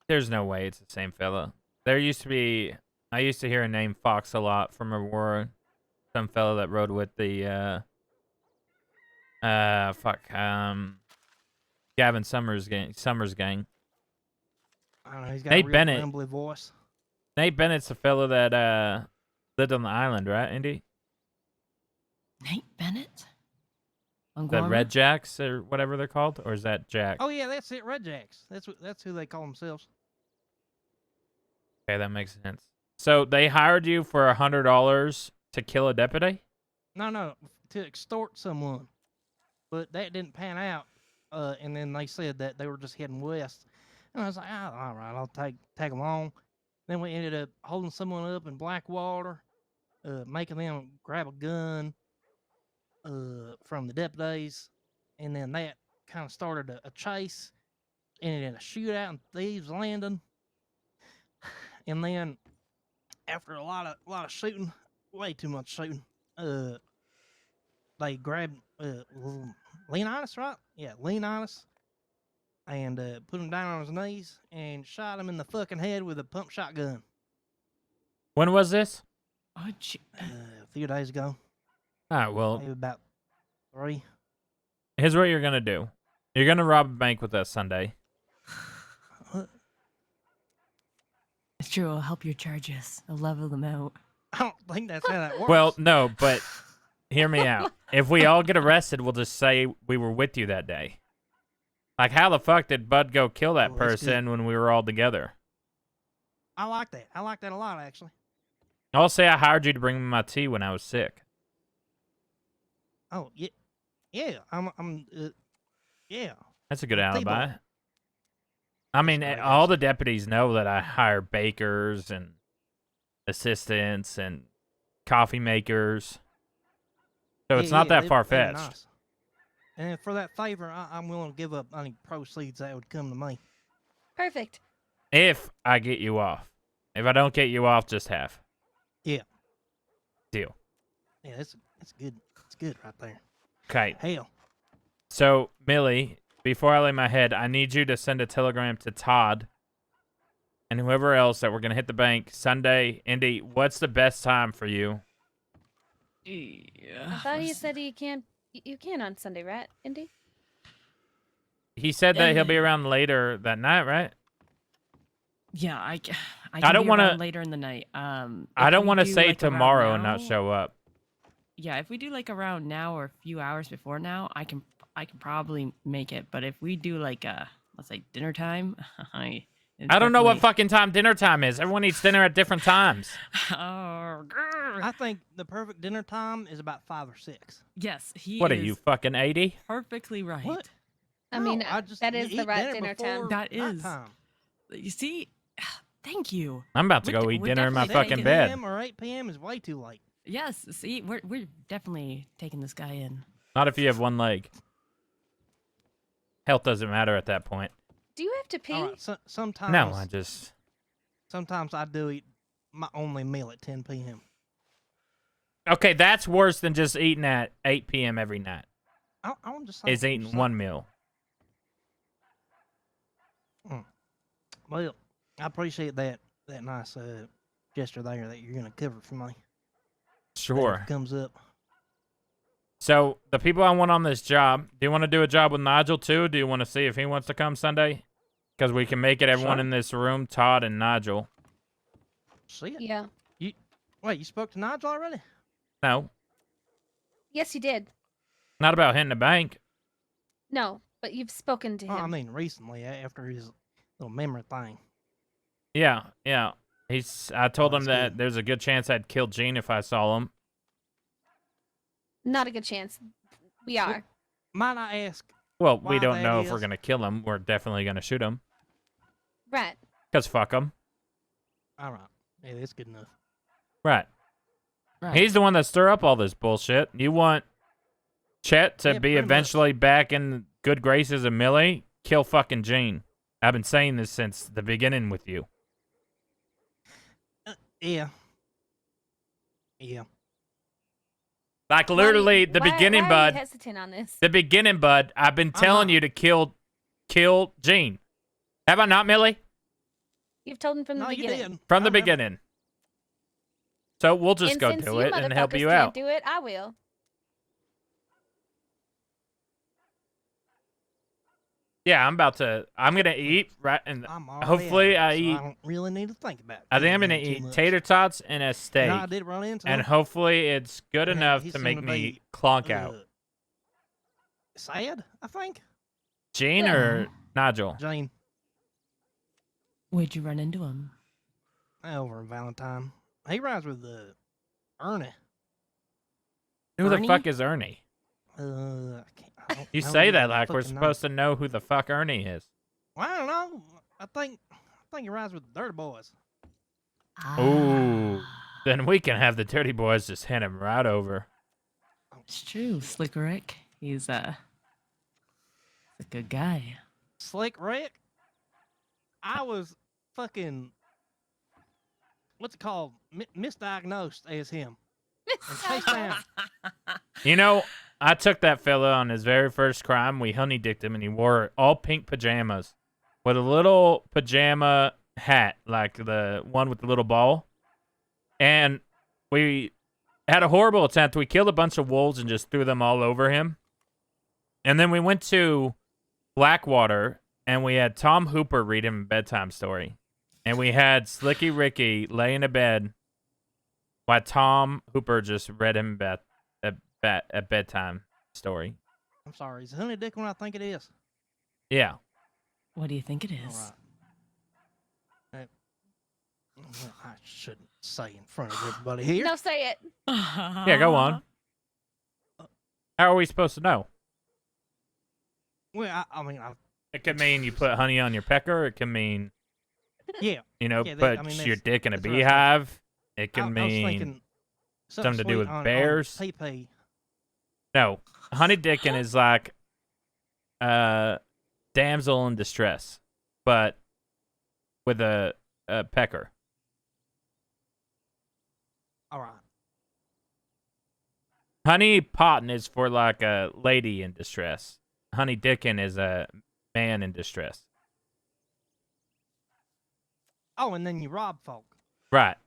There's no way it's the same fella. There used to be... I used to hear a name Fox a lot from a war. Some fella that rode with the... Gavin Summers gang. I don't know. He's got Nate a real Bennett. rumbly voice. Nate Bennett's the fella that lived on the island, right, Indy? Nate Bennett? On The Guarma? Red Jacks or whatever they're called? Or is that Jack? Oh yeah, that's it. Red Jacks. That's who they call themselves. Okay, that makes sense. So they hired you for $100 to kill a deputy? No, to extort someone. but that didn't pan out. And then they said that they were just heading west, and I was like, oh, all right, I'll tag along. Then we ended up holding someone up in Blackwater, making them grab a gun from the deputies, and then that kind of started a chase, ended in a shootout in Thieves Landing, and then after a lot of shooting, way too much shooting, they grabbed Leonidas, right? Yeah, Leonidas, and put him down on his knees and shot him in the fucking head with a pump shotgun. When was this? Oh, A few days ago. All right, well, Maybe about 3. here's what you're gonna do. You're gonna rob a bank with us Sunday. It's true. I'll help your charges. I'll level them out. I don't think that's how that works. Well, no, but hear me out. If we all get arrested, we'll just say we were with you that day. Like, how the fuck did Bud go kill that Well, that's person when we were all together? I like that. I like that a lot, actually. I'll say I hired you to bring me my tea when I was sick. Oh yeah, yeah. Yeah. That's a good T-ball. alibi. I mean, That's right, all the deputies know that I hire bakers and assistants and coffee makers. So it's not that they're far-fetched. nice. And for that favor, I'm willing to give up any proceeds that would come to me. Perfect. If I get you off. If I don't get you off, just half. Yeah. Deal. Yeah, it's good. It's good right there. Okay. Hell. So, Millie, before I lay my head, I need you to send a telegram to Todd and whoever else that we're going to hit the bank Sunday. Indy, what's the best time for you? I thought he said you can on Sunday, right, Indy? He said that he'll be around later that night, right? Yeah, I can don't be wanna- around later in the night. I if don't we want to do, say like, around tomorrow and not now- show up. Yeah, if we do like around now or a few hours before now, I can probably make it. But if we do like let's say dinner time, I don't know what definitely- fucking time dinner time is. Everyone eats dinner at different times. Oh, I think the perfect dinner time is about 5 or 6. yes, he What are is you, fucking 80? perfectly right. What? I mean, No, that is you the eat right dinner before time. That is. nighttime. You see, thank you. I'm about to We're go de- eat we're dinner in my definitely fucking taking- 7 bed. p.m. or 8 p.m. is way too late. Yes, see, we're definitely taking this guy in. Not if you have one leg. Health doesn't matter at that point. Do you have to pee? All right, sometimes. No, I just... Sometimes I do eat my only meal at 10 p.m. Okay, that's worse than just eating at 8 p.m. every night. I'm just saying. Is eating one meal. Well, I appreciate that nice gesture there that you're gonna cover for me. Sure. If it comes up. So, the people I want on this job, do you want to do a job with Nigel too? Do you want to see if he wants to come Sunday? Because we can make it everyone Sure. in this room, Todd and Nigel. See it? Yeah. Wait, you spoke to Nigel already? No, Yes, you did. not about hitting the bank. No, but you've spoken to him. Oh, I mean, recently after his little memory thing. Yeah. I told him that's that good. there's a good chance I'd kill Gene if I saw him. Not a good chance. We are. Might I ask? Well, we Why don't that know if we're is? going to kill him. We're definitely going to shoot him. Right. Because fuck him. All right. Yeah, that's good enough. Right. Right. He's the one that stirred up all this bullshit. You want Chet to Yeah, be pretty much. eventually back in good graces of Millie? Kill fucking Gene. I've been saying this since the beginning with you. Yeah. Yeah. Like literally the beginning, why are bud. you hesitant on this? The beginning, bud. I've been telling you to kill Gene. Have I not, Millie? You've told him from the No, you beginning. didn't. From the I remember. beginning. So we'll just And go since do you it and help motherfuckers you can't out. do it, I will. Yeah, I'm gonna eat right, and I'm already hopefully out, I so eat. I don't really need to think about it. I think I'm gonna too eat much. tater tots and a steak, You know, I did run into and him. hopefully it's good Yeah, enough he to seemed make to me be, clonk out. Sad, I think. Gene or Nigel? Jane, Where'd you run into him? over in Valentine. He rides with Ernie. Who the Ernie? fuck is Ernie? I You How say you that like we're fucking know? supposed to know who the fuck Ernie is. Well, I don't know. I think he rides with the Dirty Boys. Ooh. Then we can have the Dirty Boys just hand him right over. It's true, Slick Rick. He's a good guy. Slick Rick. I was fucking what's it called? Misdiagnosed as him. And chased down. You know, I took that fella on his very first crime. We honey dicked him, and he wore all pink pajamas with a little pajama hat, like the one with the little ball. And we had a horrible attempt. We killed a bunch of wolves and just threw them all over him. And then we went to Blackwater, and we had Tom Hooper read him a bedtime story. And we had Slicky Ricky lay in a bed while Tom Hooper just read him a bedtime story. I'm sorry. Is Honey Dick what I think it is? Yeah. What do you think it is? All right. Well, I shouldn't say in front of everybody here. No, say it. Yeah, go on. How are we supposed to know? Well, I mean, It could mean you put honey on your pecker. It can mean, yeah. you know, Yeah, put I mean, your that's- dick in a that's what I thought. beehive. It can I was mean thinking something to do sweet with on bears. PP. No, honey dickin is like damsel in distress, but with a pecker. All right. Honey potting is for like a lady in distress. Honey dickin is a man in distress. Oh, and then you rob folk. Right.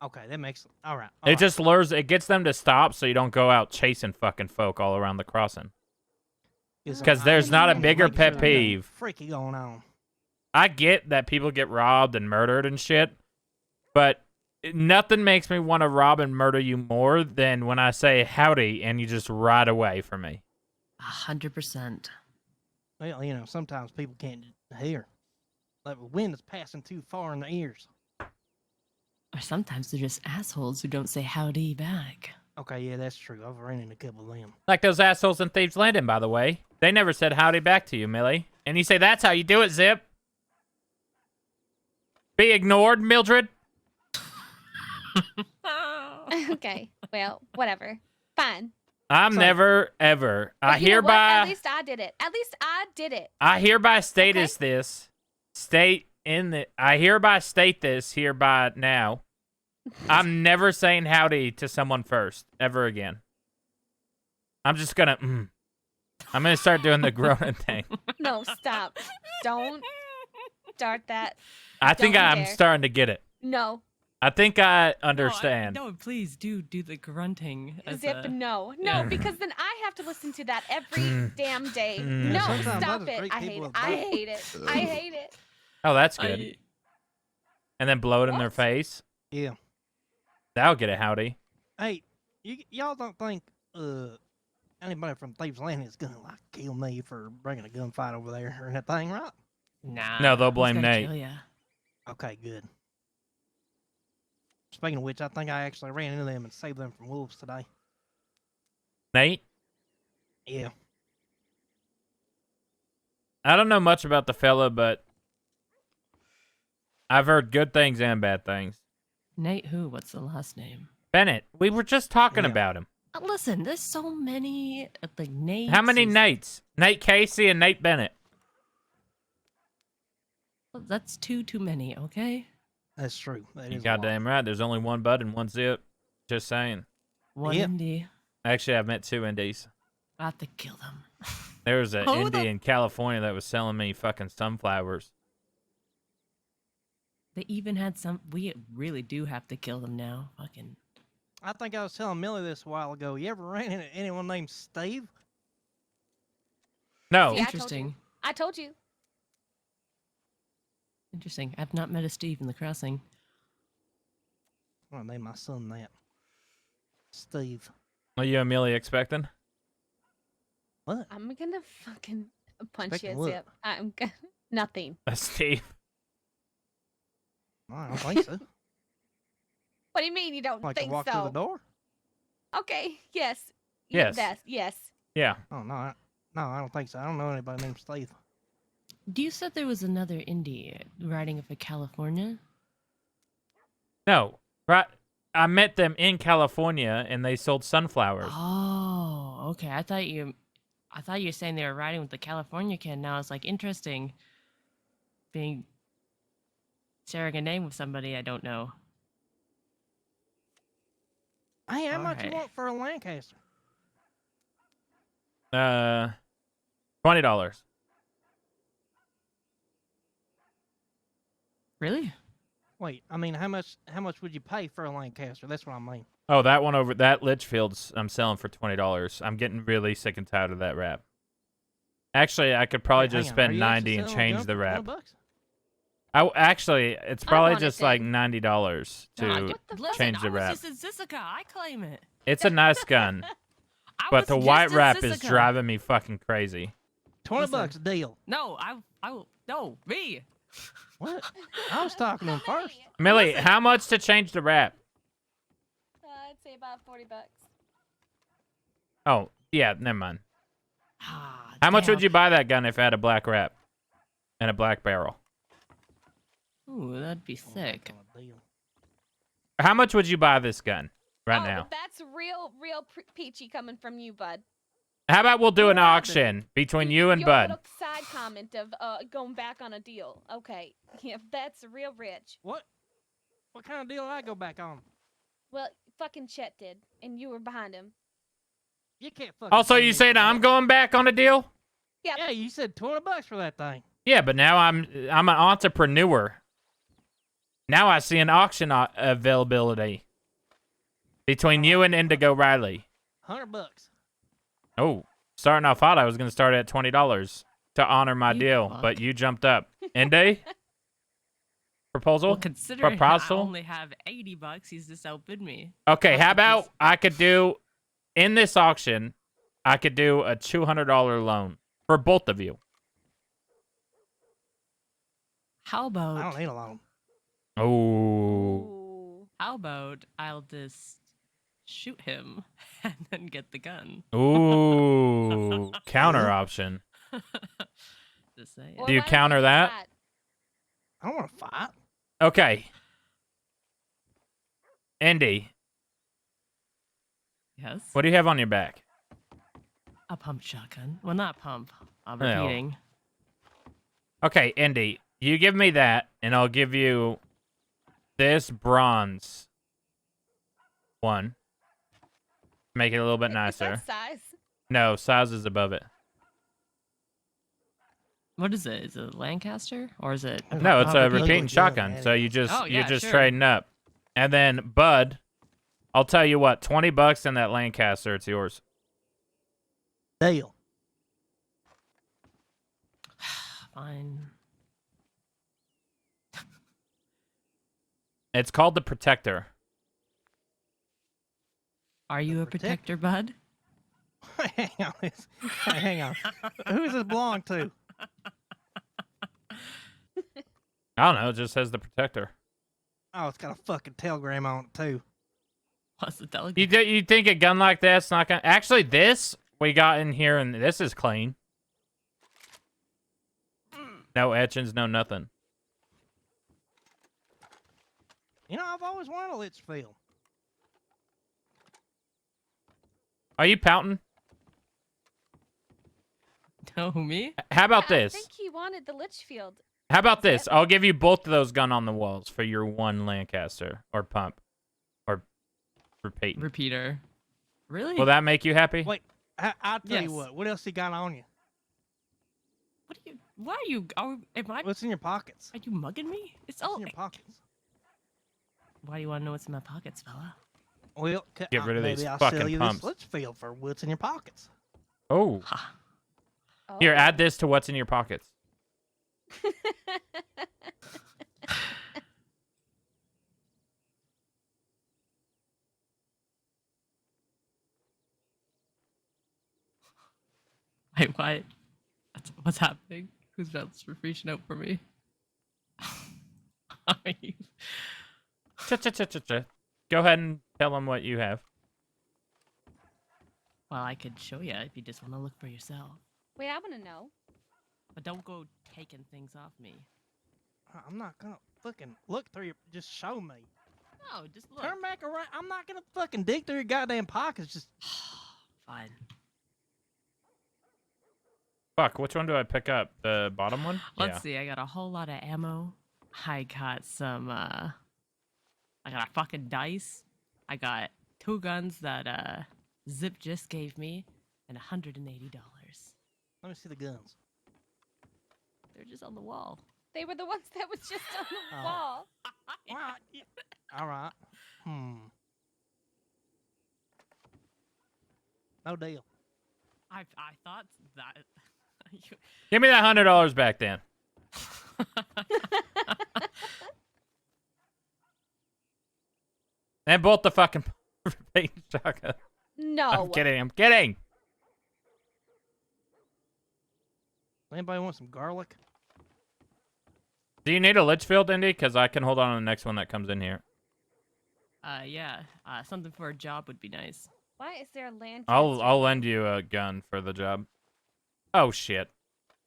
Okay, that makes all right. It just lures. It gets them to stop, so you don't go out chasing fucking folk all around the crossing. Because there's not a bigger pet peeve. Freaky going on. I get that people get robbed and murdered and shit, but nothing makes me want to rob and murder you more than when I say howdy and you just ride away from me. 100%. Well, you know, sometimes people can't hear. Like the wind is passing too far in their ears. Or sometimes they're just assholes who don't say howdy back. Okay, yeah, that's true. I've ran into a couple of them. Like those assholes in Thieves Landing, by the way. They never said howdy back to you, Millie. And you say, that's how you do it, Zip. Be ignored, Mildred. Okay, well, whatever. Fine. I'm never, ever. But I you know what? hereby... At least I did it. At least I did it. I hereby state this. I hereby state this hereby now. I'm never saying howdy to someone first, ever again. I'm just gonna, I'm gonna start doing the groaning thing. No, stop. Don't start that. I think Don't I'm dare. starting to get it. No. I think I understand. No, please do the grunting. As Zip, no. No, because then I have to listen to that every damn day. Mm. No, Sometimes I stop just it. greet I hate people it. with I that. hate it. I hate it. Oh, that's good. And then blow it in their What? face. Yeah. That'll get a howdy. Hey, y'all don't think anybody from Thieves Landing is gonna like kill me for bringing a gunfight over there or anything, right? Nah. No, they'll who's blame gonna Nate. kill ya? Okay, good. Speaking of which, I think I actually ran into them and saved them from wolves today. Nate? Yeah. I don't know much about the fella, but I've heard good things and bad things. Nate who? What's the last name? Bennett, we were just talking Yeah. about him. Listen, there's so many, like, Nates. How many and- Nates? Nate Casey and Nate Bennett. Well, that's too many, okay? That's true. That You is a lot. goddamn right. There's only one Bud and one Zip. Just saying. One Yep. indie. Actually, I've met two Indies. I have to kill them. There was an Who Indie the- in California that was selling me fucking sunflowers. They even had some. We really do have to kill them now. Fucking. I think I was telling Millie this a while ago. You ever ran into anyone named Steve? No. See, Interesting. I told you. Interesting. I've not met a Steve in the crossing. I'm gonna name my son that. Steve. Are you and Millie expecting? What? I'm gonna fucking punch Expecting you, what? Zip. I'm gonna nothing. A Steve. I don't think so. What do you mean you don't Like to think walk so? through the door? Okay, yes. Yes. Yes. Yeah. Oh no, I don't think so. I don't know anybody named Steve. You said there was another indie riding for California. No. Right. I met them in California, and they sold sunflowers. Oh, okay. I thought you were saying they were riding with the California kid. Now it's like interesting sharing a name with somebody I don't know. Hey, how much you Alright. want for a Lancaster? $20. Really? Wait, I mean, how much would you pay for a Lancaster? That's what I mean. Oh, that one over that Litchfield's I'm selling for $20. I'm getting really sick and tired of that wrap. Actually, I could probably Wait, hang just on, are spend you actually 90 and selling a change gun the for wrap. $20? Actually, it's probably want it just like then. $90 Nah, to listen, change the I was wrap. just in Sisika. I claim it. It's a nice gun, I but was the just white in wrap is Sisika. driving me fucking crazy. $20 deal. No, I will. No, me. What? I was talking to him first. Millie, how much to change the wrap? I'd say about $40. Oh, yeah, never mind. Ah, How much damn. would you buy that gun if it had a black wrap and a black barrel? Ooh, that'd be sick. How much would you buy this gun right oh, now? That's real peachy coming from you, bud. How about we'll do What an happened? auction between you and Your Bud? little side comment of going back on a deal. Okay, yeah, that's real rich. What kind of deal did I go back on? Well, fucking Chet did, and you were behind him. You can't fucking. Also, blame you me saying for I'm that. going back on a deal? Yeah. Yeah, you said $20 for that thing. Yeah, but now I'm an entrepreneur. Now I see an auction availability between you and Indigo Riley. $100. Oh, starting off hot, I was going to start at $20 to honor my You deal, fuck. but you jumped up. Indy? Proposal? Well, considering I Proposal? only have $80, he's just outbid me. Okay, Plus how it's about just- I could do, in this auction, I could do a $200 loan for both of you. How I about don't need a loan. Oh. Ooh. how about I'll just shoot him and then get the gun? Ooh. Counter option. Just saying. Or Do you why don't counter just that? fight? I don't want to fight. Okay. Indy, Yes. what do you have on your back? A pump shotgun. Well, not pump. I'm Oh. repeating. Okay, Indy, you give me that, and I'll give you this bronze one. Make it a little bit Is nicer. that size? No, size is above it. What is it? Is it a Lancaster or is it? No, it's a Probably repeating good, shotgun. man. So you just Oh, you're yeah, just sure. trading up. And then Bud, I'll tell you what, $20 in that Lancaster, it's yours. Deal. Fine. It's called the Protector. Are you a protector, bud? Hang on. Hang on. Who does this belong to? I don't know, it just says the Protector. Oh, it's got a fucking telegram on it too. What's the delegate? You think a gun like that's not gonna actually this we got in here and this is clean. No etchings, no nothing. You know, I've always wanted a Litchfield. Are you pouting? No, me? How about I this? think he wanted the Litchfield. How about this? I'll give you both of those gun on the walls for your one Lancaster or pump or repeat. Repeater. Really? Will that make you happy? Wait, I'll tell you Yes. what. What else you got on you? What are you? Why are you? Am I? What's in your pockets? Are you mugging me? It's What's all. in your pockets? Why do you want to know what's in my pockets, fella? Well, Get rid of maybe these I'll fucking sell you pumps. this Litchfield for what's in your pockets. Oh. Ha. Here, Oh. add this to what's in your pockets. Wait, why? What's happening? Who's just reaching out for me? Are you? Cha-cha-cha-cha-cha. Go ahead and tell them what you have. Well, I could show you if you just want to look for yourself. Wait, I want to know. But don't go taking things off me. I'm not gonna fucking look through your. Just show me. No, just look. Turn back around. I'm not gonna fucking dig through your goddamn pockets. Just. Fine. Fuck, which one do I pick up? The bottom one? Let's see. I got a whole lot of ammo. I got some. I got a fucking dice. I got 2 guns that Zip just gave me, and $180. Let me see the guns. They're just on the wall. They were the ones that was just on the Oh. wall. Well, yeah. All right. No deal. I thought that. Give me that $100 back then. And both the fucking shotgun. No. I'm kidding. I'm kidding. Anybody want some garlic? Do you need a Litchfield, Indy? Because I can hold on to the next one that comes in here. Yeah. Something for a job would be nice. Why is there a land? I'll lend you a gun for the job. Oh shit.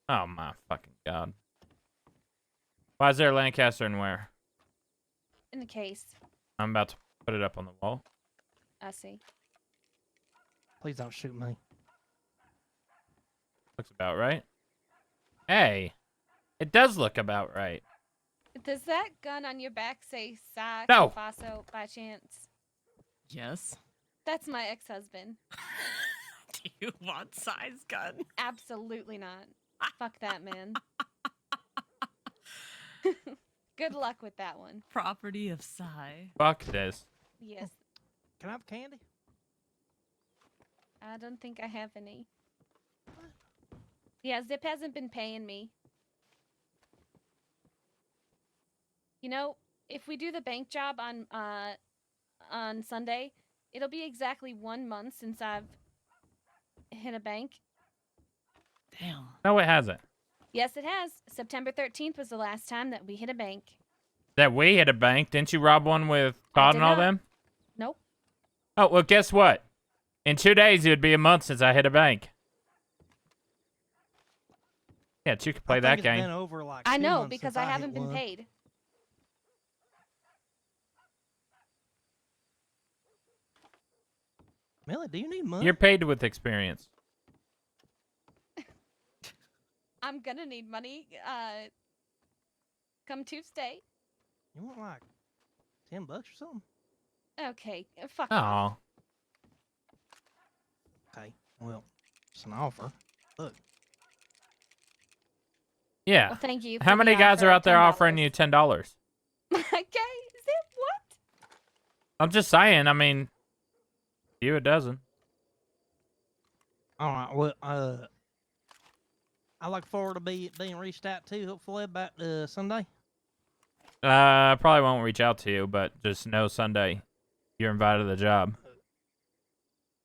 Oh my fucking god. Why is there a Lancaster and where? In the case. I'm about to put it up on the wall. I see. Please don't shoot me. Looks about right. Hey. It does look about right. Does that gun on your back say Sa No. Faso by chance? Yes. That's my ex-husband. Do you want size gun? Absolutely not. Fuck that man. Good luck with that one. Property of Psy. Fuck this. Yes. Can I have candy? I don't think I have any. Yeah, Zip hasn't been paying me. You know, if we do the bank job on Sunday, it'll be exactly 1 month since I've hit a bank. Damn. No, it hasn't. Yes, it has. September 13th was the last time that we hit a bank. That we hit a bank. Didn't you rob one with Todd did and all not. them? Nope. Oh, well, guess what? In 2 days, it would be a month since I hit a bank. Yeah, you could play that It's been game. over like I 2 know, months because since I hit haven't been one. paid. Millie, do you need money? You're paid with experience. I'm gonna need money come Tuesday. You want like $10 or something? Okay, fuck off. Oh. Okay, well, it's an offer. Look, Yeah. Well, thank you. How for the many guys offer are of out there $10. offering you $10? Okay, Zip, what? I'm just saying. I mean, you a dozen. all right. Well, I look forward to being reached out to. Hopefully about Sunday. I probably won't reach out to you, but just know Sunday you're invited to the job.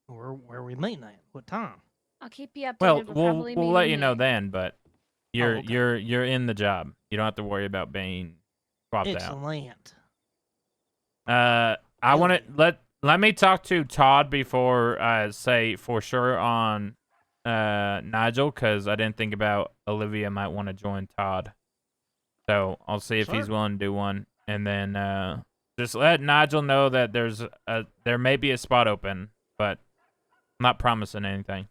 Where we meeting at? What time? I'll keep you updated. Well, We're we'll probably we'll let meeting you know here. then, but you're okay. you're in the job. You don't have to worry about being swapped out. Excellent. I want to let me talk to Todd before I say for sure on Nigel, because I didn't think about Olivia might want to join Todd. So I'll see if he's Sure. willing to do one, and then just let Nigel know that there may be a spot open, but I'm not promising anything.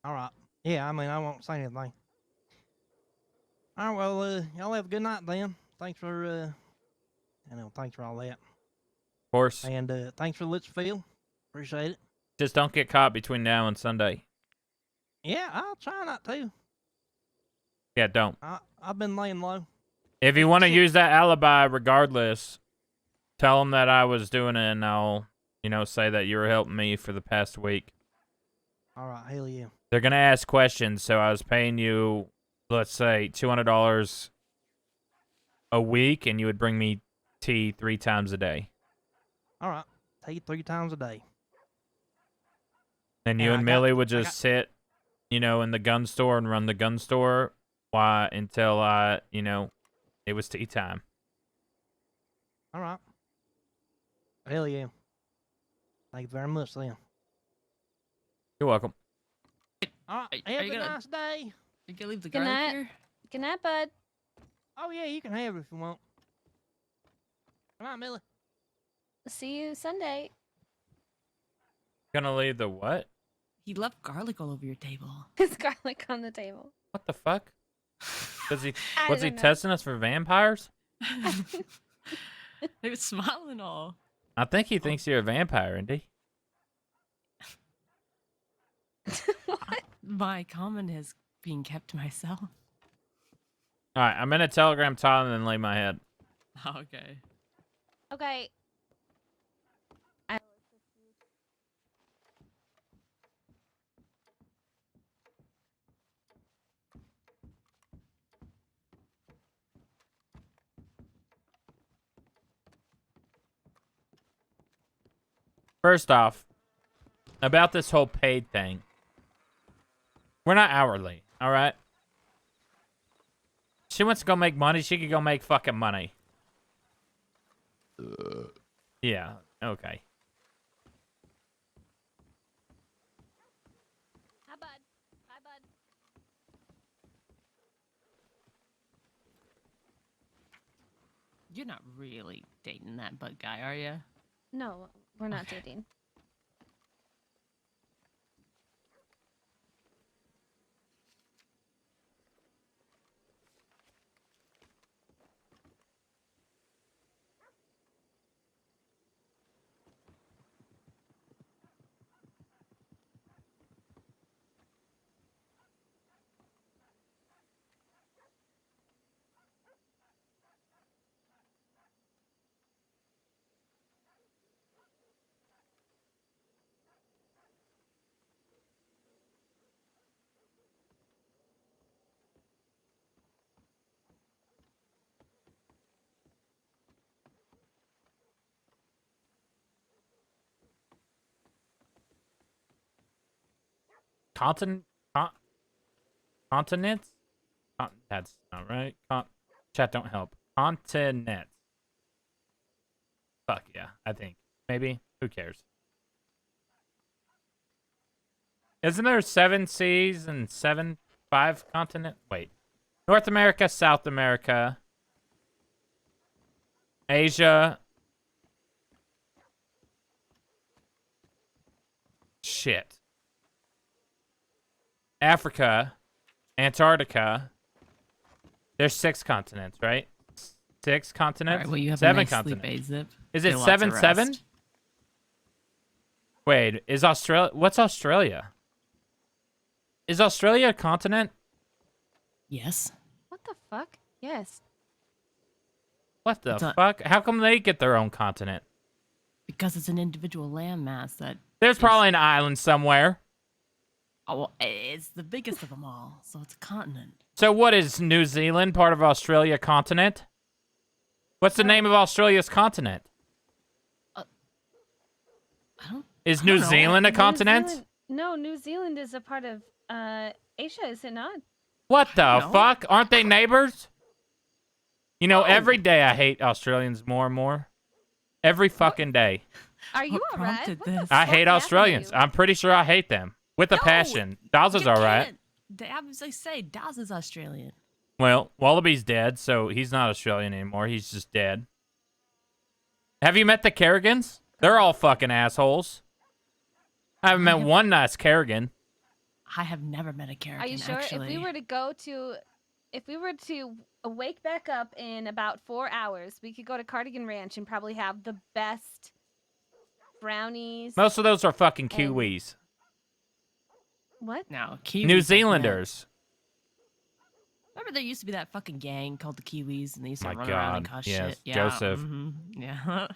All right. Yeah, I mean, I won't say anything. All right, well, y'all have a good night then. Thanks for, thanks for all that. Of course, And thanks for Litchfield. Appreciate it. just don't get caught between now and Sunday. Yeah, I'll try not to. Yeah, don't. I've been laying low. If you want to Shit. use that alibi, regardless, tell them that I was doing it, and I'll, say that you were helping me for the past week. All right, hell yeah. They're gonna ask questions, so I was paying you, let's say, $200 a week, and you would bring me tea 3 times a day. All right, tea 3 times a day. And you And and I got- Millie would I just sit, in the gun store and run the gun store, until it was tea time. All right. Hell yeah. Thank you very much, then. You're welcome. All right, Are have you a gonna- nice day. You can leave the Good garlic night. here. Good night, bud. Oh yeah, you can have it if you want. Come on, Millie. See you Sunday. Gonna leave the what? He left garlic all over your table. There's garlic on the table. What the fuck? Was he I was he don't know. testing us for vampires? They were smiling all. I think he thinks you're a vampire, Indy. My comment is being kept to myself. All right, I'm gonna telegram Todd and then lay my head. Okay. Okay. First off, about this whole paid thing. We're not hourly, all right? She wants to go make money. She could go make fucking money. Yeah, okay. Hi, bud. Hi, bud. You're not really dating that bug guy, are you? No, we're not dating. Continents? That's not right. Chat don't help. Continents. Fuck yeah, I think. Maybe. Who cares? Isn't there 7 seas and 5 continents? Wait. North America, South America, Asia. Shit. Africa, Antarctica. There's 6 continents, right? 6 continents? Alright, well, you have 7 a nice continents. sleep, Zip. Is Get it lots of 7-7? rest. Wait, is Australia... What's Australia? Is Australia a continent? Yes. What the fuck? Yes. What the It's a- fuck? How come they get their own continent? Because it's an individual landmass that... There's probably an island somewhere. Oh, well, it's the biggest of them all, so it's a continent. So what is New Zealand, part of Australia continent? What's the name of Australia's continent? I don't... Is I New don't know. Zealand a New continent? Zealand- no, New Zealand is a part of Asia, is it not? What the know. fuck? Aren't they neighbors? You know, every day I hate Australians more and more. Every fucking day. Are you What alright? prompted What the this? I fuck hate happened to Australians. you? I'm pretty sure I hate them. With a No, passion. Daz is You alright. can't. As I say, Daz is Australian. Well, Wallaby's dead, so he's not Australian anymore. He's just dead. Have you met the Kerrigans? They're all fucking assholes. I haven't met one nice Kerrigan. I have never met a Kerrigan, Are you sure? actually. If we were to wake back up in about 4 hours, we could go to Cardigan Ranch and probably have the best brownies. Most of those are fucking Kiwis. What? No, Kiwis. New I've met. Zealanders. Remember there used to be that fucking gang called the Kiwis, and they used to My run around and God, cause yes, shit. Yeah, Joseph. Yeah.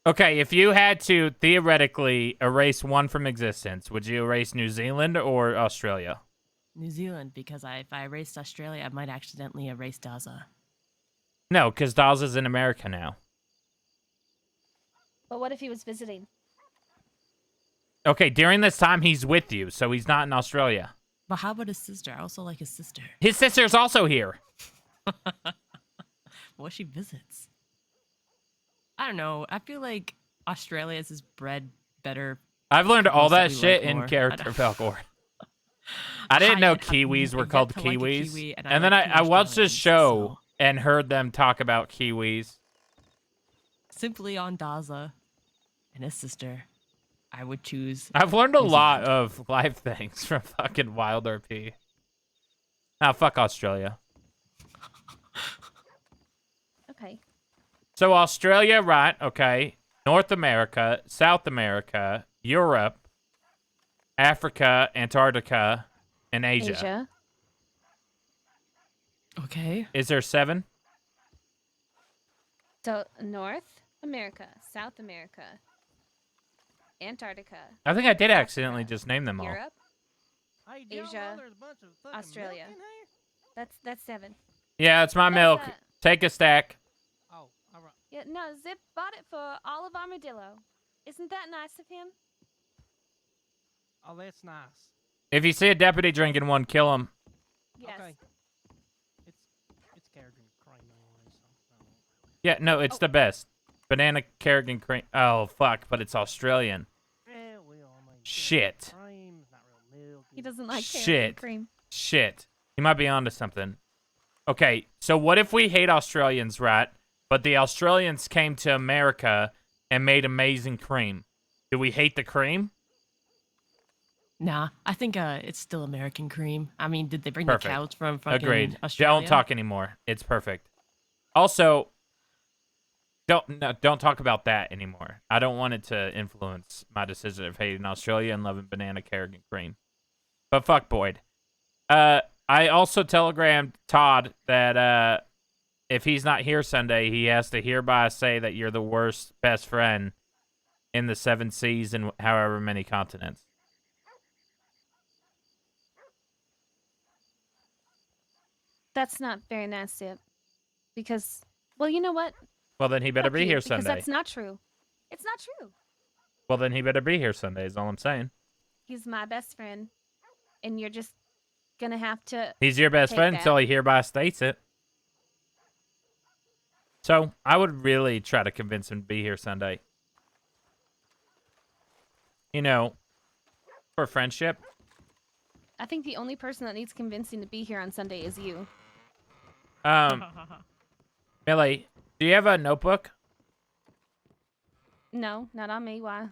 Okay, if you had to theoretically erase one from existence, would you erase New Zealand or Australia? New Zealand, because if I erased Australia, I might accidentally erase Daza. No, because Daz is in America now. But what if he was visiting? Okay, during this time, he's with you, so he's not in Australia. But how about his sister? I also like his sister. His sister's also here. Well, she visits. I don't know. I feel like Australia's is bred better. I've learned all couples that we shit like in more. character Falcor. I didn't know Kiwis were I've called yet to like a Kiwis. Kiwi, and And then like I two watched this Australians, show so- and heard them talk about Kiwis. Simply on Daza and his sister, I would choose. I've learned a New lot Zealand. of life things from fucking WildRP. Ah, fuck Australia. Okay. So Australia, right? Okay. North America, South America, Europe, Africa, Antarctica, and Asia. Okay. Is there 7? So North America, South America, Antarctica, I think I did accidentally Africa, just name them all. Europe, Hey, do y'all know Asia, there's a bunch of fucking Australia. milk in here? That's 7. Yeah, it's my That's, milk. Take a stack. Oh, all right. Yeah, no, Zip bought it for Olive Armadillo. Isn't that nice of him? Oh, that's nice. If you see a deputy drinking one, kill him. Yes. Okay. It's Carrigan cream anyway, so I don't really. Yeah, no, it's the best. Banana Kerrigan cream. Oh, fuck, but it's Australian. Yeah, well, I mean, Shit. cream, it's not real milk. He doesn't like carrot Shit. cream. Shit. He might be onto something. Okay, so what if we hate Australians, right? But the Australians came to America and made amazing cream. Do we hate the cream? Nah, I think it's still American cream. I mean, did they bring Perfect. the cows from fucking Agreed. Australia? Don't talk anymore. It's perfect. Also, don't talk about that anymore. I don't want it to influence my decision of hating Australia and loving banana Kerrigan cream. But fuck Boyd. I also telegrammed Todd that if he's not here Sunday, he has to hereby say that you're the worst best friend in the 7 seas and however many continents. That's not very nice, Zip. Because, well, you know what? Well, then he better Fuck be you, here because Sunday. that's not true. It's not true. Well, then he better be here Sunday is all I'm saying. He's my best friend, and you're just gonna have to. He's your best take friend that. until he hereby states it. So, I would really try to convince him to be here Sunday. You know, for friendship. I think the only person that needs convincing to be here on Sunday is you. Millie, do you have a notebook? No, not on me. Why?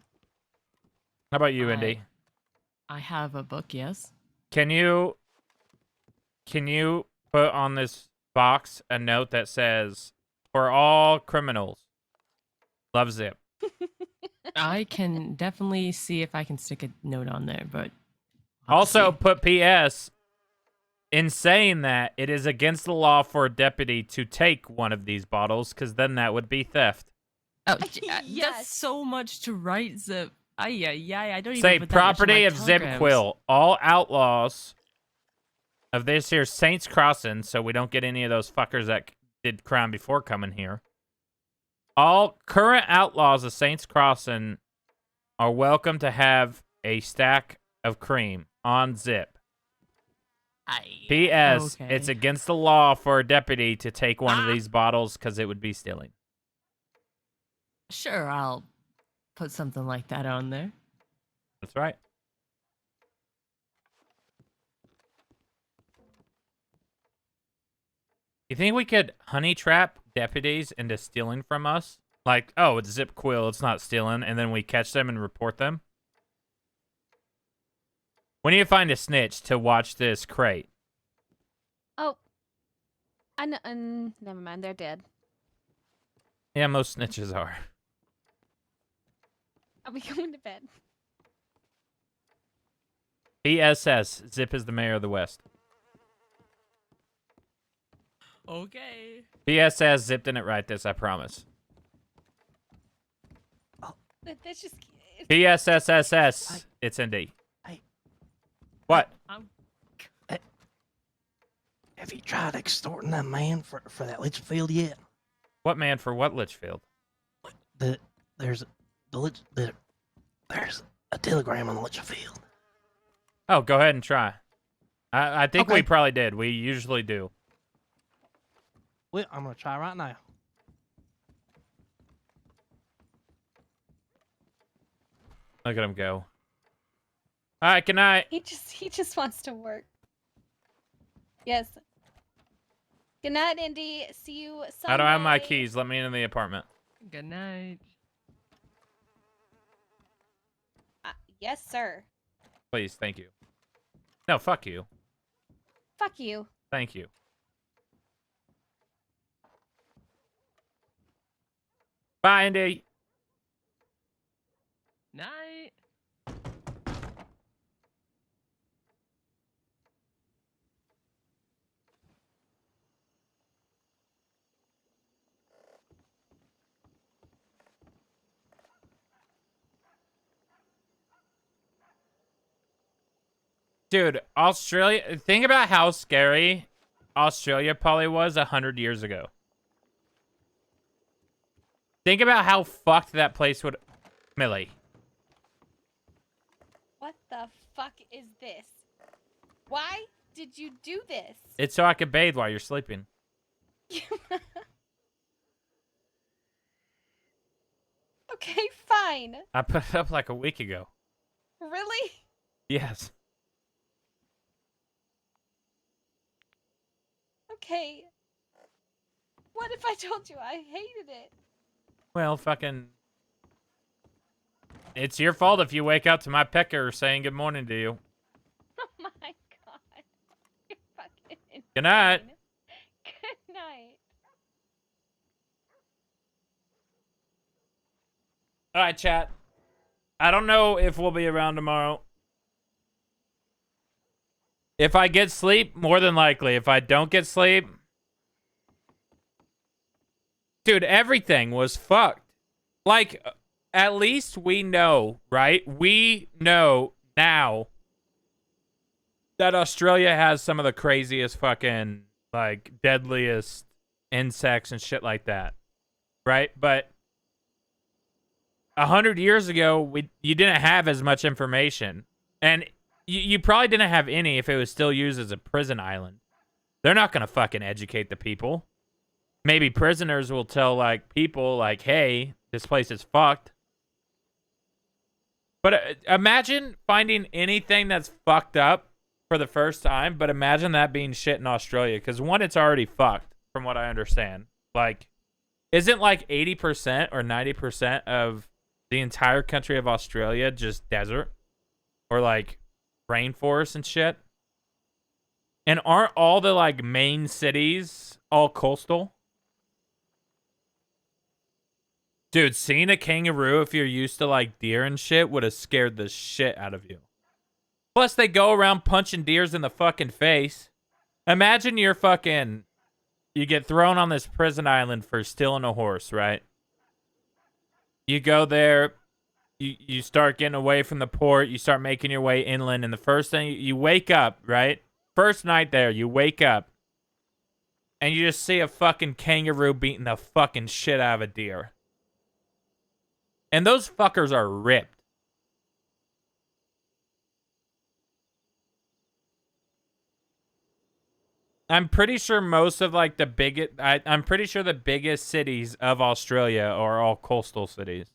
How about you, Indy? I have a book, yes. Can you put on this box a note that says, "For all criminals, love Zip." I can definitely see if I can stick a note on there, but Also, put P.S. In saying that, it is against the law for a deputy to take one of these bottles, because then that would be theft. Oh, Yes. that's so much to write, Zip. I don't even Say put that much in property my of Zip telegrams. Quil. All outlaws of this here Saints Crossing, so we don't get any of those fuckers that did crime before coming here. All current outlaws of Saints Crossing are welcome to have a stack of cream on Zip. P.S. Okay. It's against the law for a deputy to take one of these bottles because it would be stealing. Sure, I'll put something like that on there. That's right. You think we could honey trap deputies into stealing from us? Like, oh, it's Zip Quill, it's not stealing, and then we catch them and report them? We need to find a snitch to watch this crate. Oh, I know. Never mind. They're dead. Yeah, most snitches are. Are we going to bed? PSS, Zip is the mayor of the West. Okay. PSS, Zip didn't write this, I promise. That's just. PSSSS, it's ND. Hey. What? Have you tried extorting that man for that Litchfield yet? What man for what Litchfield? There's a telegram on Litchfield. Oh, go ahead and try. I think we Okay. probably did. We usually do. Well, I'm gonna try right now. Look at him go. All right, good night. He just wants to work. Yes. Good night, Indy. See you Sunday. I don't have my keys. Let me in the apartment. Good night. Yes, sir. Please, thank you. No, fuck you. Fuck you. Thank you. Bye, Indy. Night. Dude, Australia. Think about how scary Australia probably was 100 years ago. Think about how fucked that place would... Millie. What the fuck is this? Why did you do this? It's so I could bathe while you're sleeping. Okay, fine. I put it up like a week ago. Really? Yes. Okay. What if I told you I hated it? Well, fucking... It's your fault if you wake up to my pecker saying good morning to you. Oh my god. You're fucking insane. Good night. Good night. All right, chat. I don't know if we'll be around tomorrow. If I get sleep, more than likely. If I don't get sleep... Dude, everything was fucked. Like, at least we know, right? We know now that Australia has some of the craziest fucking, like, deadliest insects and shit like that. Right? But 100 years ago, you didn't have as much information. And you probably didn't have any if it was still used as a prison island. They're not going to fucking educate the people. Maybe prisoners will tell, like, people, like, hey, this place is fucked. But imagine finding anything that's fucked up for the first time, but imagine that being shit in Australia. Because, one, it's already fucked, from what I understand. Like, isn't, like, 80% or 90% of the entire country of Australia just desert? Or, like, rainforest and shit? And aren't all the, like, main cities all coastal? Dude, seeing a kangaroo, if you're used to, like, deer and shit, would have scared the shit out of you. Plus, they go around punching deers in the fucking face. Imagine you're fucking... You get thrown on this prison island for stealing a horse, right? You go there, you start getting away from the port, you start making your way inland, and the first thing... You wake up, right? First night there, you wake up, and you just see a fucking kangaroo beating the fucking shit out of a deer. And those fuckers are ripped. I'm pretty sure most of, like, the biggest... I'm pretty sure the biggest cities of Australia are all coastal cities.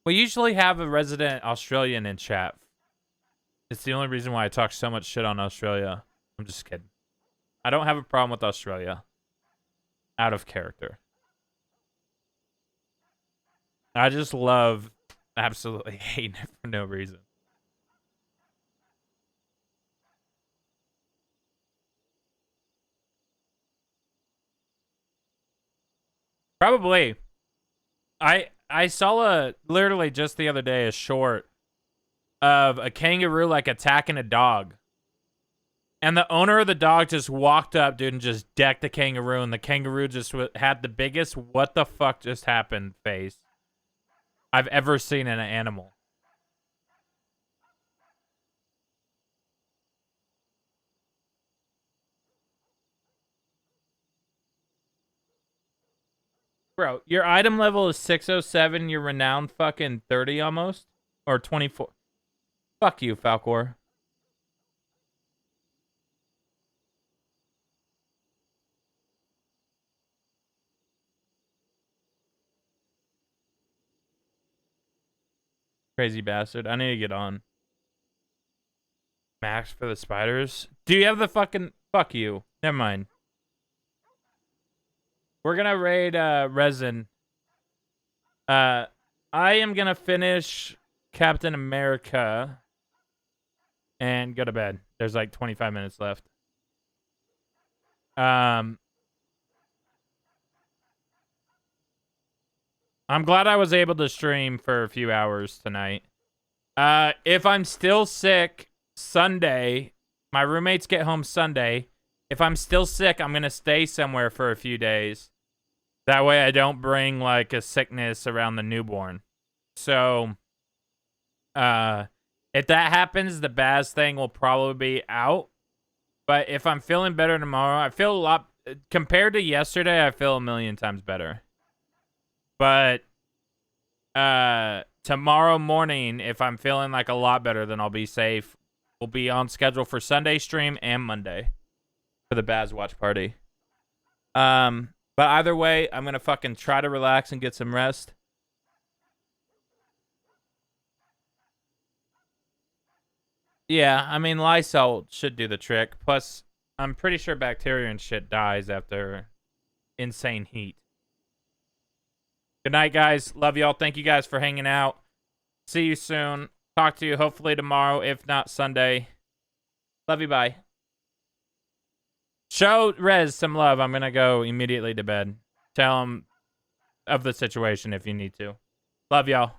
We usually have a resident Australian in chat. It's the only reason why I talk so much shit on Australia. I'm just kidding. I don't have a problem with Australia. Out of character. I just love absolutely hating it for no reason. Probably. I saw literally just the other day a short of a kangaroo like attacking a dog. And the owner of the dog just walked up, dude, and just decked the kangaroo. And the kangaroo just had the biggest what the fuck just happened face I've ever seen in an animal. Bro, your item level is 607. Your renowned fucking 30 almost. Or 24. Fuck you, Falcor. Crazy bastard. I need to get on. Max for the spiders. Do you have the fucking... Fuck you. Never mind. We're gonna raid Resin. I am gonna finish Captain America and go to bed. There's like 25 minutes left. I'm glad I was able to stream for a few hours tonight. If I'm still sick Sunday, my roommates get home Sunday. If I'm still sick, I'm gonna stay somewhere for a few days. That way I don't bring like a sickness around the newborn. So, if that happens, the Baz thing will probably be out. But if I'm feeling better tomorrow, I feel a lot, compared to yesterday, I feel a million times better. But, tomorrow morning, if I'm feeling like a lot better, then I'll be safe. We'll be on schedule for Sunday stream and Monday for the Baz watch party. But either way, I'm going to fucking try to relax and get some rest. Yeah, I mean, Lysol should do the trick. Plus, I'm pretty sure bacteria and shit dies after insane heat. Good night, guys. Love y'all. Thank you guys for hanging out. See you soon. Talk to you hopefully tomorrow, if not Sunday. Love you. Bye. Show Rez some love. I'm going to go immediately to bed. Tell him of the situation if you need to. Love y'all.